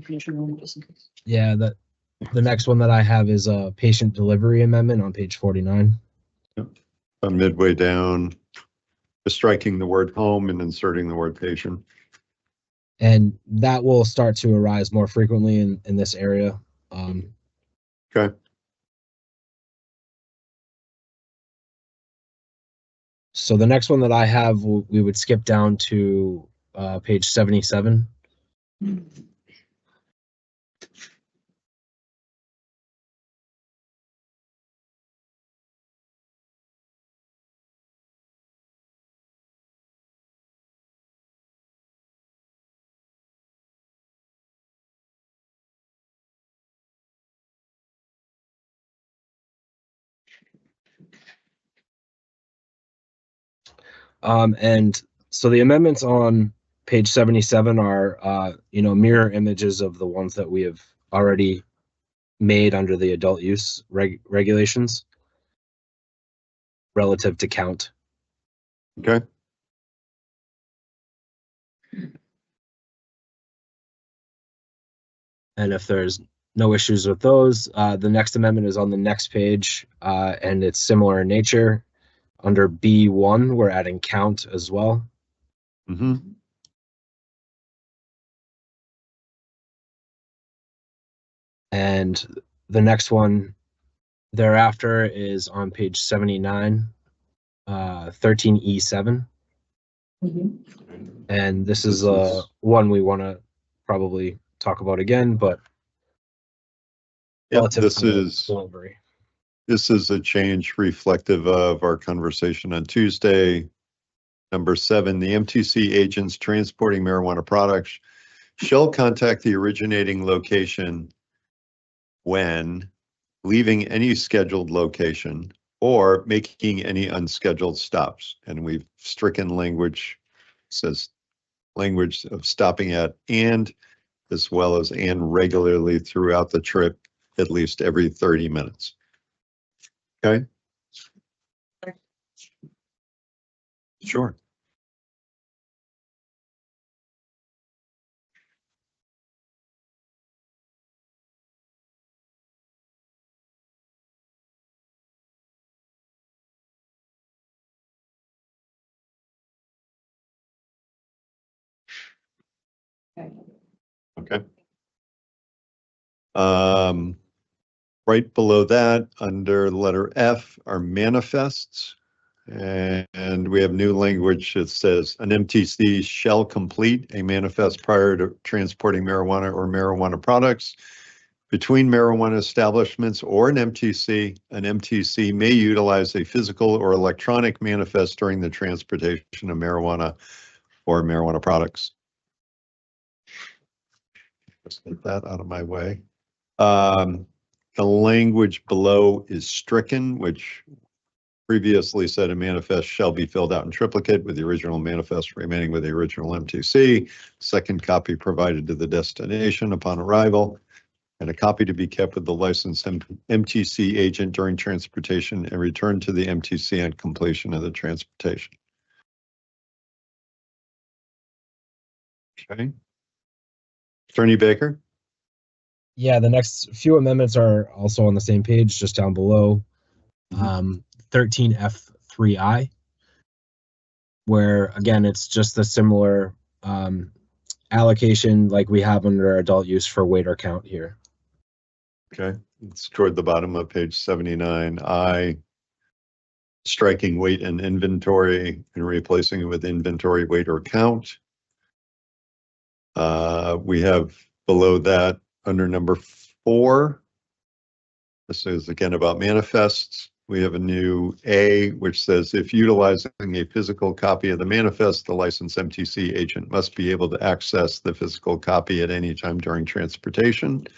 Commissioner Roman, just in case. Yeah, the next one that I have is a patient delivery amendment on page 49. Midway down, just striking the word home and inserting the word patient. And that will start to arise more frequently in this area. Okay. So the next one that I have, we would skip down to page 77. And so the amendments on page 77 are, mirror images of the ones that we have already made under the adult use regulations relative to count. Okay. And if there's no issues with those, the next amendment is on the next page, and it's similar in nature. Under B1, we're adding count as well. Mm-hmm. And the next one thereafter is on page 79, 13E7. And this is one we want to probably talk about again, but Yeah, relative this to is delivery. This is a change reflective of our conversation on Tuesday. Number 7, the MTC agents transporting marijuana products shall contact the originating location when leaving any scheduled location or making any unscheduled stops. And we've stricken language, says language of stopping at and, as well as and regularly throughout the trip, at least every 30 minutes. Okay? Sure. Okay. Right below that, under the letter F, are manifests. And we have new language that says an MTC shall complete a manifest prior to transporting marijuana or marijuana products between marijuana establishments or an MTC. An MTC may utilize a physical or electronic manifest during the transportation of marijuana or marijuana products. Let's get that out of my way. The language below is stricken, which previously said a manifest shall be filled out in triplicate with the original manifest remaining with the original MTC, second copy provided to the destination upon arrival, and a copy to be kept with the licensed MTC agent during transportation and returned to the MTC on completion of the transportation. Okay. Attorney Baker? Yeah, the next few amendments are also on the same page, just down below. 13F3I, where again, it's just a similar allocation like we have under adult use for weight or count here. Okay, it's toward the bottom of page 79I, striking weight and inventory and replacing it with inventory, weight, or count. We have below that under number 4. This is again about manifests. We have a new A, which says if utilizing a physical copy of the manifest, the licensed MTC agent must be able to access the physical copy at any time during transportation.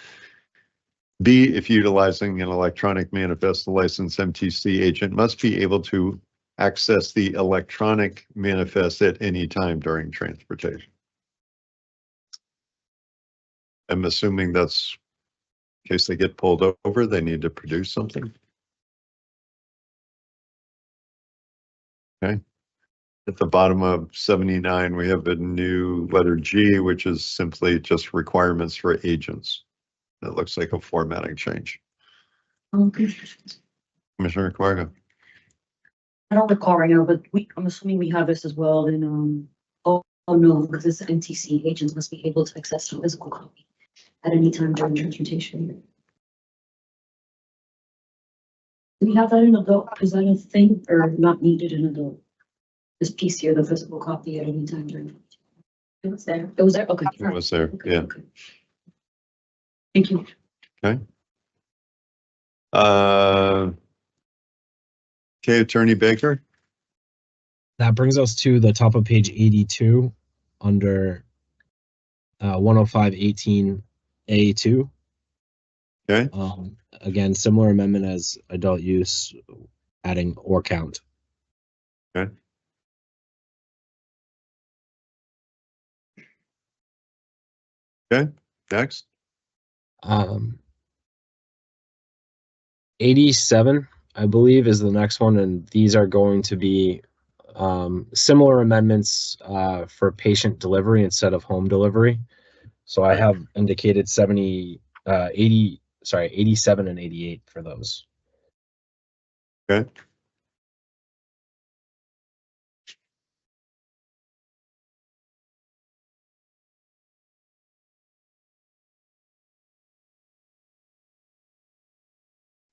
B, if utilizing an electronic manifest, the licensed MTC agent must be able to access the electronic manifest at any time during transportation. I'm assuming that's in case they get pulled over, they need to produce something. Okay. At the bottom of 79, we have a new letter G, which is simply just requirements for agents. That looks like a formatting change. Commissioner Camargo. I don't recall right now, but I'm assuming we have this as well in, oh no, because this NTC agents must be able to access the physical copy at any time during transportation. Do we have that in adult? Is that a thing or not needed in adult? This piece here, the physical copy at any time during. It was there. It was there, okay. It was there, yeah. Okay. Thank you. Okay. Okay, Attorney Baker. That brings us to the top of page 82 under 105.18A2. Okay. Again, similar amendment as adult use, adding or count. Okay. Okay, next. 87, I believe, is the next one, and these are going to be similar amendments for patient delivery instead of home delivery. So I have indicated 87 and 88 for those. Okay.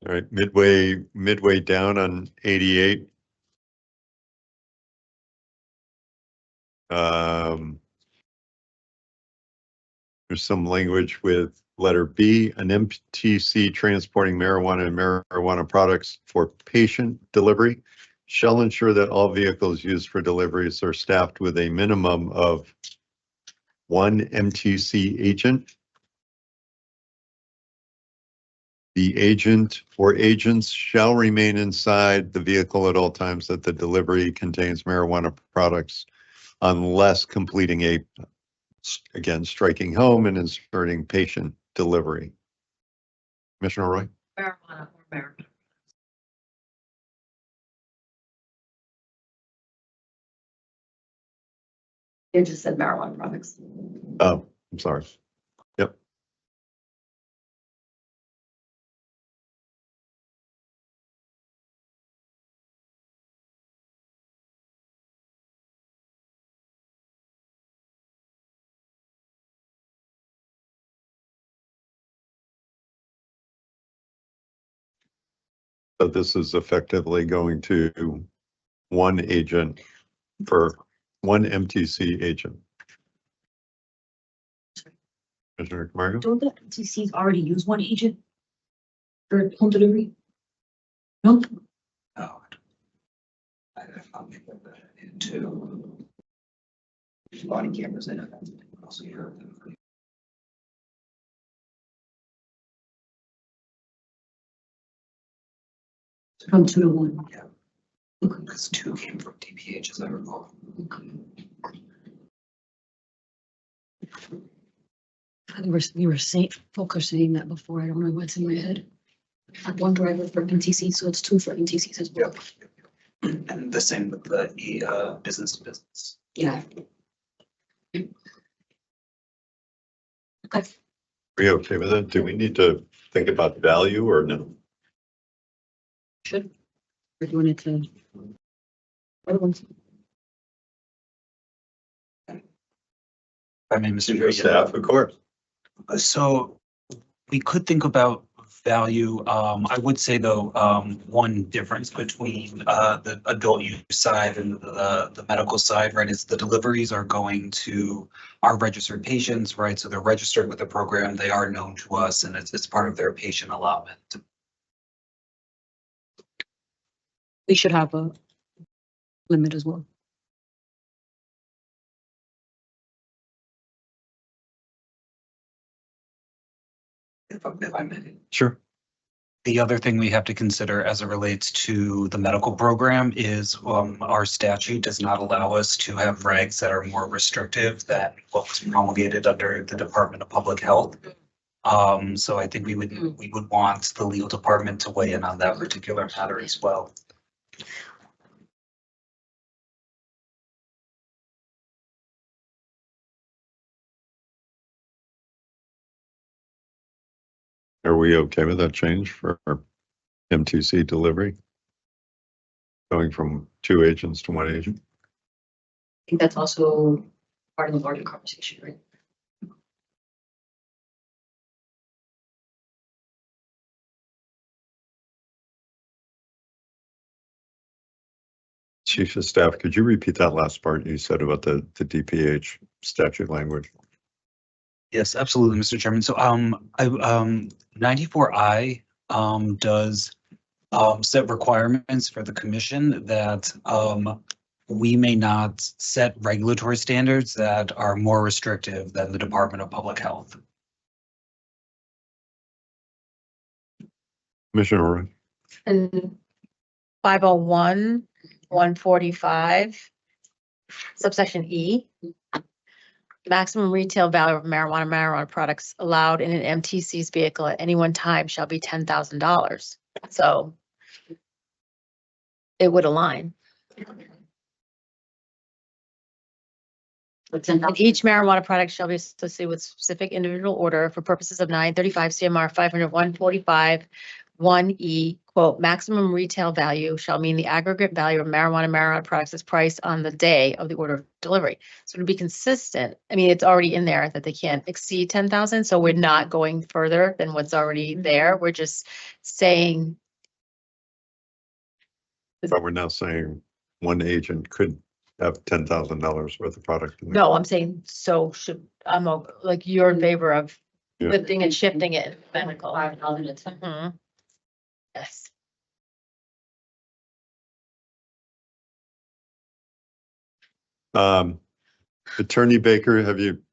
All right, midway down on 88. There's some language with letter B, an MTC transporting marijuana and marijuana products for patient delivery shall ensure that all vehicles used for deliveries are staffed with a minimum of one MTC agent. The agent or agents shall remain inside the vehicle at all times that the delivery contains marijuana products unless completing a, again, striking home and inserting patient delivery. Commissioner Roy? Marijuana or marijuana. It just said marijuana products. Oh, I'm sorry. Yep. So this is effectively going to one agent for one MTC agent. Commissioner Camargo? Don't the MTCs already use one agent for home delivery? No, No. I'll make that into body cameras in it. Also hear them. from 2 to 1. Yeah. Okay. Because 2 came from DPH, as I recall. We were saying, folks are saying that before. I don't know what's in my head. Had one driver for MTC, so it's 2 for MTCs as well. And the same with the business to business. Yeah. Okay. Are you okay with it? Do we need to think about value or no? Should. We're doing it to. Other ones. I mean, Mr. Your staff, of course. So we could think about value. I would say though, one difference between the adult use side and the medical side, right, is the deliveries are going to our registered patients, right? So they're registered with the program. They are known to us and it's part of their patient allotment. We should have a limit as well. If I may. Sure. The other thing we have to consider as it relates to the medical program is our statute does not allow us to have regs that are more restrictive than what was promulgated under the Department of Public Health. So I think we would want the legal department to weigh in on that particular matter as well. Are we okay with that change for MTC delivery? Going from 2 agents to 1 agent? I think that's also part of the larger conversation, right? Chief of Staff, could you repeat that last part you said about the DPH statute language? Yes, absolutely, Mr. Chairman. So 94I does set requirements for the commission that we may not set regulatory standards that are more restrictive than the Department of Public Health. Commissioner Roy? And 501, 145, subsection E. Maximum retail value of marijuana products allowed in an MTC's vehicle at any one time shall be $10,000. So it would align. And each marijuana product shall be associated with specific individual order for purposes of 935 CMR 500 145 1E, quote, maximum retail value shall mean the aggregate value of marijuana products is priced on the day of the order of delivery. So to be consistent, I mean, it's already in there that they can't exceed 10,000. So we're not going further than what's already there. We're just saying. But we're now saying 1 agent could have $10,000 worth of product. In there. No, I'm saying, so like you're in favor of Yeah. lifting and shifting it. Medical. $5,000. Yes. Attorney Baker, have you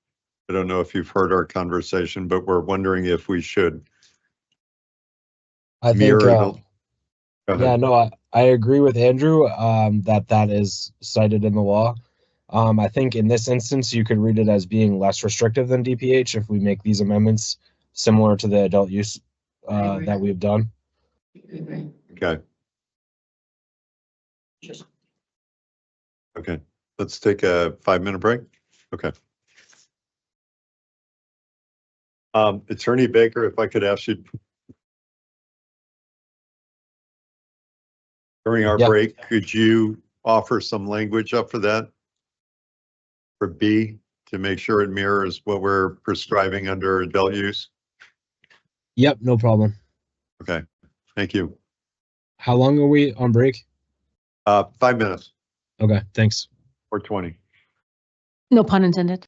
I don't know if you've heard our conversation, but we're wondering if we should I think, mirror the. Go ahead. yeah, no, I agree with Andrew, that that is cited in the law. I think in this instance, you could read it as being less restrictive than DPH if we make these amendments similar to the adult use, agree. that we've done. Okay, Just okay. Let's take a 5-minute break. Okay. Attorney Baker, if I could ask you during our Yeah. break, could you offer some language up for that? For B, to make sure it mirrors what we're prescribing under adult use? Yep, no problem. Okay, thank you. How long are we on break? 5 minutes Okay, thanks. or 20. No pun intended.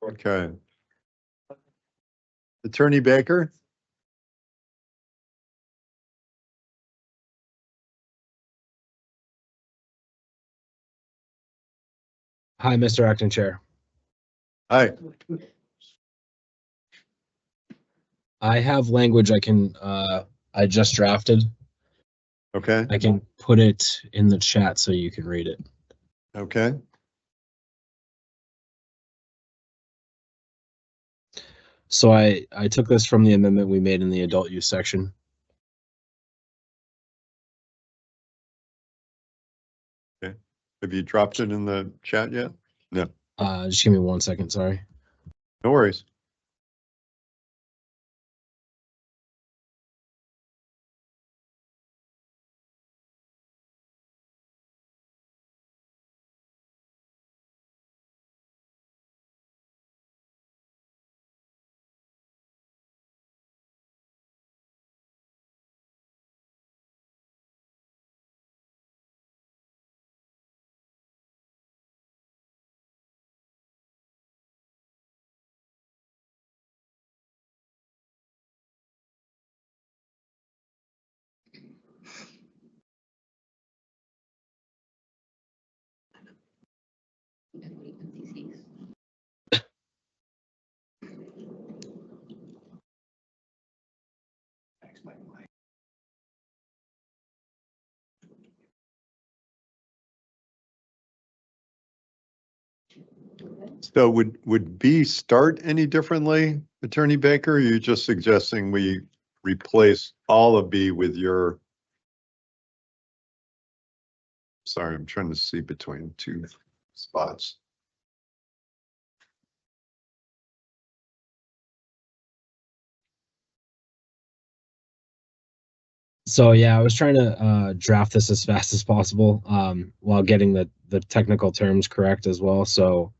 Okay. Attorney Baker? Hi, Mr. Acting Chair. Hi. I have language I just drafted. Okay, I can put it in the chat so you can read it. okay. So I took this from the amendment we made in the adult use section. Have you dropped it in the chat yet? No, Just give me 1 second, sorry. no worries. So would B start any differently, Attorney Baker? Or are you just suggesting we replace all of B with your? Sorry, I'm trying to see between two spots. So yeah, I was trying to draft this as fast as possible while getting the technical terms correct as well. So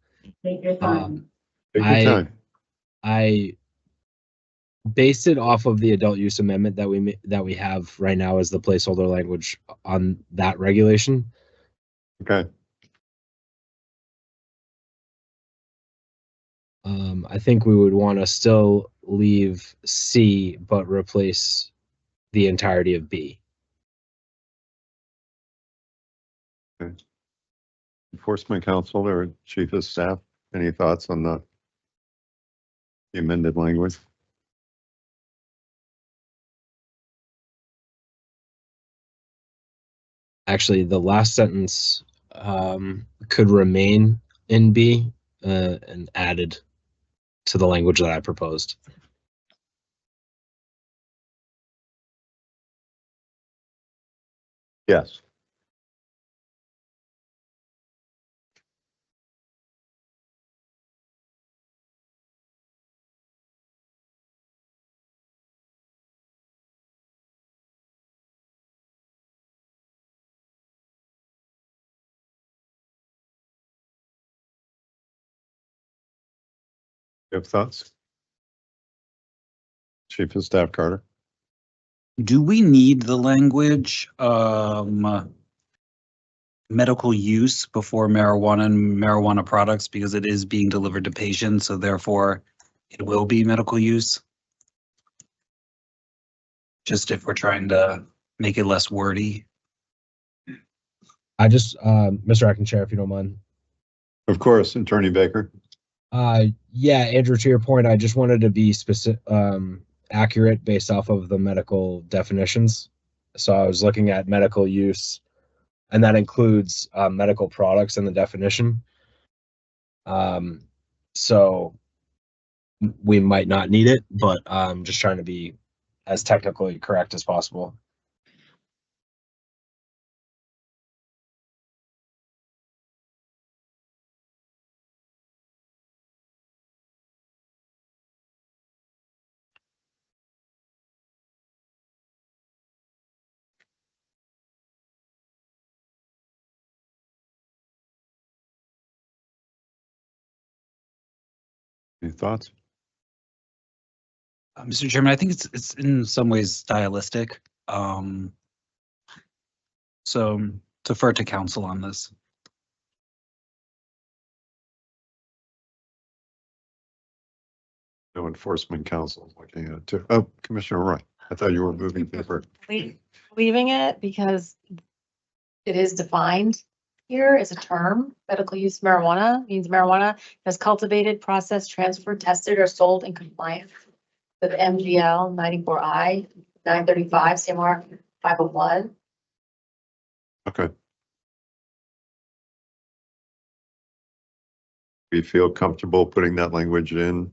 Take your time. time. I based it off of the adult use amendment that we have right now as the placeholder language on that regulation. Okay, I think we would want to still leave C, but replace the entirety of B. Enforcement Counsel or Chief of Staff, any thoughts on the amended language? Actually, the last sentence could remain in B and added to the language that I proposed. Yes. You have thoughts? Chief of Staff Carter? Do we need the language, medical use before marijuana and marijuana products because it is being delivered to patients, so therefore it will be medical use? Just if we're trying to make it less wordy. I just, Mr. Acting Chair, if you don't mind. Of course, Attorney Baker. Yeah, Andrew, to your point, I just wanted to be specific, accurate based off of the medical definitions. So I was looking at medical use, and that includes medical products in the definition. So we might not need it, but I'm just trying to be as technically correct as possible. Any thoughts? Mr. Chairman, I think it's in some ways stylistic. So defer to counsel on this. No enforcement council looking at it too. Oh, Commissioner Roy, I thought you were moving paper. Leaving it because it is defined here as a term. Medical use marijuana means marijuana that's cultivated, processed, transferred, tested, or sold in compliance with MGL 94I, 935, CMR 501. Okay. We feel comfortable putting that language in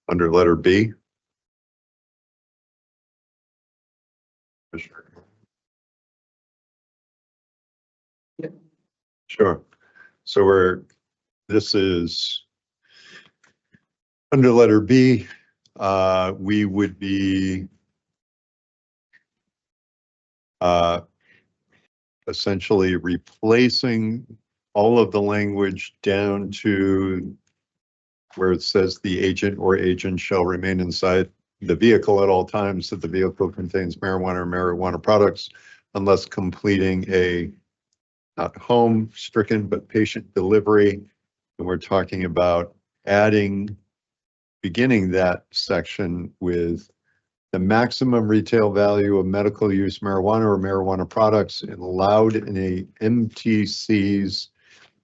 under letter B? Sure. So this is under letter B, we would be essentially replacing all of the language down to where it says the agent or agents shall remain inside the vehicle at all times that the vehicle contains marijuana or marijuana products unless completing a not home stricken, but patient delivery. And we're talking about beginning that section with the maximum retail value of medical use marijuana or marijuana products allowed in a MTC's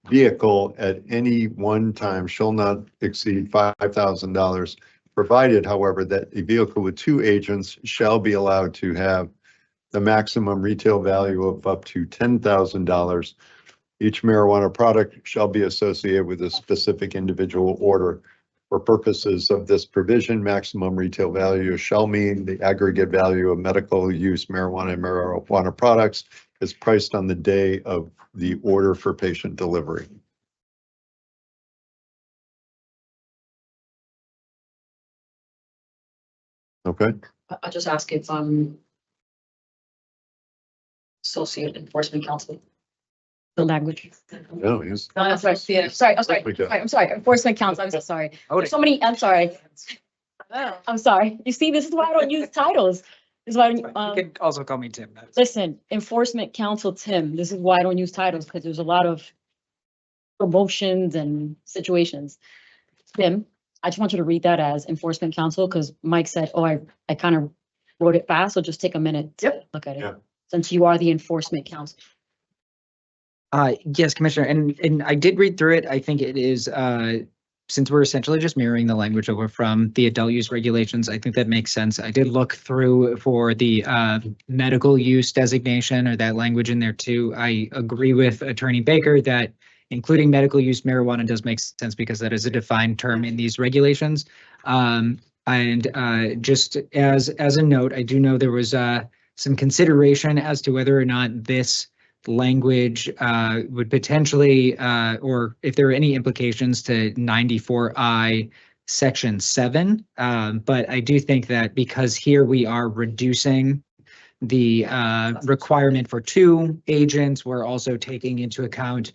vehicle at any one time shall not exceed $5,000, provided, however, that a vehicle with two agents shall be allowed to have the maximum retail value of up to $10,000. Each marijuana product shall be associated with a specific individual order. For purposes of this provision, maximum retail value shall mean the aggregate value of medical use marijuana and marijuana products is priced on the day of the order for patient delivery. Okay. I'll just ask if associate enforcement council. The language. No, yes. No, I'm sorry. I'm sorry. Enforcement council. I'm so sorry. There's so many. I'm sorry. I'm sorry. You see, this is why I don't use titles. This is why I You don't, can also call me Tim. listen, enforcement council, Tim, this is why I don't use titles, because there's a lot of promotions and situations. Tim, I just want you to read that as enforcement council, because Mike said, oh, I kind of wrote it fast, so just take a minute to look at it. Yeah. Since you are the enforcement council. Yes, Commissioner, and I did read through it. I think it is, since we're essentially just mirroring the language over from the adult use regulations, I think that makes sense. I did look through for the medical use designation or that language in there too. I agree with Attorney Baker that including medical use marijuana does make sense because that is a defined term in these regulations. And just as a note, I do know there was some consideration as to whether or not this language would potentially, or if there are any implications to 94I Section 7. But I do think that because here we are reducing the requirement for two agents, we're also taking into account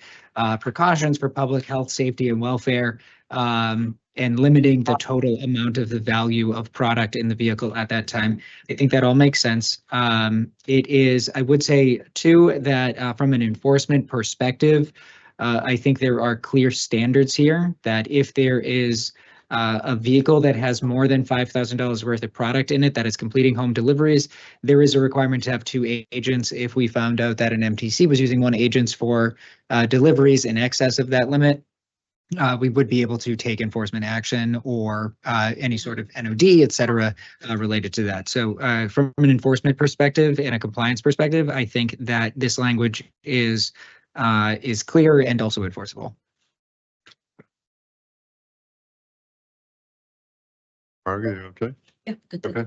precautions for public health, safety, and welfare, and limiting the total amount of the value of product in the vehicle at that time. I think that all makes sense. It is, I would say too, that from an enforcement perspective, I think there are clear standards here that if there is a vehicle that has more than $5,000 worth of product in it that is completing home deliveries, there is a requirement to have two agents. If we found out that an MTC was using one agent for deliveries in excess of that limit, we would be able to take enforcement action or any sort of NOD, et cetera, related to that. So from an enforcement perspective and a compliance perspective, I think that this language is clear and also enforceable. Margaret, you okay? Yeah, good. Okay.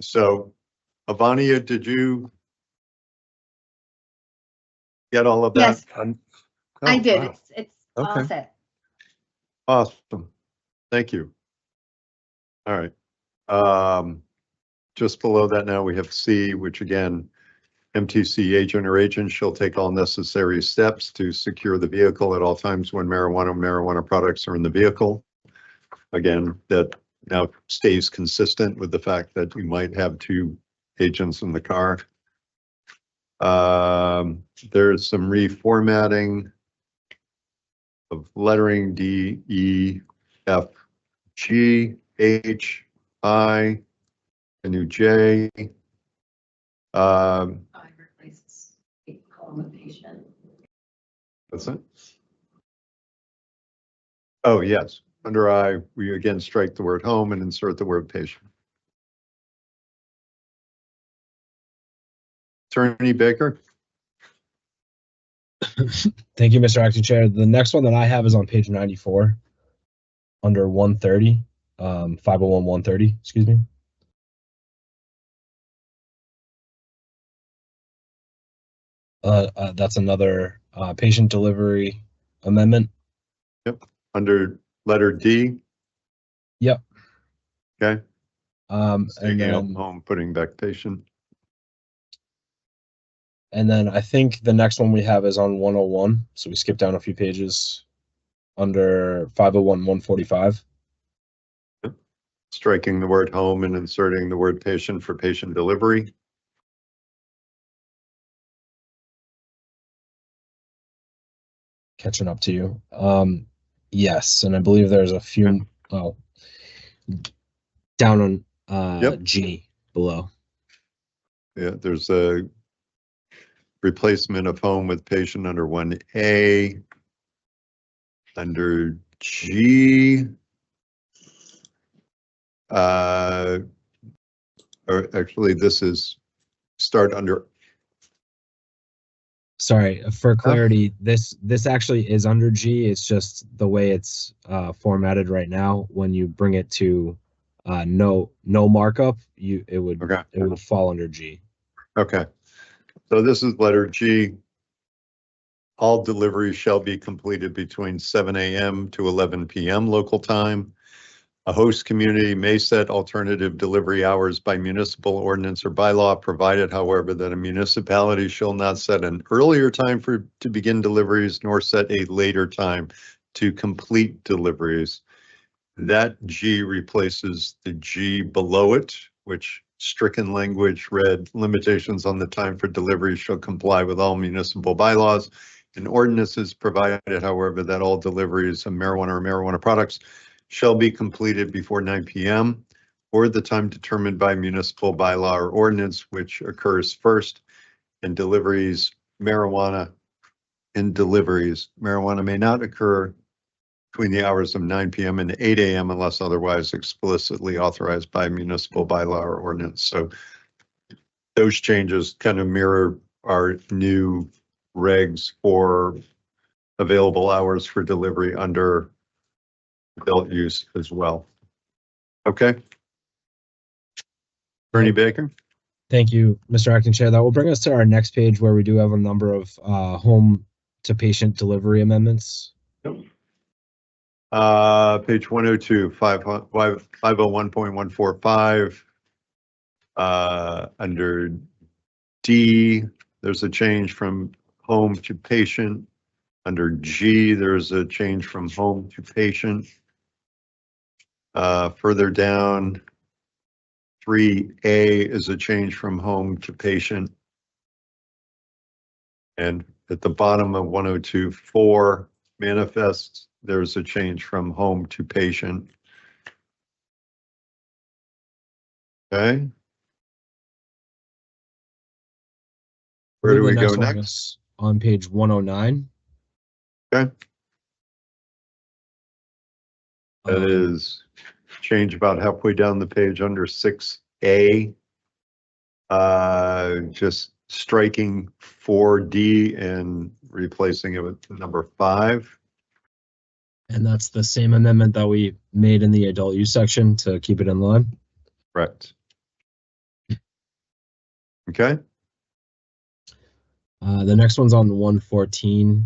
So Avania, did you get all of that? Yes. I Oh, did. wow. It's all Okay. set. Awesome. Thank you. All right. Just below that now we have C, which again, MTC agent or agent shall take all necessary steps to secure the vehicle at all times when marijuana products are in the vehicle. Again, that now stays consistent with the fact that you might have two agents in the car. There's some reformatting of lettering D, E, F, G, H, I, a new J. I replaces patient. What's that? Oh, yes. Under I, we again strike the word home and insert the word patient. Attorney Baker? Thank you, Mr. Acting Chair. The next one that I have is on page 94 under 130, 501 130, excuse me. That's another patient delivery amendment. Under letter D? Yep. Okay. And Taking out then, home, putting back patient. and then I think the next one we have is on 101. So we skip down a few pages under 501 145. Striking the word home and inserting the word patient for patient delivery. Catching up to you. Yes, and I believe there's a few down on G below. Yeah, there's a replacement of home with patient under 1A. Under G. Or actually, this is start under. Sorry, for clarity, this actually is under G. It's just the way it's formatted right now. When you bring it to no markup, it would fall under G. Okay, so this is letter G. All deliveries shall be completed between 7 a.m. to 11 p.m. local time. A host community may set alternative delivery hours by municipal ordinance or bylaw, provided, however, that a municipality shall not set an earlier time to begin deliveries nor set a later time to complete deliveries. That G replaces the G below it, which stricken language read, limitations on the time for delivery shall comply with all municipal bylaws and ordinances, provided, however, that all deliveries of marijuana or marijuana products shall be completed before 9 p.m. or the time determined by municipal bylaw or ordinance, which occurs first. In deliveries, marijuana may not occur between the hours of 9 p.m. and 8 a.m. unless otherwise explicitly authorized by municipal bylaw or ordinance. So those changes kind of mirror our new regs for available hours for delivery under adult use as well. Okay. Bernie Baker. Thank you, Mr. Acting Chair. That will bring us to our next page where we do have a number of home to patient delivery amendments. Page 102, 501.145. Under D, there's a change from home to patient. Under G, there's a change from home to patient. Further down, 3A is a change from home to patient. And at the bottom of 102.4 manifests, there's a change from home to patient. Okay. Where do we go next? On page 109. Okay. That is change about halfway down the page under 6A. Just striking 4D and replacing it with number 5. And that's the same amendment that we made in the adult use section to keep it in line. Correct. Okay. The next one's on 114,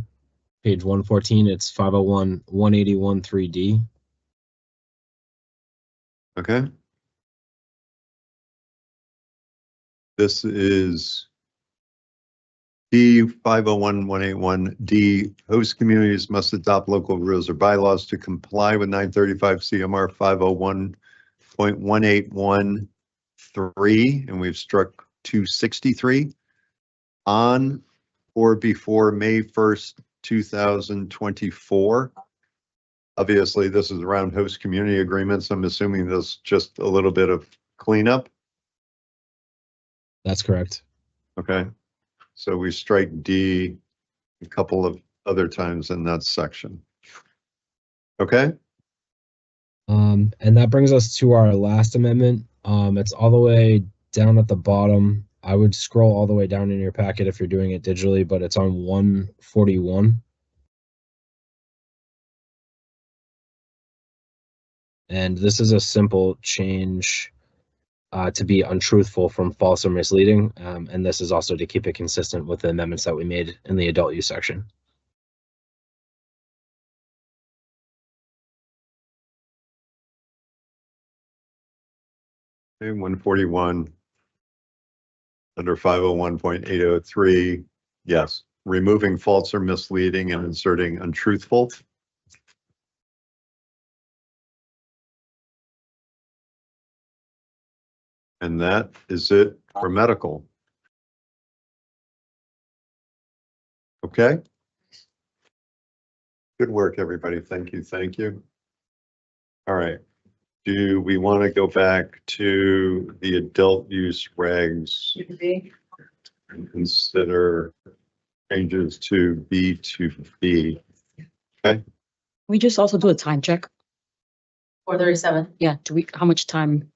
page 114. It's 501 181 3D. Okay. This is D 501-181D. Host communities must adopt local rules or bylaws to comply with 935 CMR 501.181.3, and we've struck 263 on or before May 1st, 2024. Obviously, this is around host community agreements. I'm assuming this is just a little bit of cleanup. That's correct. Okay, so we strike D a couple of other times in that section. Okay, And that brings us to our last amendment. It's all the way down at the bottom. I would scroll all the way down in your packet if you're doing it digitally, but it's on 141. And this is a simple change to be untruthful from false or misleading. And this is also to keep it consistent with the amendments that we made in the adult use section. okay, 141 under 501.803. Yes, removing false or misleading and inserting untruthful. And that is it for medical. Okay. Good work, everybody. Thank you. Thank you. All right. Do we want to go back to the adult use regs and consider changes to B to B? We just also do a time check. 4:37. Yeah, how much time?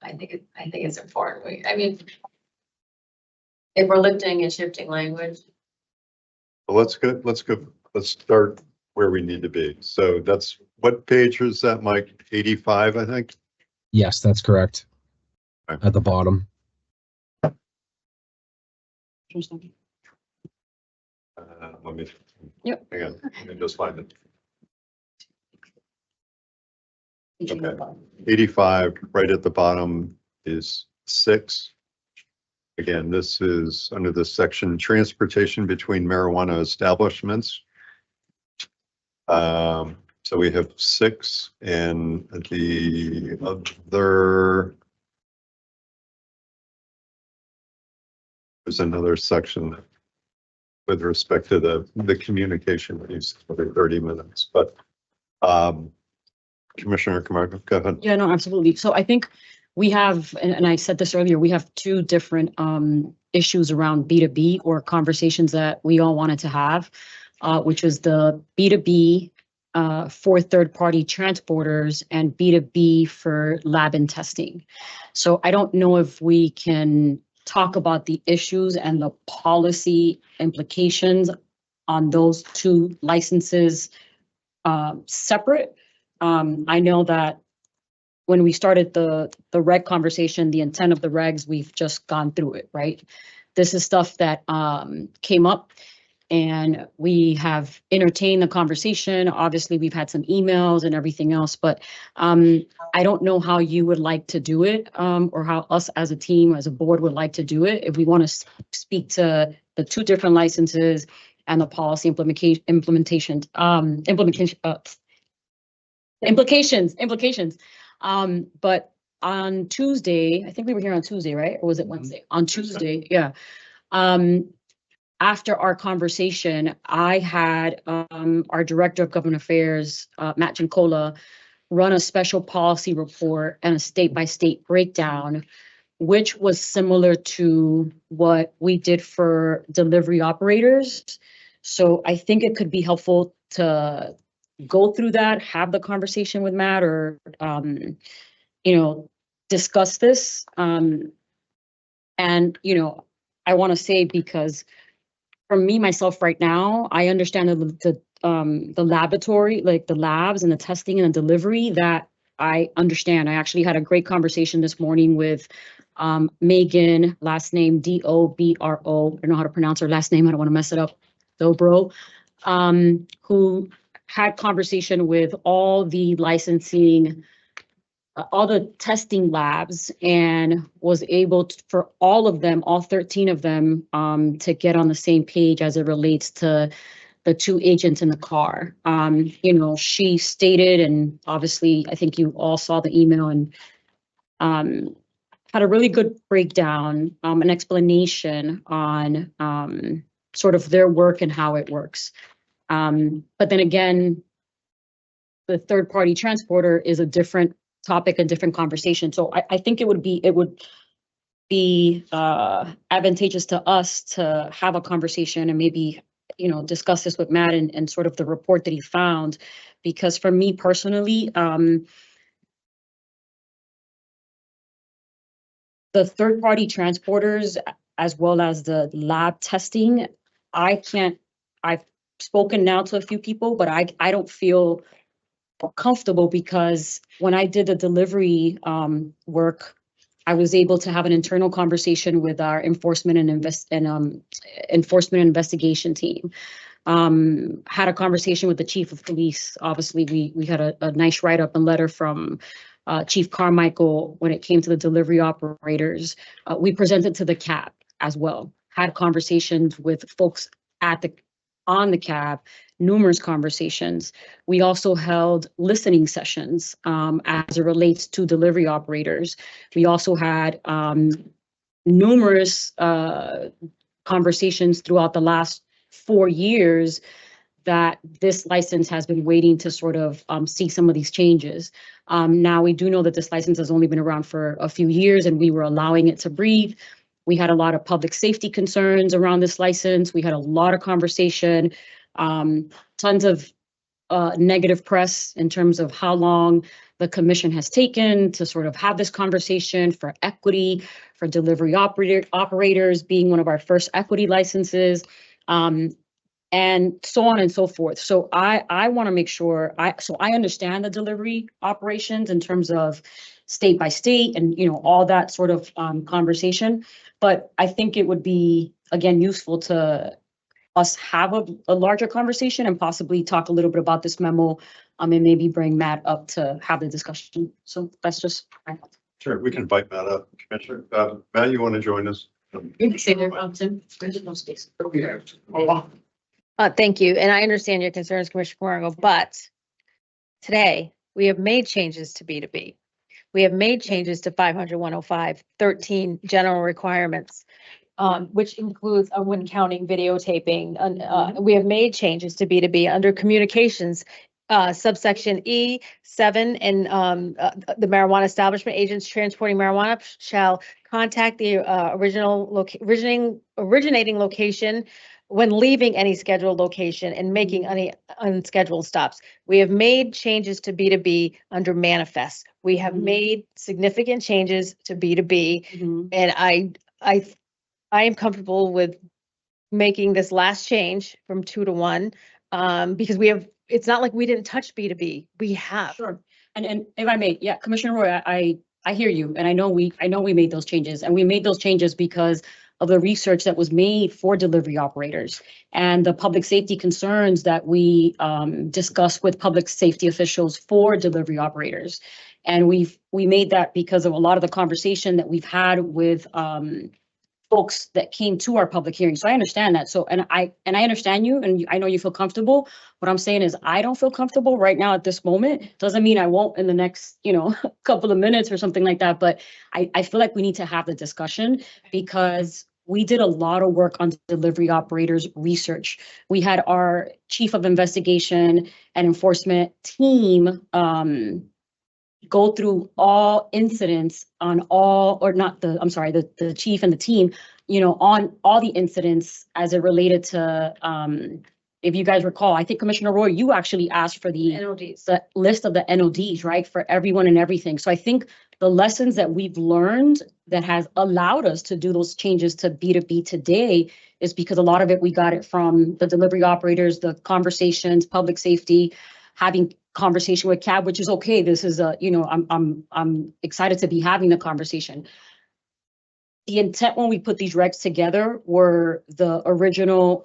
I think it's important. I mean, if we're lifting and shifting language, Well, let's start where we need to be. So that's, what page is that, Mike? 85, I think? Yes, that's correct. Okay. At the bottom. Let me. Yep. Hang on, let me just find it. Okay. 85, right at the bottom is 6. Again, this is under this section, transportation between marijuana establishments. So we have 6, and the other, there's another section with respect to the communication piece every 30 minutes, but Commissioner Camargo, go ahead. Yeah, no, absolutely. So I think we have, and I said this earlier, we have 2 different issues around B2B or conversations that we all wanted to have, which was the B2B for third-party transporters and B2B for lab and testing. So I don't know if we can talk about the issues and the policy implications on those 2 licenses separate. I know that when we started the reg conversation, the intent of the regs, we've just gone through it, right? This is stuff that came up and we have entertained the conversation. Obviously, we've had some emails and everything else, but I don't know how you would like to do it or how us as a team, as a board would like to do it. If we want to speak to the 2 different licenses and the policy implications. But on Tuesday, I think we were here on Tuesday, right? Or was it Wednesday? On Tuesday, yeah. After our conversation, I had our Director of Government Affairs, Matt Jancola, run a special policy report and a state-by-state breakdown, which was similar to what we did for delivery operators. So I think it could be helpful to go through that, have the conversation with Matt, or discuss this. And I want to say, because for me, myself right now, I understand the laboratory, like the labs and the testing and the delivery, that I understand. I actually had a great conversation this morning with Megan, last name Dobro. I don't know how to pronounce her last name. I don't want to mess it up. Dobro, who had conversation with all the licensing, all the testing labs, and was able to, for all of them, all 13 of them, to get on the same page as it relates to the 2 agents in the car. She stated, and obviously I think you all saw the email, and had a really good breakdown, an explanation on sort of their work and how it works. But then again, the third party transporter is a different topic, a different conversation. So I think it would be advantageous to us to have a conversation and maybe, you know, discuss this with Matt and sort of the report that he found. Because for me personally, the third party transporters, as well as the lab testing, I've spoken now to a few people, but I don't feel comfortable, because when I did the delivery work, I was able to have an internal conversation with our enforcement and enforcement and investigation team. Had a conversation with the chief of police. Obviously, we had a nice write-up and letter from Chief Carmichael when it came to the delivery operators. We presented to the cab as well. Had conversations with folks on the cab, numerous conversations. We also held listening sessions as it relates to delivery operators. We also had numerous conversations throughout the last 4 years that this license has been waiting to sort of see some of these changes. Now, we do know that this license has only been around for a few years, and we were allowing it to breathe. We had a lot of public safety concerns around this license. We had a lot of conversation, tons of negative press in terms of how long the commission has taken to sort of have this conversation for equity, for delivery operators being one of our first equity licenses, and so on and so forth. So I want to make sure, I understand the delivery operations in terms of state by state and, you know, all that sort of conversation. But I think it would be, again, useful to us have a larger conversation and possibly talk a little bit about this memo, and maybe bring Matt up to have the discussion. So that's just my thought. Sure, we can invite Matt up, Commissioner. Matt, you want to join us? You can stay there, Tim. There's no space. Thank you. And I understand your concerns, Commissioner Camargo, but today we have made changes to B2B. We have made changes to 500, 105, 13 general requirements, which includes when counting videotaping. We have made changes to B2B under communications, subsection E7, and the marijuana establishment agents transporting marijuana shall contact the originating location when leaving any scheduled location and making any unscheduled stops. We have made changes to B2B under manifest. We have made significant changes to B2B, and I am comfortable with making this last change from 2 to 1, because it's not like we didn't touch B2B. We have. Sure. And if I may, yeah, Commissioner Roy, I hear you, and I know we made those changes, and we made those changes because of the research that was made for delivery operators and the public safety concerns that we discussed with public safety officials for delivery operators. And we made that because of a lot of the conversation that we've had with folks that came to our public hearing. So I understand that. So, and I understand you, and I know you feel comfortable. What I'm saying is I don't feel comfortable right now at this moment. Doesn't mean I won't in the next, couple of minutes or something like that. But I feel like we need to have the discussion, because we did a lot of work on delivery operators research. We had our chief of investigation and enforcement team go through all incidents on all, or not the, I'm sorry, the chief and the team, on all the incidents as it related to, if you guys recall, I think Commissioner Roy, you actually asked for the NODs. the list of the NODs, right, for everyone and everything. So I think the lessons that we've learned that has allowed us to do those changes to B2B today is because a lot of it, we got it from the delivery operators, the conversations, public safety, having conversation with CAB, which is okay. This is I'm excited to be having the conversation. The intent when we put these regs together were the original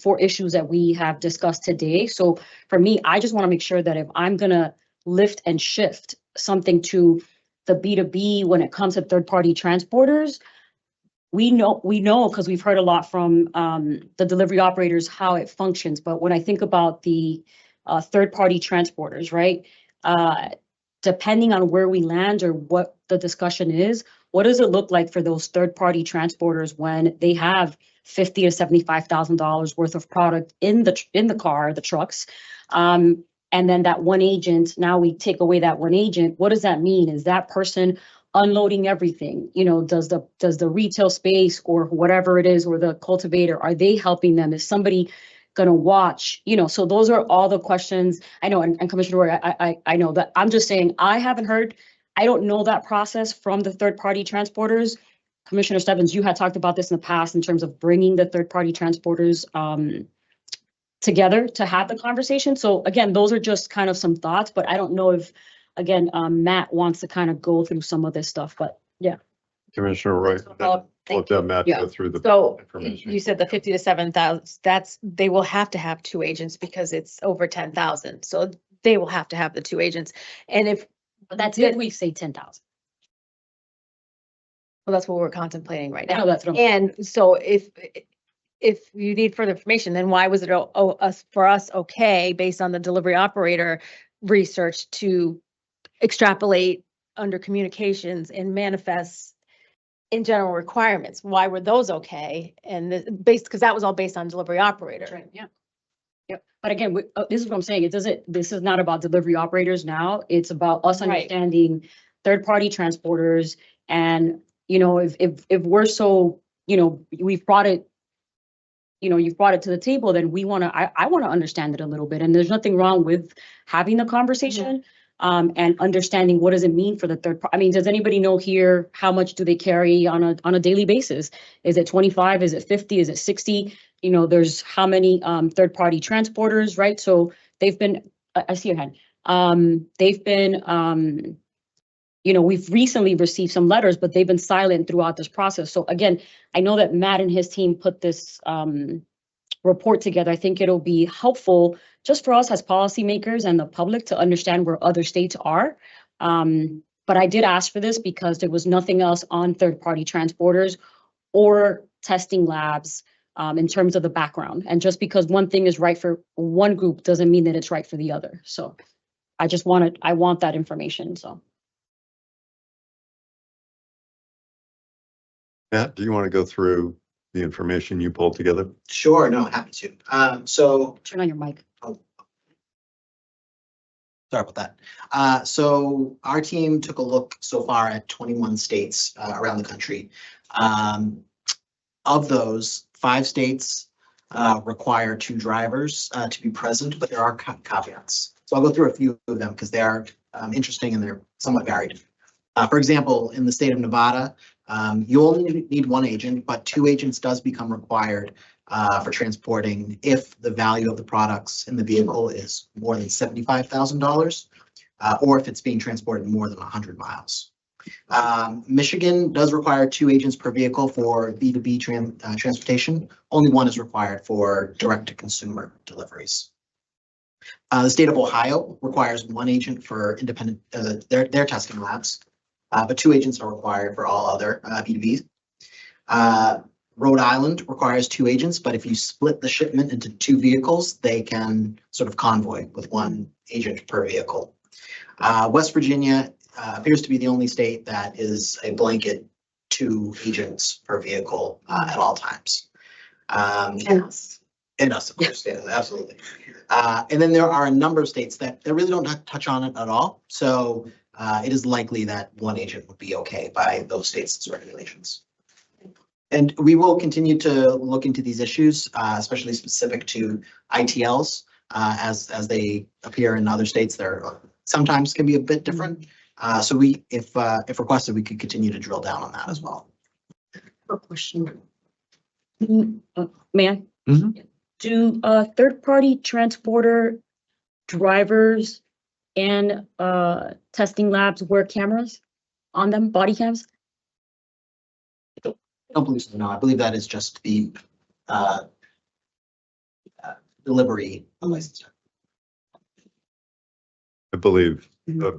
4 issues that we have discussed today. So for me, I just want to make sure that if I'm going to lift and shift something to the B2B when it comes to third-party transporters, we know because we've heard a lot from the delivery operators how it functions. But when I think about the third-party transporters, right? Depending on where we land or what the discussion is, what does it look like for those third-party transporters when they have $50,000 to $75,000 worth of product in the car, the trucks. And then that one agent, now we take away that one agent. What does that mean? Is that person unloading everything? You know, does the retail space or whatever it is, or the cultivator, are they helping them? Is somebody gonna watch? You know, so those are all the questions. I know, and Commissioner Roy, I know that. I'm just saying, I haven't heard, I don't know that process from the third-party transporters. Commissioner Stebbins, you had talked about this in the past in terms of bringing the third-party transporters together to have the conversation. So again, those are just kind of some thoughts, but I don't know if, again, Matt wants to kind of go through some of this stuff, but yeah. Commissioner Roy, let that Matt Yeah. go through the So information. you said the 50 to 7,000, they will have to have 2 agents because it's over 10,000. So they will have to have the 2 agents. And if, But that's if we say 10,000. well, that's what we're contemplating right I now. know that's what I'm. And so if you need further information, then why was it for us okay, based on the delivery operator research, to extrapolate under communications and manifests in general requirements? Why were those okay? And because that was all based on delivery operator. That's right, yeah. Yep, but again, this is what I'm saying, this is not about delivery operators now, it's about us Right. understanding third-party transporters. And, you know, if we're so, you know, we've brought it, you know, you've brought it to the table, then I want to understand it a little bit. And there's nothing wrong with having the conversation and understanding what does it mean for the I mean, does anybody know here, how much do they carry on a daily basis? Is it 25? Is it 50? Is it 60? You know, there's how many third-party transporters, right? So they've been, I see your hand. They've been, you know, we've recently received some letters, but they've been silent throughout this process. So again, I know that Matt and his team put this report together. I think it'll be helpful just for us as policymakers and the public to understand where other states are. But I did ask for this because there was nothing else on third-party transporters or testing labs in terms of the background. And just because one thing is right for one group doesn't mean that it's right for the other. So I want that information, so. Matt, do you want to go through the information you pulled together? Sure, no, happy to. So Turn on your mic. sorry about that. So our team took a look so far at 21 states around the country. Of those, 5 states require 2 drivers to be present, but there are caveats. So I'll go through a few of them because they are interesting and they're somewhat varied. For example, in the state of Nevada, you only need 1 agent, but 2 agents does become required for transporting if the value of the products in the vehicle is more than $75,000, or if it's being transported more than 100 miles. Michigan does require 2 agents per vehicle for B2B transportation. Only 1 is required for direct-to-consumer deliveries. The state of Ohio requires 1 agent for independent their testing labs, but 2 agents are required for all other B2Bs. Rhode Island requires 2 agents, but if you split the shipment into 2 vehicles, they can sort of convoy with 1 agent per vehicle. West Virginia appears to be the only state that is a blanket 2 agents per vehicle at all times. And us. And us, of course, yeah, absolutely. And then there are a number of states that really don't touch on it at all. So it is likely that 1 agent would be okay by those states' regulations. And we will continue to look into these issues, especially specific to ITLs, as they appear in other states. They're sometimes can be a bit different. So we, if requested, we could continue to drill down on that as well. Question. May I? Mhm. Do third-party transporter drivers and testing labs wear cameras on them, body cams? I don't believe so. No, I believe that is just the delivery license. I believe, I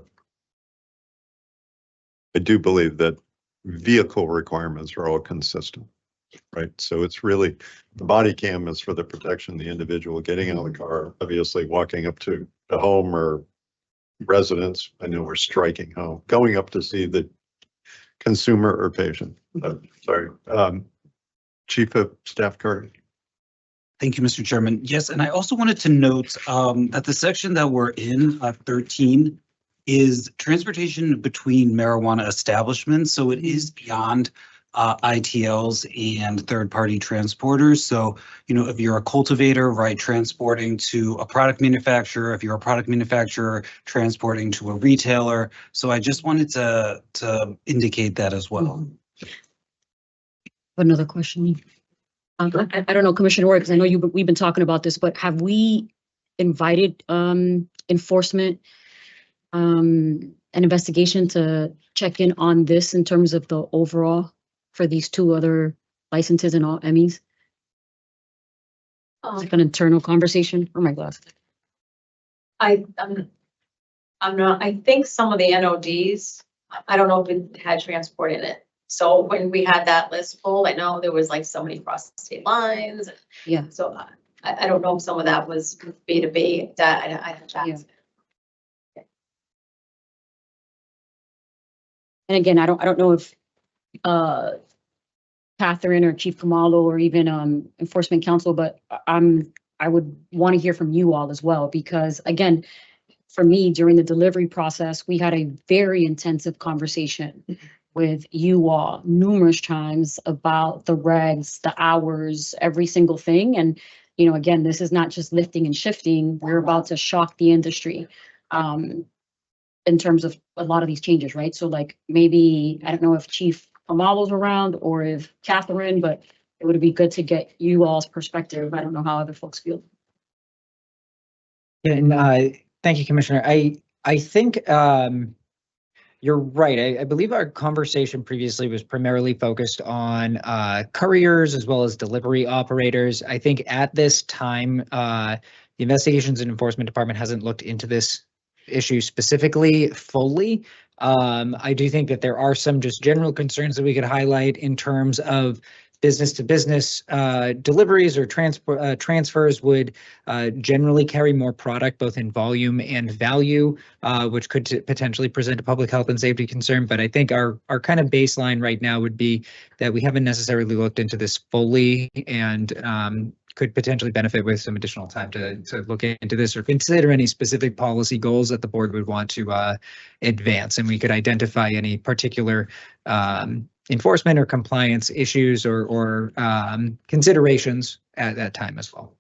do believe that vehicle requirements are all consistent, right? So it's really, the body cam is for the protection of the individual getting out of the car, obviously walking up to a home or residence. I know we're striking home, going up to see the consumer or patient. Sorry. Chief of Staff Carter. Thank you, Mr. Chairman. Yes, and I also wanted to note that the section that we're in, 13, is transportation between marijuana establishments. So it is beyond ITLs and third-party transporters. So, you know, if you're a cultivator, right, transporting to a product manufacturer, if you're a product manufacturer, transporting to a retailer. So I just wanted to indicate that as well. Another question. I don't know, Commissioner Roy, because I know we've been talking about this, but have we invited enforcement an investigation to check in on this in terms of the overall for these two other licenses and all Emmys? Like an internal conversation? Oh my gosh. I'm not, I think some of the NODs, I don't know if it had transport in it. So when we had that list full, I know there was like so many cross state lines. Yeah. So I don't know if some of that was B2B, that I have to Yeah. ask. And again, I don't know if Catherine or Chief Kamalo or even Enforcement Council, but I would want to hear from you all as well, because again, for me, during the delivery process, we had a very intensive conversation with you all numerous times about the regs, the hours, every single thing. And, you know, again, this is not just lifting and shifting. We're about to shock the industry in terms of a lot of these changes, right? So like maybe, I don't know if Chief Kamalo's around or if Catherine, but it would be good to get you all's perspective. I don't know how other folks feel. Yeah, and thank you, Commissioner. I think you're right. I believe our conversation previously was primarily focused on couriers as well as delivery operators. I think at this time, the Investigations and Enforcement Department hasn't looked into this issue specifically fully. I do think that there are some just general concerns that we could highlight in terms of business to business deliveries or transfers would generally carry more product, both in volume and value, which could potentially present a public health and safety concern. But I think our kind of baseline right now would be that we haven't necessarily looked into this fully and could potentially benefit with some additional time to look into this or consider any specific policy goals that the board would want to advance. And we could identify any particular enforcement or compliance issues or considerations at that time as well.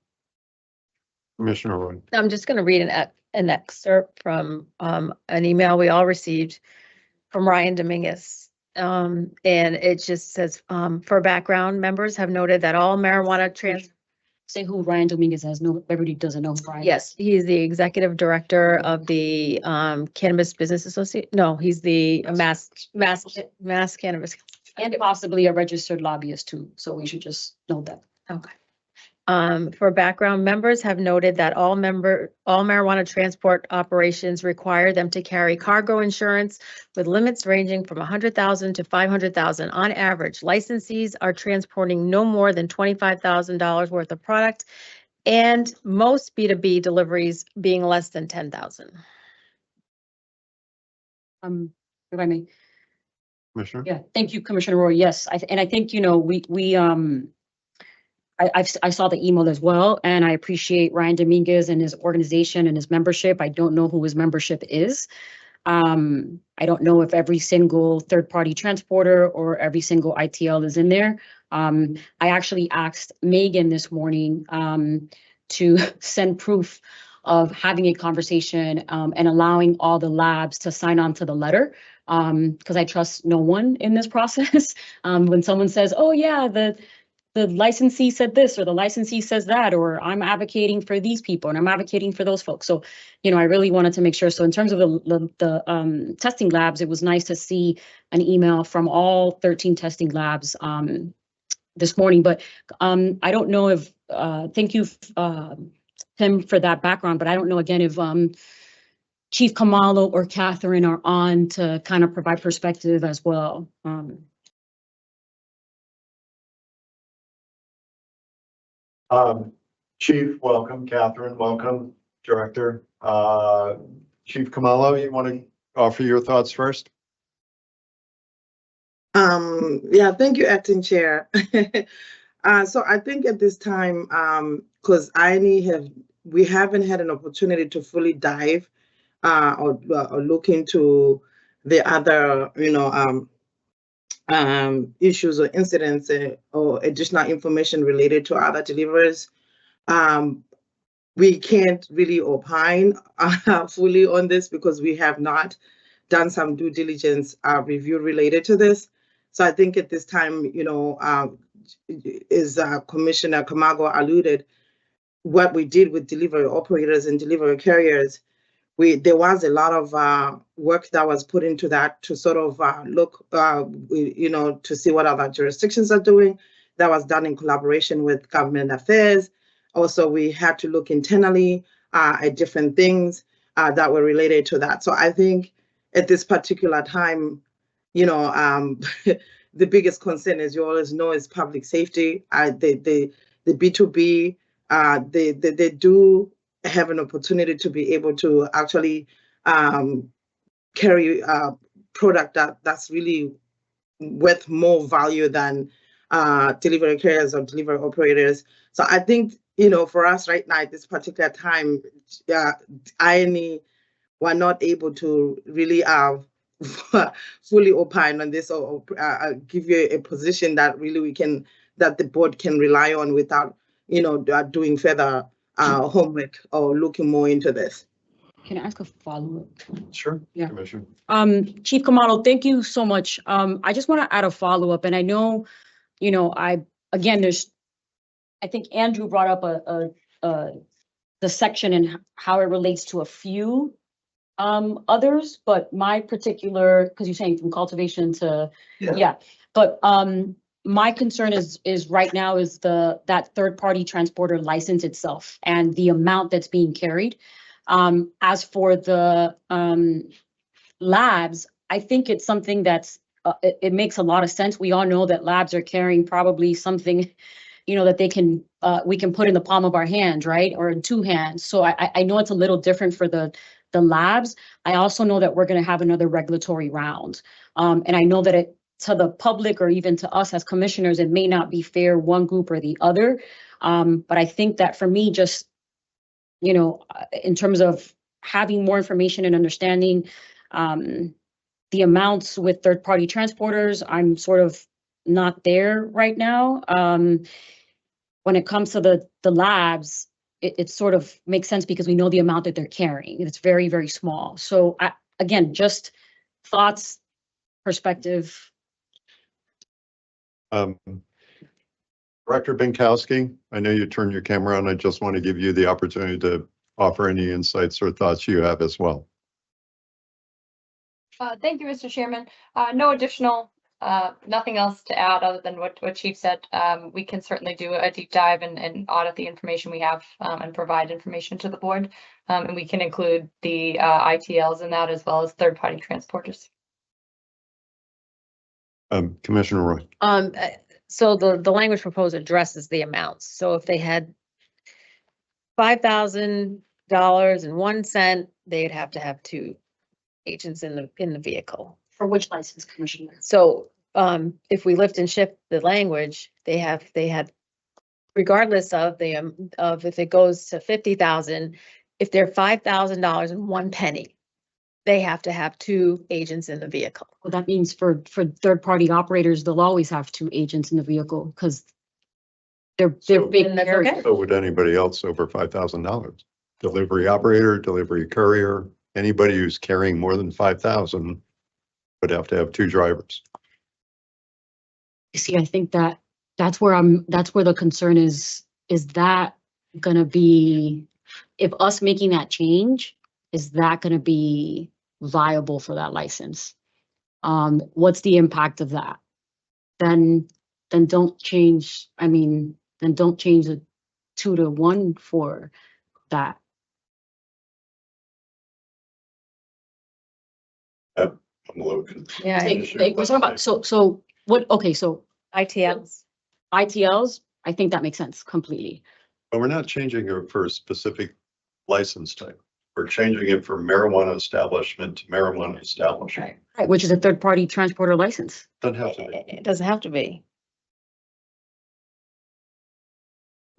Commissioner Roy. I'm just going to read an excerpt from an email we all received from Ryan Dominguez. And it just says, for background, members have noted that all marijuana Say who Ryan Dominguez has. No, everybody doesn't know who Ryan. Yes, he's the executive director of the Cannabis Business Association. No, he's the Mass Cannabis. And possibly a registered lobbyist too. So we should just know that. Okay. For background, members have noted that all marijuana transport operations require them to carry cargo insurance with limits ranging from $100,000 to $500,000 on average. Licensees are transporting no more than $25,000 worth of product, and most B2B deliveries being less than $10,000. If I may. Commissioner. Yeah, thank you, Commissioner Roy. Yes, I think, you know, I saw the email as well, and I appreciate Ryan Dominguez and his organization and his membership. I don't know who his membership is. I don't know if every single third-party transporter or every single ITL is in there. I actually asked Megan this morning to send proof of having a conversation and allowing all the labs to sign on to the letter, because I trust no one in this process. When someone says, oh yeah, the licensee said this, or the licensee says that, or I'm advocating for these people and I'm advocating for those folks. So, you know, I really wanted to make sure. So in terms of the testing labs, it was nice to see an email from all 13 testing labs this morning. But I don't know if, thank you, Tim, for that background, but I don't know, again, if Chief Kamalo or Catherine are on to kind of provide perspective as well. Chief, welcome. Catherine, welcome. Director. Chief Kamalo, you want to offer your thoughts first? Yeah, thank you, Acting Chair. So I think at this time, because we haven't had an opportunity to fully dive or look into the other, issues or incidents or additional information related to other deliverers. We can't really opine fully on this because we have not done some due diligence review related to this. So I think at this time, is Commissioner Camargo alluded, what we did with delivery operators and delivery carriers, there was a lot of work that was put into that to sort of look, to see what other jurisdictions are doing. That was done in collaboration with government affairs. Also, we had to look internally at different things that were related to that. So I think at this particular time, the biggest concern, as you always know, is public safety. The B2B, they do have an opportunity to be able to actually carry a product that's really worth more value than delivery carriers or delivery operators. So I think, for us right now at this particular time, we're not able to really fully opine on this or give you a position that really that the board can rely on without, doing further homework or looking more into this. Can I ask a follow-up? Sure. Yeah. Commissioner. Chief Kamado, thank you so much. I just want to add a follow-up, and I know, I think Andrew brought up the section and how it relates to a few others, but my particular, because you're saying from cultivation to, yeah. But my concern is right now is that third-party transporter license itself and the amount that's being carried. As for the labs, I think it's something that's it makes a lot of sense. We all know that labs are carrying probably something, that we can put in the palm of our hand, right, or in two hands. So I know it's a little different for the labs. I also know that we're going to have another regulatory round, and I know that to the public or even to us as commissioners, it may not be fair one group or the other, but I think that for me, just in terms of having more information and understanding the amounts with third-party transporters, I'm sort of not there right now. When it comes to the labs, it sort of makes sense because we know the amount that they're carrying. It's very, very small. So again, just thoughts, perspective. Director Binkowski, I know you turned your camera on. I just want to give you the opportunity to offer any insights or thoughts you have as well. Thank you, Mr. Chairman. No additional, nothing else to add other than what Chief said. We can certainly do a deep dive and audit the information we have and provide information to the board. And we can include the ITLs in that as well as third-party transporters. Commissioner Roy. So the language proposed addresses the amounts. So if they had $5,000.01, they'd have to have 2 agents in the vehicle. For which license, Commissioner? So if we lift and shift the language, they had, regardless of if it goes to 50,000, if they're $5,000.01, they have to have 2 agents in the vehicle. Well, that means for third-party operators, they'll always have 2 agents in the vehicle because they're big. And that's okay. So would anybody else over $5,000? Delivery operator, delivery courier, anybody who's carrying more than 5,000 would have to have 2 drivers. You see, I think that's where the concern is that gonna be, if us making that change, is that gonna be viable for that license? What's the impact of that? Then don't change, then don't change the 2 to 1 for that. I'm a little confused. Yeah. We're talking about, so what, okay, so ITLs. ITLs, I think that makes sense completely. But we're not changing it for a specific license type. We're changing it from marijuana establishment to marijuana establishment. Right, which is a third-party transporter license. Doesn't have to be. It doesn't have to be.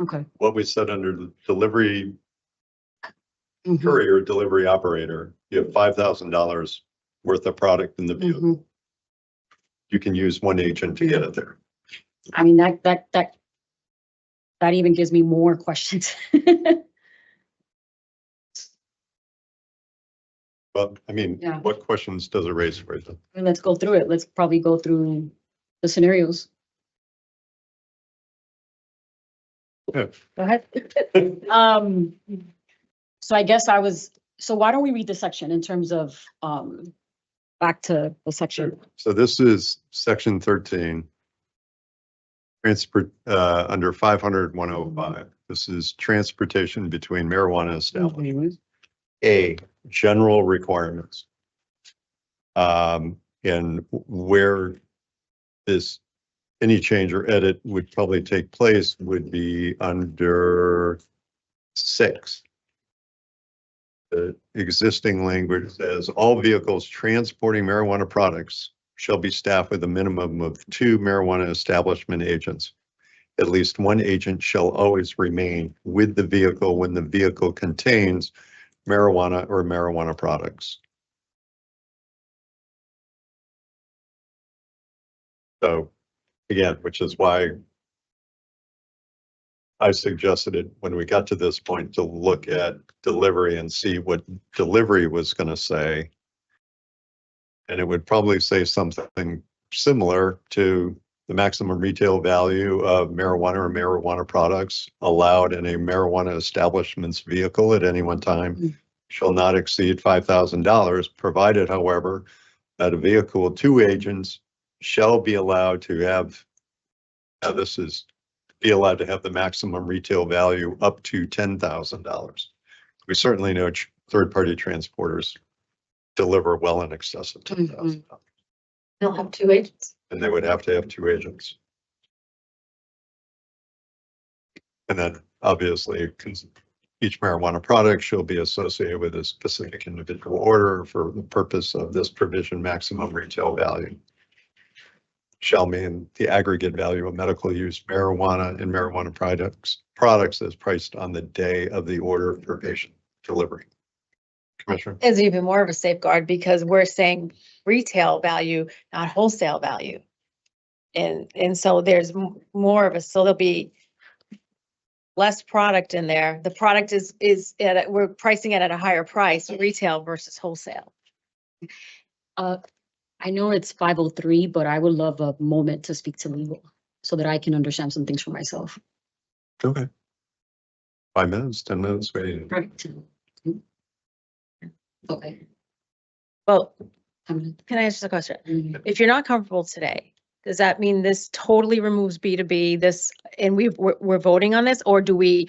Okay. what we said under the delivery Mhm, courier, delivery operator, you have $5,000 worth of product in the vehicle. mhm. You can use one agent to get it there. I mean, that even gives me more questions. But I mean, Yeah. what questions does it raise for you? Let's go through it. Let's probably go through the scenarios. Yeah. Go ahead. So I guess so why don't we read the section in terms of, back to the section? So this is section 13. Transport, under 500-105. This is transportation between marijuana establishments. A, general requirements. And where any change or edit would probably take place would be under 6. The existing language says all vehicles transporting marijuana products shall be staffed with a minimum of 2 marijuana establishment agents. At least one agent shall always remain with the vehicle when the vehicle contains marijuana or marijuana products. So again, which is why I suggested it when we got to this point to look at delivery and see what delivery was going to say. And it would probably say something similar to the maximum retail value of marijuana or marijuana products allowed in a marijuana establishment's vehicle at any one time shall not exceed $5,000, provided, however, that a vehicle with 2 agents shall be allowed to have, be allowed to have the maximum retail value up to $10,000. We certainly know third-party transporters deliver well in excess of $10,000. They'll have 2 agents. And they would have to have 2 agents. And then obviously each marijuana product shall be associated with a specific individual order for the purpose of this provision. Maximum retail value shall mean the aggregate value of medical use marijuana and marijuana products as priced on the day of the order for patient delivery. Commissioner? Is even more of a safeguard because we're saying retail value, not wholesale value. And so there's more of so there'll be less product in there. The product is we're pricing it at a higher price, retail versus wholesale. I know it's 5:03, but I would love a moment to speak to legal so that I can understand some things for myself. Okay. 5 minutes, 10 minutes, wait. Right. Okay. Well, can I ask you a question? If you're not comfortable today, does that mean this totally removes B2B, and we're voting on this, or do we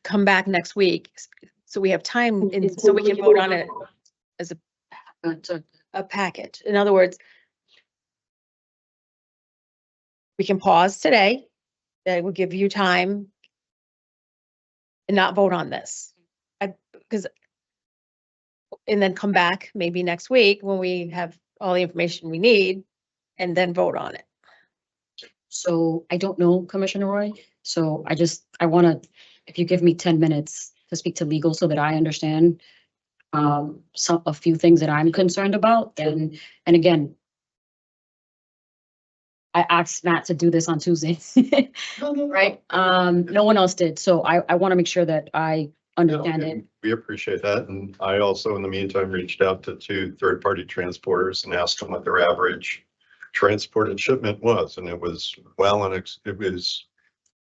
come back next week? So we have time and so we can vote on it as a package. In other words, we can pause today. That will give you time and not vote on this. And then come back maybe next week when we have all the information we need and then vote on it. So I don't know, Commissioner Roy. So I want to, if you give me 10 minutes to speak to legal so that I understand a few things that I'm concerned about. And again, I asked Matt to do this on Tuesday, right? No one else did. So I want to make sure that I understand it. We appreciate that. And I also, in the meantime, reached out to 2 third-party transporters and asked them what their average transported shipment was. And it was it was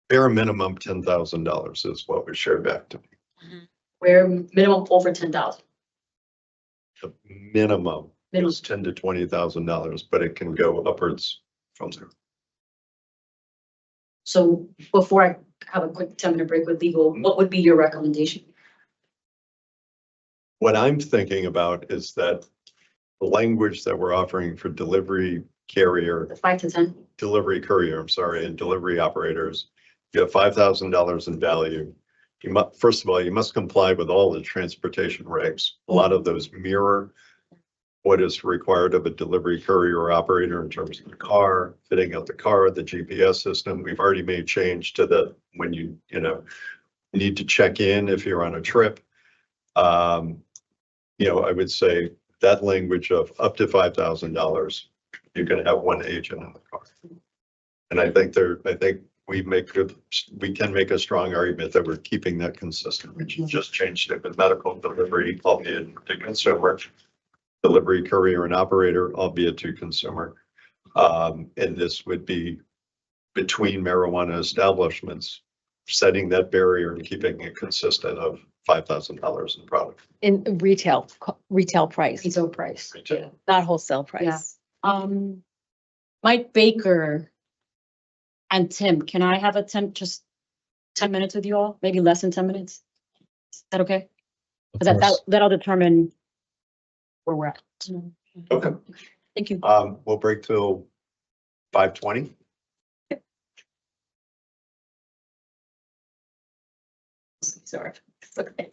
bare minimum $10,000 is what was shared back to me. Where minimum over 10,000. The minimum is $10,000 to $20,000, but it can go upwards from there. So before I have a quick 10-minute break with legal, what would be your recommendation? What I'm thinking about is that the language that we're offering for delivery carrier, The 5 to 10? delivery courier, and delivery operators, you have $5,000 in value. First of all, you must comply with all the transportation regs. A lot of those mirror what is required of a delivery courier operator in terms of the car, fitting out the car, the GPS system. We've already made change to the, when you need to check in if you're on a trip. I would say that language of up to $5,000, you're gonna have one agent in the car. And I think we can make a strong argument that we're keeping that consistent. We just changed it with medical delivery, albeit to consumer, delivery courier and operator, albeit to consumer. And this would be between marijuana establishments, setting that barrier and keeping it consistent of $5,000 in product. In retail price, Retail price. not wholesale price. Mike Baker and Tim, can I have just 10 minutes with you all? Maybe less than 10 minutes? Is that okay? Of That, course. that'll determine where we're at. Okay. Thank you. We'll break till 5:20. Sorry. Okay.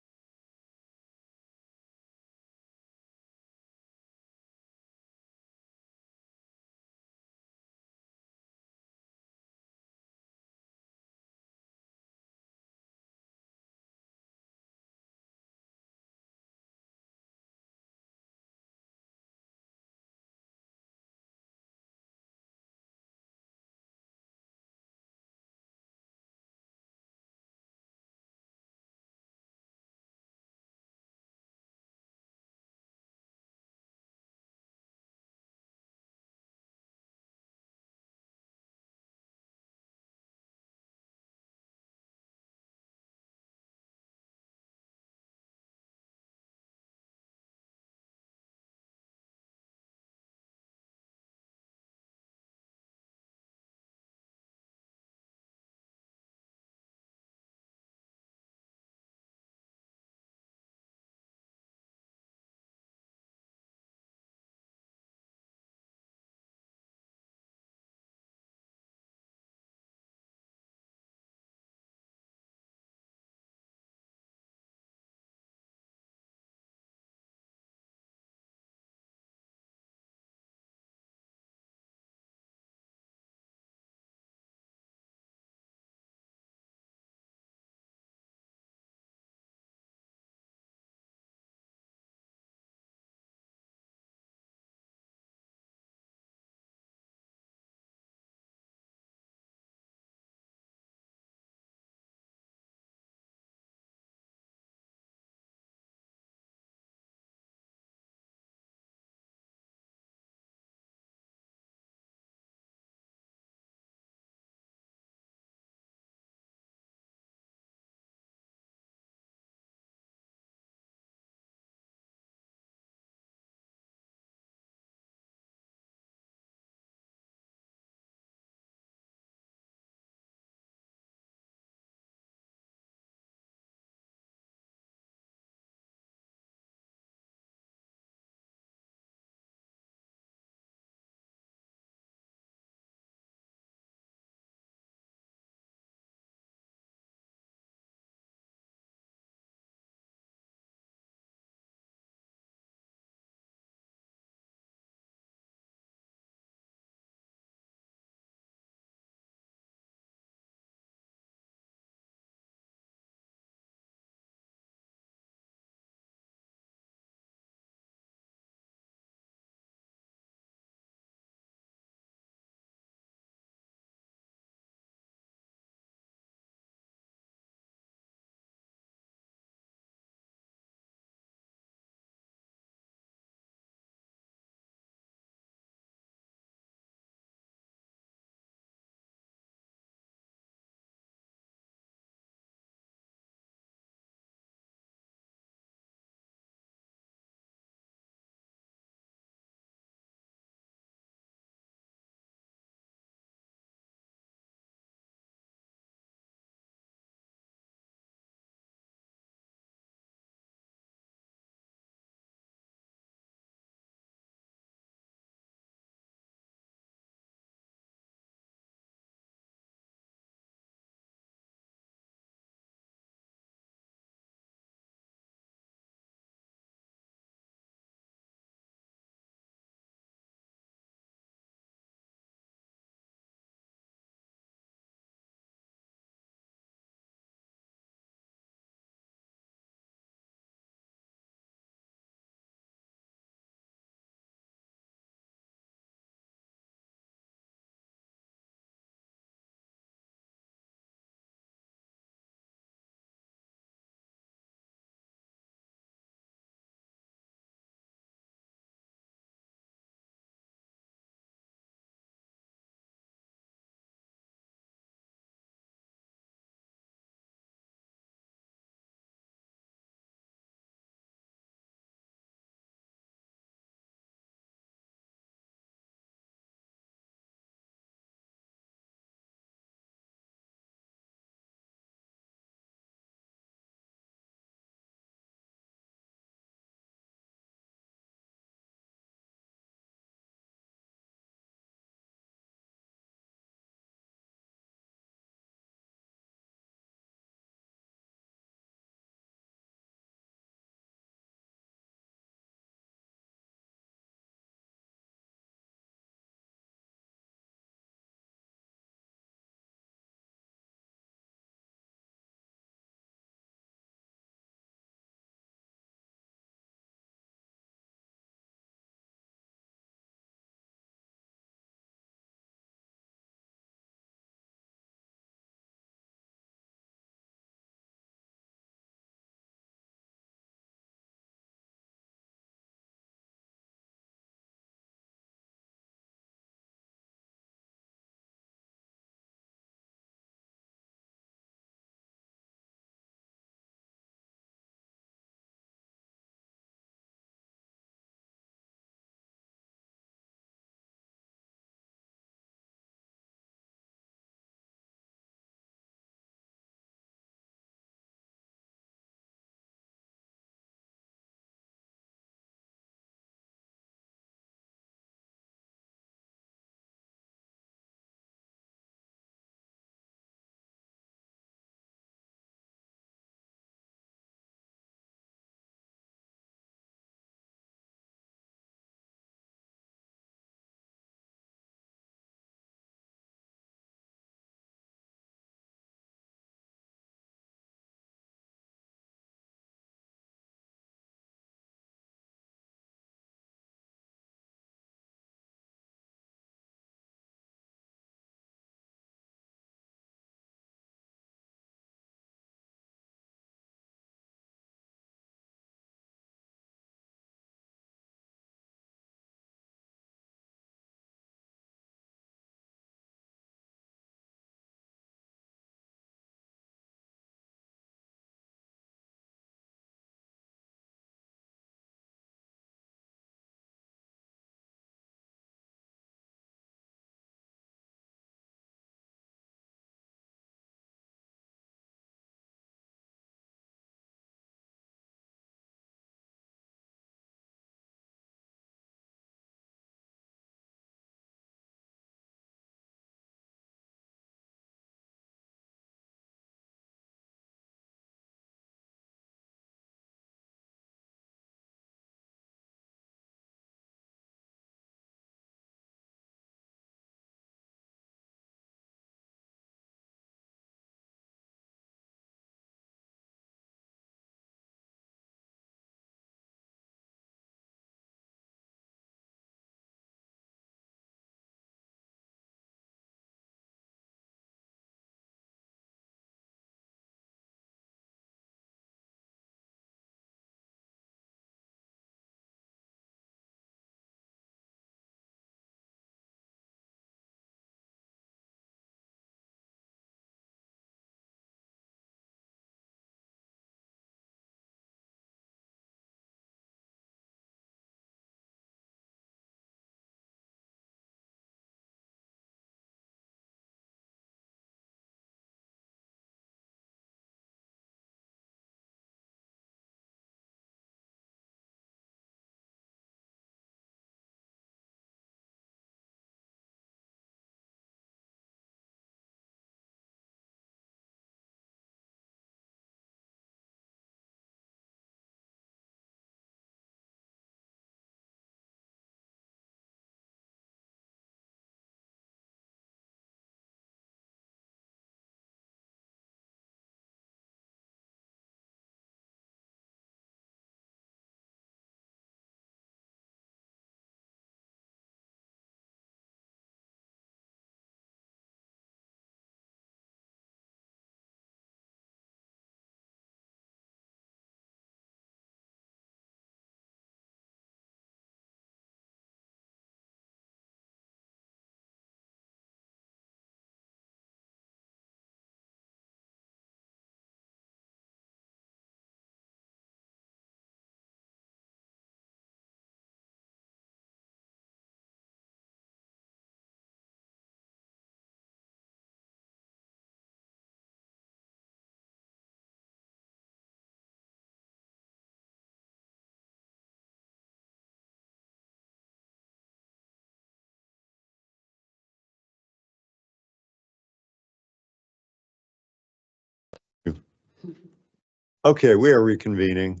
Okay, we are reconvening.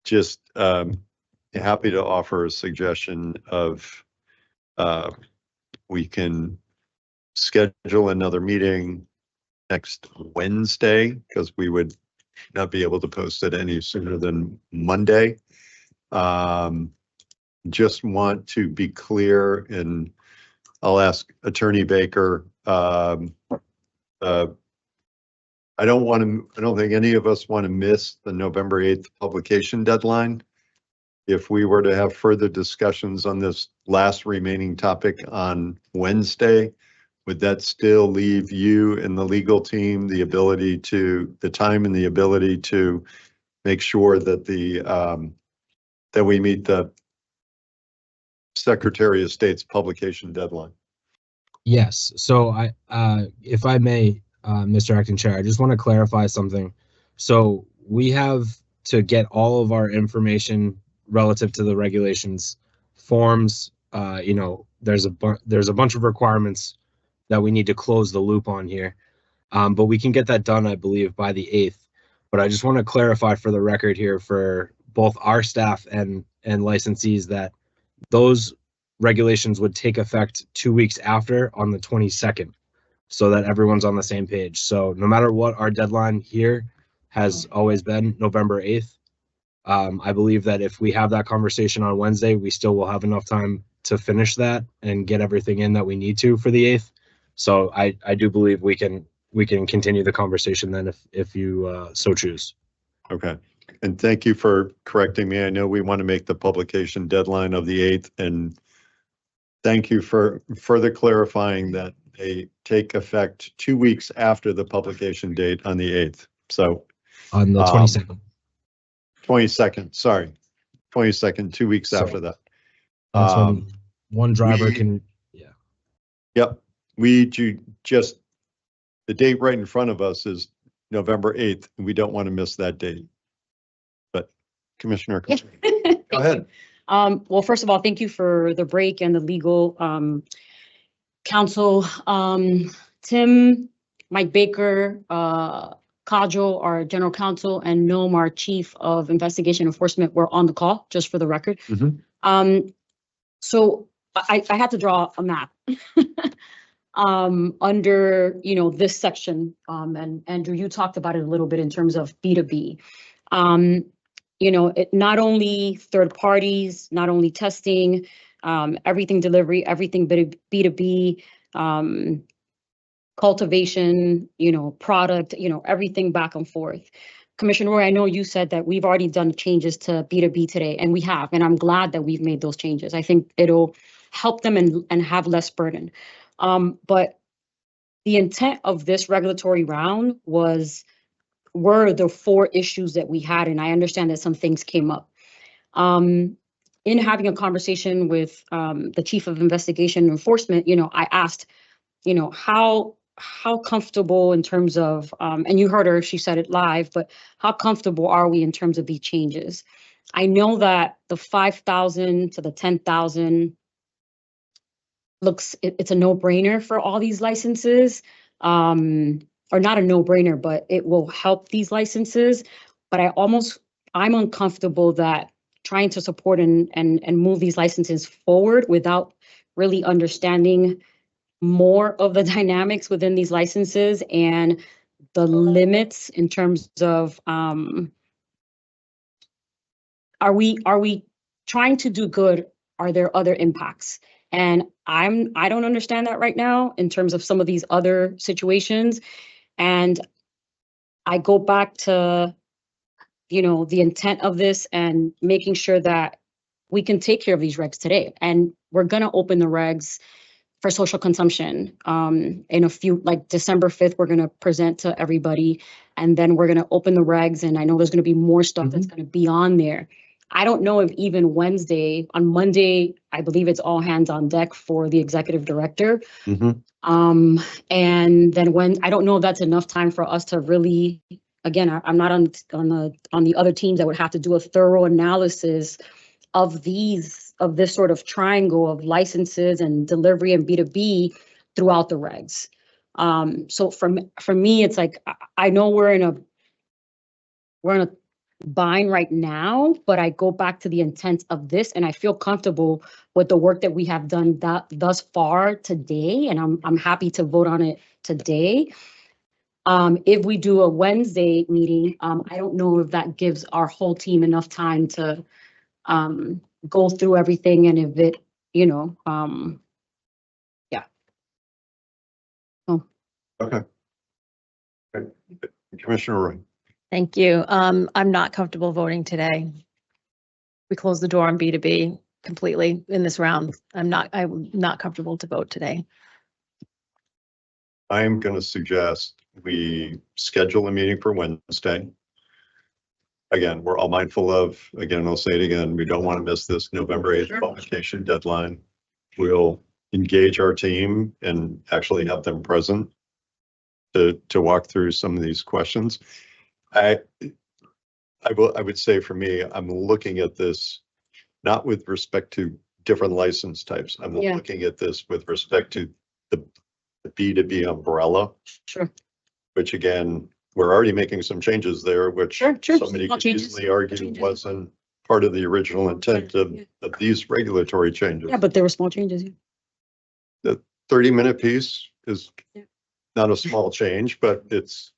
Just happy to offer a suggestion of we can schedule another meeting next Wednesday, because we would not be able to post it any sooner than Monday. Just want to be clear, and I'll ask Attorney Baker. I don't think any of us want to miss the November 8th publication deadline. If we were to have further discussions on this last remaining topic on Wednesday, would that still leave you and the legal team the time and the ability to make sure that that we meet the Secretary of State's publication deadline? Yes. So if I may, Mr. Acting Chair, I just want to clarify something. So we have to get all of our information relative to the regulations, forms. There's a bunch of requirements that we need to close the loop on here. But we can get that done, I believe, by the 8th. But I just want to clarify for the record here for both our staff and licensees that those regulations would take effect 2 weeks after, on the 22nd, so that everyone's on the same page. So no matter what, our deadline here has always been November 8th. I believe that if we have that conversation on Wednesday, we still will have enough time to finish that and get everything in that we need to for the 8th. So I do believe we can continue the conversation then if you so choose. Okay. And thank you for correcting me. I know we want to make the publication deadline of the 8th, and thank you for further clarifying that they take effect 2 weeks after the publication date on the 8th. So on the 22nd. 22nd, sorry. 22nd, 2 weeks after that. That's when one driver can, yeah. Yep. The date right in front of us is November 8th, and we don't want to miss that date. But Commissioner, go ahead. Well, first of all, thank you for the break and the legal counsel. Tim, Mike Baker, Kajal, our general counsel, and Noam, our chief of investigation enforcement, were on the call, just for the record. So I had to draw a map under, this section. And Andrew, you talked about it a little bit in terms of B2B. It not only third parties, not only testing, everything delivery, everything B2B, cultivation, product, everything back and forth. Commissioner Roy, I know you said that we've already done changes to B2B today, and we have, and I'm glad that we've made those changes. I think it'll help them and have less burden. But the intent of this regulatory round were the 4 issues that we had, and I understand that some things came up. In having a conversation with the chief of investigation and enforcement, I asked, how comfortable in terms of, and you heard her, she said it live, but how comfortable are we in terms of these changes? I know that the 5,000 to the 10,000 it's a no-brainer for all these licenses, or not a no-brainer, but it will help these licenses. But I'm uncomfortable that trying to support and move these licenses forward without really understanding more of the dynamics within these licenses and the limits in terms of, are we trying to do good? Are there other impacts? And I don't understand that right now in terms of some of these other situations. And I go back to, the intent of this and making sure that we can take care of these regs today. And we're going to open the regs for social consumption in a few, like December 5th, we're going to present to everybody, and then we're going to open the regs. And I know there's going to be more stuff that's going to be on there. I don't know if even on Monday, I believe it's all hands on deck for the executive director. And then I don't know if that's enough time for us to really, again, I'm not on the other teams that would have to do a thorough analysis of this sort of triangle of licenses and delivery and B2B throughout the regs. So for me, it's like, I know we're in a bind right now, but I go back to the intent of this and I feel comfortable with the work that we have done thus far today. And I'm happy to vote on it today. If we do a Wednesday meeting, I don't know if that gives our whole team enough time to go through everything, and if it, yeah. Oh, Okay. Commissioner Roy. Thank you. I'm not comfortable voting today. We closed the door on B2B completely in this round. I'm not comfortable to vote today. I'm going to suggest we schedule a meeting for Wednesday. Again, we're all mindful of, again, I'll say it again, we don't want to miss this November 8th publication deadline. We'll engage our team and actually have them present to walk through some of these questions. I would say for me, I'm looking at this not with respect to different license types. I'm Yeah. looking at this with respect to the B2B umbrella, sure. which again, we're already making some changes there, which Sure. somebody Small could changes, easily argue changes. wasn't part of the original intent of these regulatory changes. Yeah, but there were small changes. Yeah. The 30-minute piece is Yeah. not a small change, but it's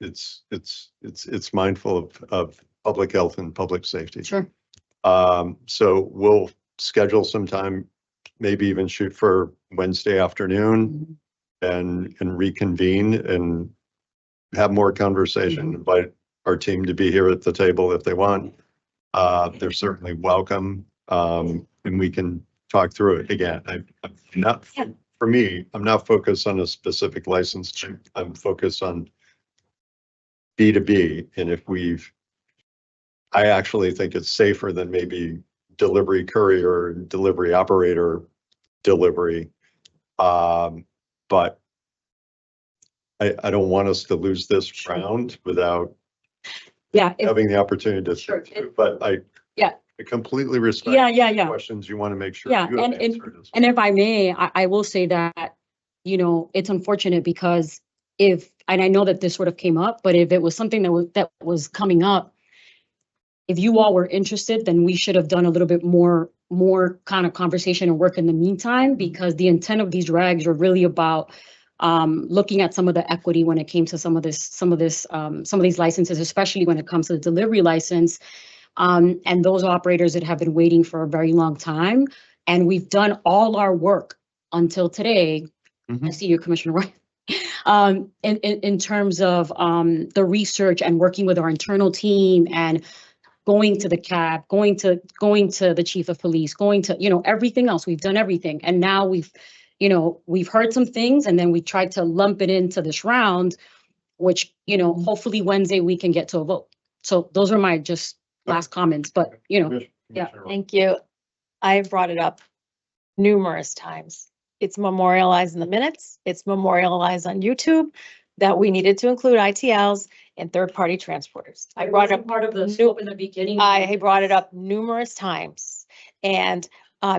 mindful of public health and public safety. Sure. So we'll schedule some time, maybe even shoot for Wednesday afternoon and reconvene and have more conversation. Invite our team to be here at the table if they want. They're certainly welcome. And we can talk through it again. I'm not, for me, I'm not focused on a specific license. I'm focused on B2B. And if I actually think it's safer than maybe delivery courier, delivery operator delivery. But I don't want us to lose this round without having the opportunity to, Sure. But I completely respect the questions you want to make sure you have answered as well. And if I may, I will say that, it's unfortunate because and I know that this sort of came up, but if it was something that was coming up, if you all were interested, then we should have done a little bit more kind of conversation and work in the meantime, because the intent of these regs are really about looking at some of the equity when it came to some of these licenses, especially when it comes to the delivery license. And those operators that have been waiting for a very long time. And we've done all our work until today. I see you, Commissioner Wright. In terms of the research and working with our internal team and going to the CAB, going to the chief of police, going to, everything else. We've done everything. And now we've heard some things, and then we tried to lump it into this round, which, hopefully Wednesday we can get to a vote. So those are my just last comments, but, yeah. Thank you. I've brought it up numerous times. It's memorialized in the minutes. It's memorialized on YouTube that we needed to include ITLs and third-party transporters. I brought it up part of the scope in the beginning. I brought it up numerous times and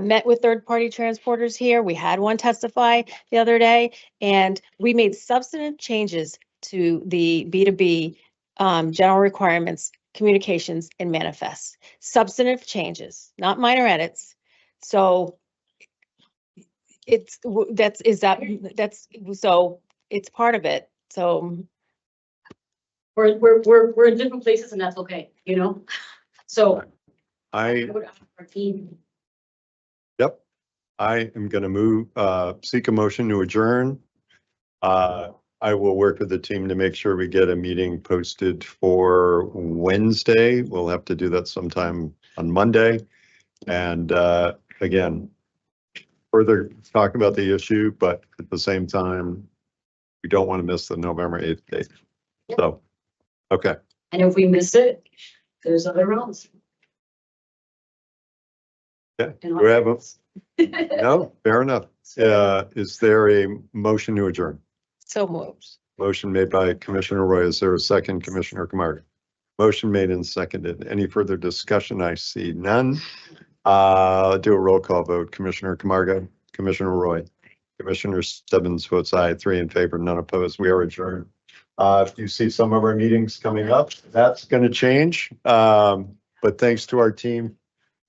met with third-party transporters here. We had one testify the other day, and we made substantive changes to the B2B general requirements, communications, and manifests. Substantive changes, not minor edits. So so it's part of it. So we're in different places, and that's okay, So I would ask our team. Yep. I am going to seek a motion to adjourn. I will work with the team to make sure we get a meeting posted for Wednesday. We'll have to do that sometime on Monday. And again, further talk about the issue, but at the same time, we don't want to miss the November 8th date. So, okay. And if we miss it, there's other rounds. Yeah. Do we have no, fair enough. Is there a motion to adjourn? So moved. Motion made by Commissioner Roy. Is there a second, Commissioner Camargo? Motion made and seconded. Any further discussion? I see none. Do a roll call vote. Commissioner Camargo, Commissioner Roy, Commissioner Stebbins votes aye, 3 in favor, none opposed. We are adjourned. If you see some of our meetings coming up, that's going to change. But thanks to our team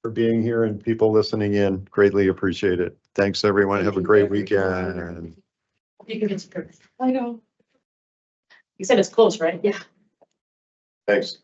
for being here and people listening in. Greatly appreciate it. Thanks, everyone. Have a great weekend. You can get some. I know. You said it's close, right? Yeah. Thanks.